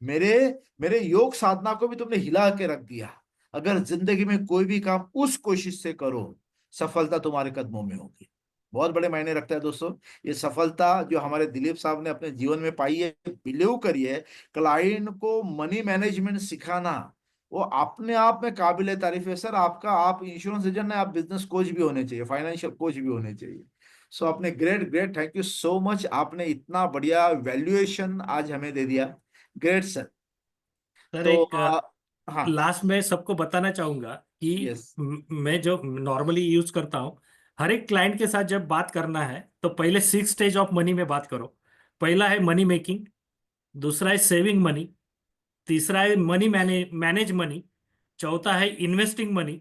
[SPEAKER 2] मेरे मेरे योग साधना को भी तुमने हिला के रख दिया। अगर जिंदगी में कोई भी काम उस कोशिश से करो, सफलता तुम्हारे कदमों में होगी। बहुत बड़े मायने रखता है दोस्तों। ये सफलता जो हमारे दिलीप साहब ने अपने जीवन में पाई है, बिलीव करिए, क्लाइंट को मनी मैनेजमेंट सिखाना वो अपने आप में काबिले तारीफ है सर। आपका, आप इंश्योरेंस एजेंट है, आप बिजनेस कोच भी होने चाहिए, फाइनेंशियल कोच भी होने चाहिए। सो आपने great great, thank you so much, आपने इतना बढ़िया वैल्यूएशन आज हमें दे दिया। Great sir.
[SPEAKER 3] सर
[SPEAKER 2] तो
[SPEAKER 3] एक
[SPEAKER 2] हाँ।
[SPEAKER 3] लास्ट में सबको बताना चाहूंगा कि
[SPEAKER 2] यस।
[SPEAKER 3] मैं जो नॉर्मली यूज करता हूँ, हर एक क्लाइंट के साथ जब बात करना है तो पहले 6 स्टेज ऑफ मनी में बात करो। पहला है मनी मेकिंग, दूसरा है सेविंग मनी, तीसरा है मनी मैनेज मनी, चौथा है इन्वेस्टिंग मनी,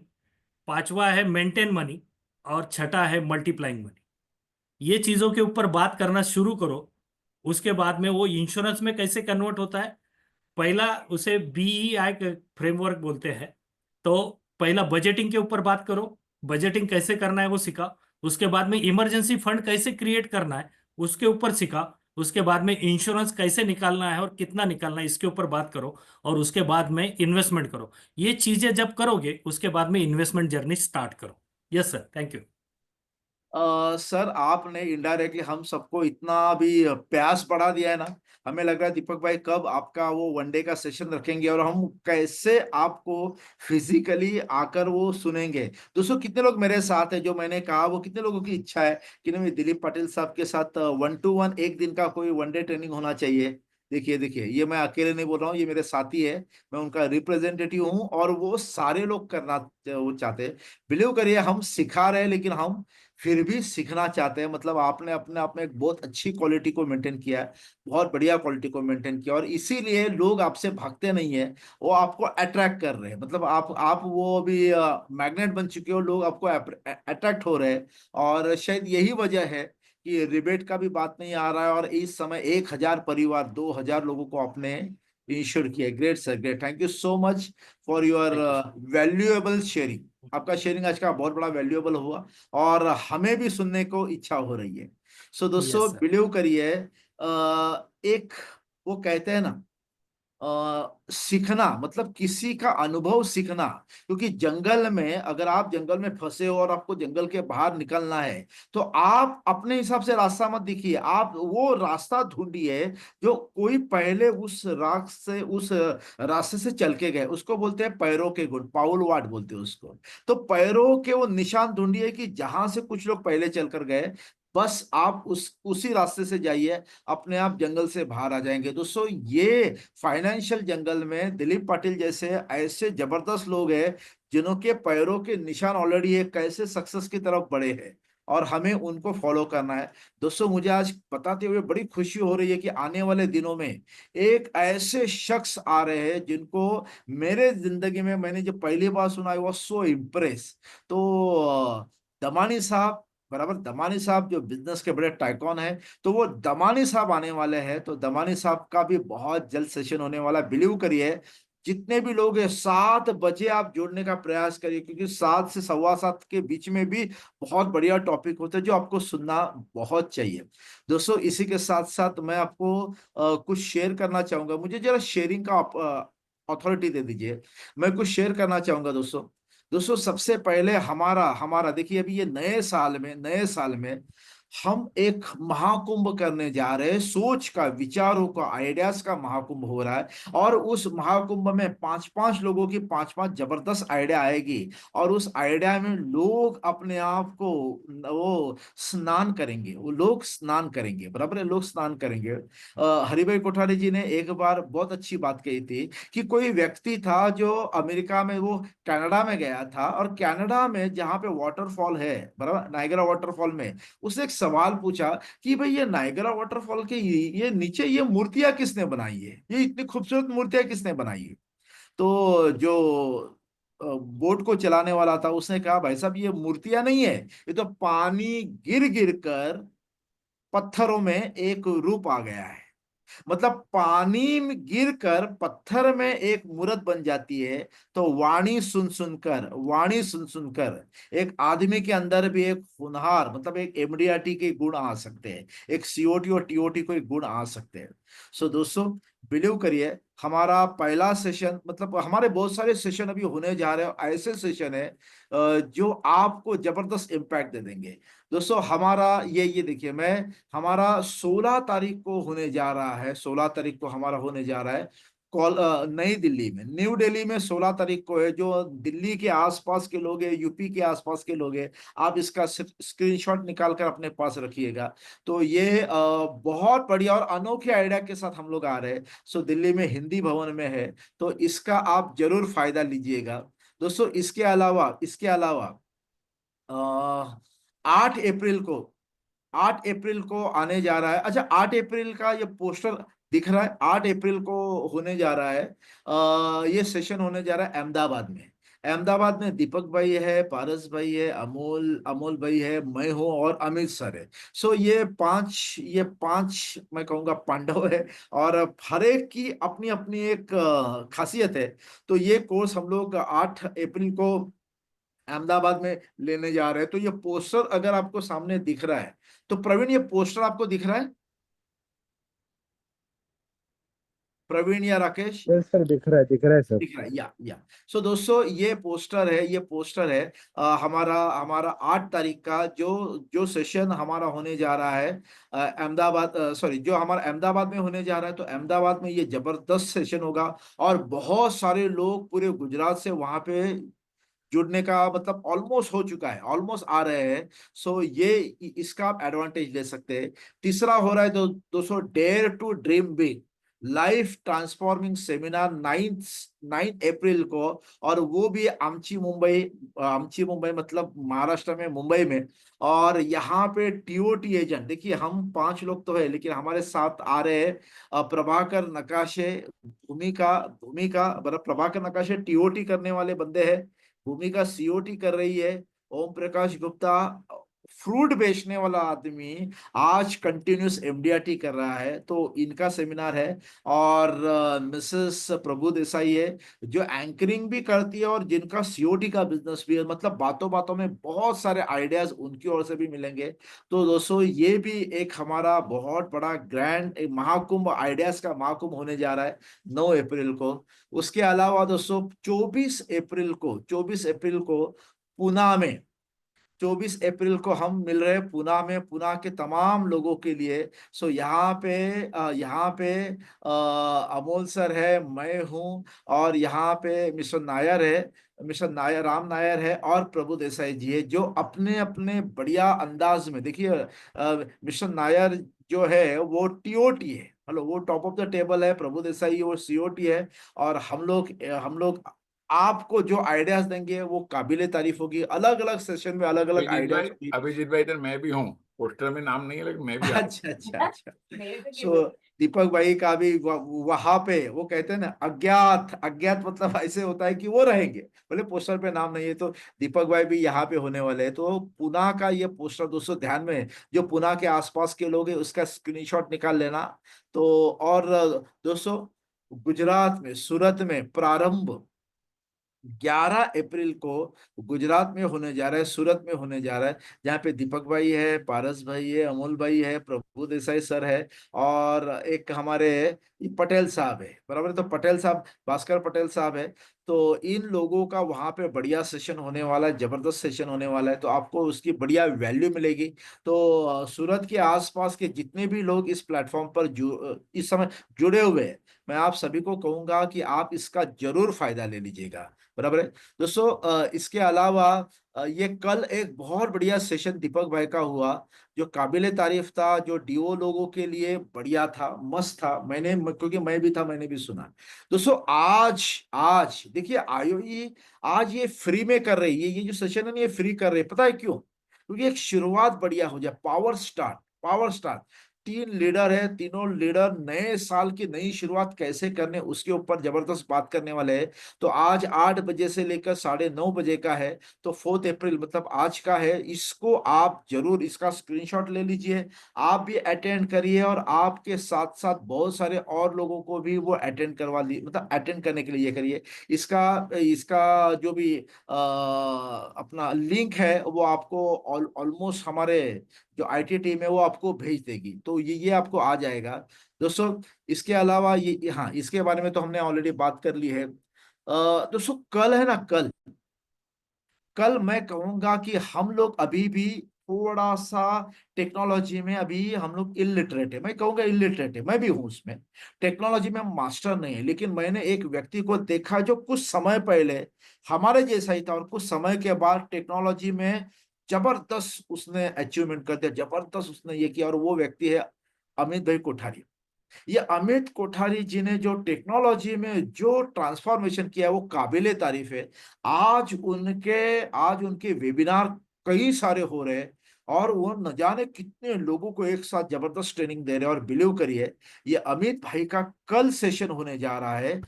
[SPEAKER 3] पांचवा है मेंटेन मनी, और छठा है मल्टीप्लाइंग मनी। ये चीजों के ऊपर बात करना शुरू करो। उसके बाद में वो इंश्योरेंस में कैसे कन्वर्ट होता है, पहला उसे बीईआई फ्रेमवर्क बोलते हैं। तो पहला बजटिंग के ऊपर बात करो, बजटिंग कैसे करना है वो सीखा। उसके बाद में इमरजेंसी फंड कैसे क्रिएट करना है उसके ऊपर सीखा। उसके बाद में इंश्योरेंस कैसे निकालना है और कितना निकालना है इसके ऊपर बात करो। और उसके बाद में इन्वेस्टमेंट करो। ये चीजें जब करोगे उसके बाद में इन्वेस्टमेंट जर्नी स्टार्ट करो। Yes sir, thank you.
[SPEAKER 2] Sir आपने इनडायरेक्टली हम सबको इतना भी प्यास बढ़ा दिया है ना। हमें लग रहा है दीपक भाई कब आपका वो वनडे का सेशन रखेंगे, और हम कैसे आपको फिजिकली आकर वो सुनेंगे। दोस्तों कितने लोग मेरे साथ हैं, जो मैंने कहा वो कितने लोगों की इच्छा है कि नहीं दिलीप पाटिल साहब के साथ 1-to-1 एक दिन का कोई वनडे ट्रेनिंग होना चाहिए। देखिए देखिए, ये मैं अकेले नहीं बोल रहा हूँ, ये मेरे साथी है, मैं उनका रिप्रेजेंटेटिव हूँ, और वो सारे लोग करना वो चाहते हैं। बिलीव करिए हम सिखा रहे हैं, लेकिन हम फिर भी सीखना चाहते हैं। मतलब आपने अपने आप में एक बहुत अच्छी क्वालिटी को मेंटेन किया है, बहुत बढ़िया क्वालिटी को मेंटेन किया, और इसीलिए लोग आपसे भागते नहीं है, वो आपको अट्रैक्ट कर रहे हैं। मतलब आप वो अभी मैग्नेट बन चुके हो, लोग आपको अट्रैक्ट हो रहे हैं। और शायद यही वजह है कि रिबेट का भी बात नहीं आ रहा है, और इस समय 1,000 परिवार, 2,000 लोगों को आपने इंश्योर किया। Great sir, great, thank you so much for your
[SPEAKER 3] thank you.
[SPEAKER 2] Valuable sharing. आपका शेयरिंग आज का बहुत बड़ा वैल्यूएबल हुआ, और हमें भी सुनने को इच्छा हो रही है। सो दोस्तों
[SPEAKER 3] यस सर।
[SPEAKER 2] बिलीव करिए, एक वो कहते हैं ना, सीखना मतलब किसी का अनुभव सीखना। क्योंकि जंगल में, अगर आप जंगल में फंसे हो और आपको जंगल के बाहर निकलना है, तो आप अपने हिसाब से रास्ता मत देखिए, आप वो रास्ता ढूंढिए जो कोई पहले उस रास्ते से चल के गए। उसको बोलते हैं पैरों के गुण, पाउल वाट बोलते हैं उसको। तो पैरों के वो निशान ढूंढिए कि जहां से कुछ लोग पहले चलकर गए, बस आप उसी रास्ते से जाइए, अपने आप जंगल से बाहर आ जाएंगे। दोस्तों ये फाइनेंशियल जंगल में दिलीप पाटिल जैसे ऐसे जबरदस्त लोग हैं, जिन्हों के पैरों के निशान ऑलरेडी है, कैसे सक्सेस की तरफ बढ़े हैं, और हमें उनको फॉलो करना है। दोस्तों मुझे आज बताते हुए बड़ी खुशी हो रही है कि आने वाले दिनों में एक ऐसे शख्स आ रहे हैं जिनको मेरे जिंदगी में मैंने जब पहली बार सुना, आई वाज सो इम्प्रेस। तो दमानी साहब, बराबर, दमानी साहब जो बिजनेस के बड़े टाइकॉन है, तो वो दमानी साहब आने वाले हैं। तो दमानी साहब का भी बहुत जल्द सेशन होने वाला है। बिलीव करिए, जितने भी लोग हैं 7 बजे आप जुड़ने का प्रयास करिए, क्योंकि 7 से 7:15 के बीच में भी बहुत बढ़िया टॉपिक होते हैं जो आपको सुनना बहुत चाहिए। दोस्तों इसी के साथ साथ मैं आपको कुछ शेयर करना चाहूंगा। मुझे जरा शेयरिंग का अथॉरिटी दे दीजिए, मैं कुछ शेयर करना चाहूंगा। दोस्तों दोस्तों सबसे पहले हमारा हमारा देखिए, अभी ये नए साल में हम एक महाकुंभ करने जा रहे हैं, सोच का, विचारों का, आइडियाज का महाकुंभ हो रहा है। और उस महाकुंभ में पांच पांच लोगों की पांच पांच जबरदस्त आइडिया आएगी, और उस आइडिया में लोग अपने आप को वो स्नान करेंगे, वो लोग स्नान करेंगे, बराबर है, लोग स्नान करेंगे। हरिभाई कोठारी जी ने एक बार बहुत अच्छी बात कही थी कि कोई व्यक्ति था जो अमेरिका में, वो कनाडा में गया था, और कनाडा में जहाँ पे वाटरफॉल है, बराबर, नायगरा वाटरफॉल में, उसने एक सवाल पूछा कि भाई ये नायगरा वाटरफॉल के ये नीचे ये मूर्तियां किसने बनाई है, ये इतनी खूबसूरत मूर्तियां किसने बनाई है। तो जो बोट को चलाने वाला था उसने कहा, भाई साहब ये मूर्तियां नहीं है, ये तो पानी गिर गिर कर पत्थरों में एक रूप आ गया है। मतलब पानी में गिरकर पत्थर में एक मूर्त बन जाती है। तो वाणी सुन सुनकर एक आदमी के अंदर भी एक हुनहार, मतलब एक एमडीआरटी के गुण आ सकते हैं, एक सीओटी और टीओटी के गुण आ सकते हैं। सो दोस्तों, बिलीव करिए, हमारा पहला सेशन, मतलब हमारे बहुत सारे सेशन अभी होने जा रहे हैं, ऐसे सेशन है जो आपको जबरदस्त इम्पैक्ट दे देंगे। दोस्तों हमारा ये देखिए, मैं, हमारा 16 तारीख को होने जा रहा है, 16 तारीख को हमारा होने जा रहा है नई दिल्ली में, न्यू दिल्ली में 16 तारीख को है। जो दिल्ली के आसपास के लोग हैं, यूपी के आसपास के लोग हैं, आप इसका स्क्रीनशॉट निकाल कर अपने पास रखिएगा। तो ये बहुत बढ़िया और अनोखे आइडिया के साथ हम लोग आ रहे हैं। सो दिल्ली में हिंदी भवन में है, तो इसका आप जरूर फायदा लीजिएगा। दोस्तों इसके अलावा 8 अप्रैल को, 8 अप्रैल को आने जा रहा है। अच्छा, 8 अप्रैल का ये पोस्टर दिख रहा है, 8 अप्रैल को होने जा रहा है। ये सेशन होने जा रहा है अहमदाबाद में। अहमदाबाद में दीपक भाई है, पारस भाई है, अमोल अमोल भाई है, मैं हूँ और अमित सर है। सो ये पांच मैं कहूँगा पांडव है, और हर एक की अपनी अपनी एक खासियत है। तो ये कोर्स हम लोग 8 अप्रैल को अहमदाबाद में लेने जा रहे हैं। तो ये पोस्टर अगर आपको सामने दिख रहा है, तो प्रवीण ये पोस्टर आपको दिख रहा है, प्रवीण या राकेश?
[SPEAKER 4] यस सर, दिख रहा है सर।
[SPEAKER 2] दिख रहा है, या। सो दोस्तों ये पोस्टर है हमारा हमारा 8 तारीख का जो जो सेशन हमारा होने जा रहा है अहमदाबाद, सॉरी, जो हमारा अहमदाबाद में होने जा रहा है। तो अहमदाबाद में ये जबरदस्त सेशन होगा, और बहुत सारे लोग पूरे गुजरात से वहां पे जुड़ने का, मतलब ऑलमोस्ट हो चुका है, ऑलमोस्ट आ रहे हैं। सो ये इसका आप एडवांटेज ले सकते हैं। तीसरा हो रहा है दोस्तों, dare to dream big life transforming seminar 9 अप्रैल को, और वो भी आमची मुंबई मतलब महाराष्ट्र में, मुंबई में। और यहाँ पे टीओटी एजेंट, देखिए हम 5 लोग तो है, लेकिन हमारे साथ आ रहे हैं प्रभाकर नकाशे, भूमिका भूमिका मतलब प्रभाकर नकाशे टीओटी करने वाले बंदे हैं, भूमिका सीओटी कर रही है, ओम प्रकाश गुप्ता फ्रूट बेचने वाला आदमी आज कंटिन्यूस एमडीआरटी कर रहा है, तो इनका सेमिनार है। और मिसेस प्रभु देसाई है, जो एंकरिंग भी करती है और जिनका सीओटी का बिजनेस भी है। मतलब बातों बातों में बहुत सारे आइडियाज उनकी ओर से भी मिलेंगे। तो दोस्तों ये भी एक हमारा बहुत बड़ा ग्रैंड एक महाकुंभ, आइडियाज का महाकुंभ होने जा रहा है 9 अप्रैल को। उसके अलावा दोस्तों 24 अप्रैल को पुणे में, 24 अप्रैल को हम मिल रहे हैं पुणे में, पुणे के तमाम लोगों के लिए। सो यहाँ पे अमोल सर है, मैं हूँ, और यहाँ पे मिस्टर नायर है, मिस्टर नायर, राम नायर है, और प्रभु देसाई जी है, जो अपने अपने बढ़िया अंदाज में, देखिए मिस्टर नायर जो है वो टीओटी है, मतलब वो टॉप ऑफ द टेबल है, प्रभु देसाई वो सीओटी है। और हम लोग आपको जो आइडियाज देंगे वो काबिले तारीफ होगी, अलग अलग सेशन में अलग अलग आइडियाज होगी।
[SPEAKER 1] अभिजीत भाई इधर मैं भी हूँ, पोस्टर में नाम नहीं है लेकिन मैं भी आ रहा हूँ।
[SPEAKER 2] अच्छा। सो दीपक भाई का भी वहां पे, वो कहते हैं ना, अज्ञात अज्ञात मतलब ऐसे होता है कि वो रहेंगे, बोले पोस्टर पे नाम नहीं है। तो दीपक भाई भी यहाँ पे होने वाले हैं। तो पुणे का ये पोस्टर दोस्तों ध्यान में, जो पुणे के आसपास के लोग हैं उसका स्क्रीनशॉट निकाल लेना। तो और दोस्तों गुजरात में, सूरत में प्रारंभ 11 अप्रैल को गुजरात में होने जा रहा है, सूरत में होने जा रहा है, जहाँ पे दीपक भाई है, पारस भाई है, अमोल भाई है, प्रभु देसाई सर है, और एक हमारे पटेल साहब है, बराबर है? तो पटेल साहब, भास्कर पटेल साहब है। तो इन लोगों का वहां पे बढ़िया सेशन होने वाला है, जबरदस्त सेशन होने वाला है, तो आपको उसकी बढ़िया वैल्यू मिलेगी। तो सूरत के आसपास के जितने भी लोग इस प्लेटफॉर्म पर इस समय जुड़े हुए हैं, मैं आप सभी को कहूंगा कि आप इसका जरूर फायदा ले लीजिएगा। बराबर है दोस्तों। इसके अलावा ये कल एक बहुत बढ़िया सेशन दीपक भाई का हुआ, जो काबिले तारीफ था, जो डीओ लोगों के लिए बढ़िया था, मस्त था। क्योंकि मैं भी था, मैंने भी सुना। दोस्तों आज आज देखिए आईओई आज ये फ्री में कर रही है, ये जो सेशन है ना, ये फ्री कर रही है। पता है क्यों? क्योंकि एक शुरुआत बढ़िया हो जाए, पावर स्टार्ट। 3 लीडर है, तीनों लीडर नए साल की नई शुरुआत कैसे करने उसके ऊपर जबरदस्त बात करने वाले हैं। तो आज 8 बजे से लेकर 9:30 बजे का है, तो 4 अप्रैल मतलब आज का है। इसको आप जरूर इसका स्क्रीनशॉट ले लीजिए, आप भी अटेंड करिए, और आपके साथ साथ बहुत सारे और लोगों को भी वो अटेंड करवा ली, मतलब अटेंड करने के लिए ये करिए। इसका इसका जो भी अपना लिंक है वो आपको ऑलमोस्ट हमारे जो आईटी टीम है वो आपको भेज देगी, तो ये आपको आ जाएगा दोस्तों। इसके अलावा हाँ, इसके बारे में तो हमने ऑलरेडी बात कर ली है। दोस्तों कल है ना, कल कल मैं कहूंगा कि हम लोग अभी भी थोड़ा सा टेक्नोलॉजी में अभी हम लोग इलिटरेट है, मैं कहूंगा इलिटरेट है, मैं भी हूं उसमें। टेक्नोलॉजी में मास्टर नहीं है, लेकिन मैंने एक व्यक्ति को देखा जो कुछ समय पहले हमारे जैसा ही था, और कुछ समय के बाद टेक्नोलॉजी में जबरदस्त उसने अचीवमेंट कर दिया, जबरदस्त उसने ये किया, और वो व्यक्ति है अमित भाई कोठारी। ये अमित कोठारी जी ने जो टेक्नोलॉजी में जो ट्रांसफॉर्मेशन किया है वो काबिले तारीफ है। आज उनके वेबिनार कई सारे हो रहे हैं, और वो न जाने कितने लोगों को एक साथ जबरदस्त ट्रेनिंग दे रहे हैं। और बिलीव करिए, ये अमित भाई का कल सेशन होने जा रहा है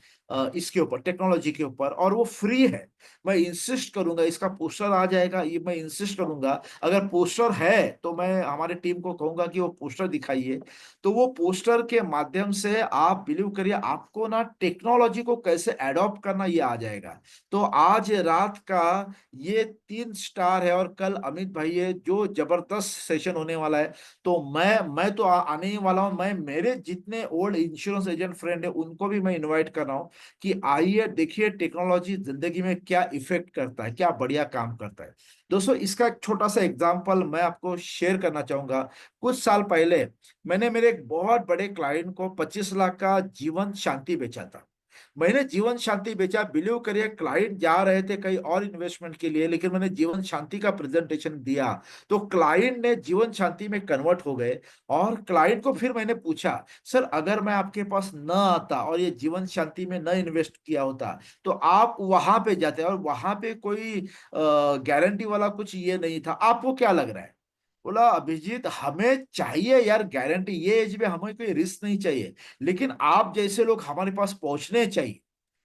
[SPEAKER 2] इसके ऊपर, टेक्नोलॉजी के ऊपर, और वो फ्री है। मैं इंसिस्ट करूंगा, इसका पोस्टर आ जाएगा, ये मैं इंसिस्ट करूंगा। अगर पोस्टर है तो मैं हमारे टीम को कहूंगा कि वो पोस्टर दिखाइए। तो वो पोस्टर के माध्यम से आप बिलीव करिए, आपको ना टेक्नोलॉजी को कैसे एडॉप्ट करना ये आ जाएगा। तो आज रात का ये 3 स्टार है, और कल अमित भाई है, जो जबरदस्त सेशन होने वाला है। तो मैं तो आने ही वाला हूं। मैं मेरे जितने ओल्ड इंश्योरेंस एजेंट फ्रेंड है उनको भी मैं इनवाइट कर रहा हूं कि आइए देखिए टेक्नोलॉजी जिंदगी में क्या इफेक्ट करता है, क्या बढ़िया काम करता है। दोस्तों इसका एक छोटा सा एग्जांपल मैं आपको शेयर करना चाहूंगा। कुछ साल पहले मैंने मेरे एक बहुत बड़े क्लाइंट को 25 लाख का जीवन शांति बेचा था। मैंने जीवन शांति बेचा, बिलीव करिए, क्लाइंट जा रहे थे कहीं और इन्वेस्टमेंट के लिए, लेकिन मैंने जीवन शांति का प्रेजेंटेशन दिया, तो क्लाइंट ने जीवन शांति में कन्वर्ट हो गए। और क्लाइंट को फिर मैंने पूछा, सर अगर मैं आपके पास न आता और ये जीवन शांति में न इन्वेस्ट किया होता, तो आप वहां पे जाते, और वहां पे कोई गारंटी वाला कुछ ये नहीं था, आपको क्या लग रहा है? बोला, अभिजीत हमें चाहिए यार गारंटी, ये एज में हमें कोई रिस्क नहीं चाहिए, लेकिन आप जैसे लोग हमारे पास पहुंचने चाहिए।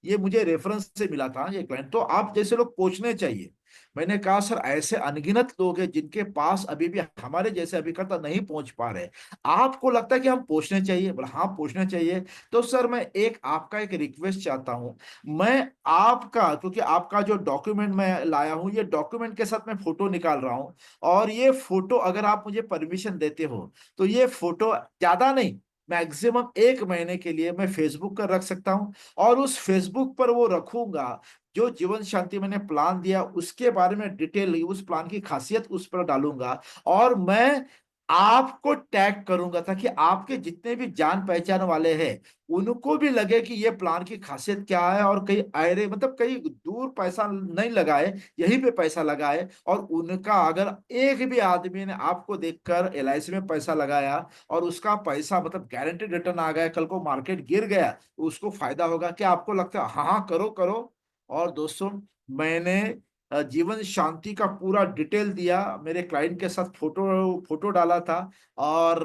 [SPEAKER 2] ये मुझे रेफरेंस से मिला था ये क्लाइंट, तो आप जैसे लोग पहुंचने चाहिए। मैंने कहा सर ऐसे अनगिनत लोग हैं जिनके पास अभी भी हमारे जैसे अभिकर्ता नहीं पहुंच पा रहे, आपको लगता है कि हम पहुंचने चाहिए? बोला हाँ पहुंचने चाहिए। तो सर मैं आपका एक रिक्वेस्ट चाहता हूं, मैं आपका, क्योंकि आपका जो डॉक्यूमेंट मैं लाया हूं, ये डॉक्यूमेंट के साथ मैं फोटो निकाल रहा हूं, और ये फोटो अगर आप मुझे परमिशन देते हो तो ये फोटो ज्यादा नहीं, मैक्सिमम 1 महीने के लिए मैं फेसबुक पर रख सकता हूं, और उस फेसबुक पर वो रखूंगा। जो जीवन शांति मैंने प्लान दिया उसके बारे में डिटेल, उस प्लान की खासियत उस पर डालूंगा, और मैं आपको टैग करूंगा, ताकि आपके जितने भी जान पहचान वाले हैं उनको भी लगे कि ये प्लान की खासियत क्या है, और कहीं अरे मतलब कहीं दूर पैसा नहीं लगाए, यहीं पे पैसा लगाए। और उनका अगर एक भी आदमी ने आपको देखकर एलआईसी में पैसा लगाया और उसका पैसा मतलब गारंटेड रिटर्न आ गया, कल को मार्केट गिर गया तो उसको फायदा होगा, क्या आपको लगता है? हाँ हाँ, करो करो। और दोस्तों मैंने जीवन शांति का पूरा डिटेल दिया, मेरे क्लाइंट के साथ फोटो फोटो डाला था, और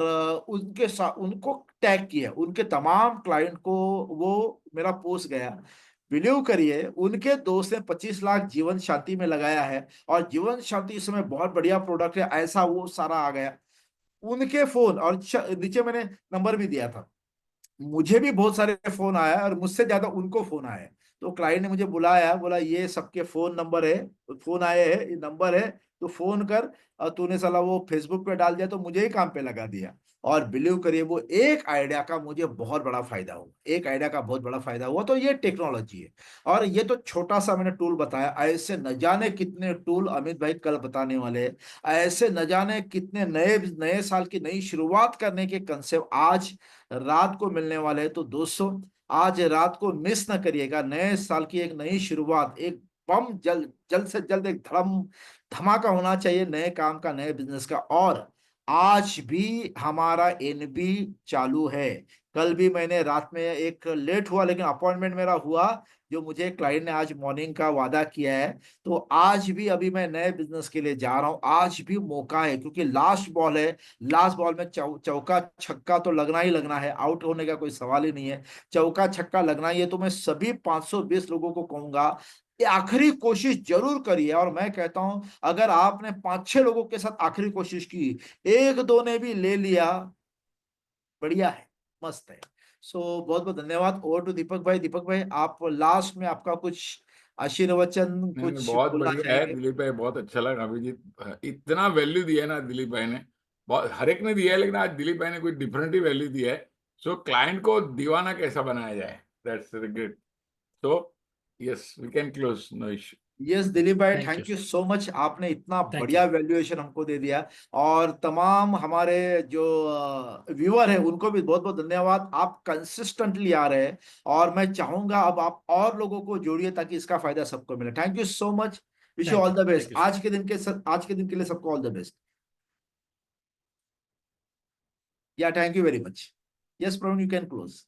[SPEAKER 2] उनके साथ उनको टैग किया, उनके तमाम क्लाइंट को वो मेरा पोस्ट गया। बिलीव करिए, उनके दोस्त ने 25 लाख जीवन शांति में लगाया है, और जीवन शांति इस समय बहुत बढ़िया प्रोडक्ट है, ऐसा वो सारा आ गया। उनके फोन, और नीचे मैंने नंबर भी दिया था, मुझे भी बहुत सारे फोन आया, और मुझसे ज्यादा उनको फोन आया। तो क्लाइंट ने मुझे बुलाया, बोला ये सबके फोन नंबर है, फोन आए हैं, ये नंबर है, तो फोन कर। और तूने साला वो फेसबुक पे डाल दिया तो मुझे ही काम पे लगा दिया। और बिलीव करिए वो एक आइडिया का मुझे बहुत बड़ा फायदा हुआ, एक आइडिया का बहुत बड़ा फायदा हुआ। तो ये टेक्नोलॉजी है। और ये तो छोटा सा मैंने टूल बताया, ऐसे न जाने कितने टूल अमित भाई कल बताने वाले हैं। ऐसे न जाने कितने नए नए साल की नई शुरुआत करने के कंसेप्ट आज रात को मिलने वाले हैं। तो दोस्तों आज रात को मिस ना करिएगा, नए साल की एक नई शुरुआत, एक बम जल्द जल्द से जल्द एक धमाका होना चाहिए नए काम का, नए बिजनेस का। और आज भी हमारा एनबी चालू है। कल भी मैंने रात में एक लेट हुआ लेकिन अपॉइंटमेंट मेरा हुआ, जो मुझे क्लाइंट ने आज मॉर्निंग का वादा किया है। तो आज भी अभी मैं नए बिजनेस के लिए जा रहा हूं, आज भी मौका है, क्योंकि लास्ट बॉल है। लास्ट बॉल में चौका छक्का तो लगना ही लगना है, आउट होने का कोई सवाल ही नहीं है, चौका छक्का लगना ही है। तो मैं सभी 520 लोगों को कहूंगा ये आखिरी कोशिश जरूर करिए। और मैं कहता हूं अगर आपने 5-6 लोगों के साथ आखिरी कोशिश की, एक दो ने भी ले लिया, बढ़िया है, मस्त है। सो बहुत बहुत धन्यवाद। ओवर टू दीपक भाई। दीपक भाई आप लास्ट में आपका कुछ आशीर्वचन
[SPEAKER 1] नहीं नहीं,
[SPEAKER 2] कुछ
[SPEAKER 1] बहुत
[SPEAKER 2] बोलना
[SPEAKER 1] बढ़िया है
[SPEAKER 2] चाहेंगे?
[SPEAKER 1] दिलीप भाई, बहुत अच्छा लगा अभिजीत। इतना वैल्यू दिया है ना दिलीप भाई ने, बहुत हर एक ने दिया है, लेकिन आज दिलीप भाई ने कुछ डिफरेंट ही वैल्यू दिया है। सो क्लाइंट को दीवाना कैसा बनाया जाए, that's great. So yes, we can close, no issue.
[SPEAKER 2] Yes Dilip भाई,
[SPEAKER 3] thank you
[SPEAKER 2] thank you so much, आपने इतना
[SPEAKER 3] थैंक यू
[SPEAKER 2] बढ़िया वैल्यूएशन हमको दे दिया। और तमाम हमारे जो व्यूअर हैं उनको भी बहुत बहुत धन्यवाद, आप कंसिस्टेंटली आ रहे हैं। और मैं चाहूंगा अब आप और लोगों को जोड़िए ताकि इसका फायदा सबको मिले। Thank you so much, wish you all the best.
[SPEAKER 3] Thank you sir.
[SPEAKER 2] आज के दिन के लिए सबको ऑल द बेस्ट। या thank you very much. Yes Praveen, you can close.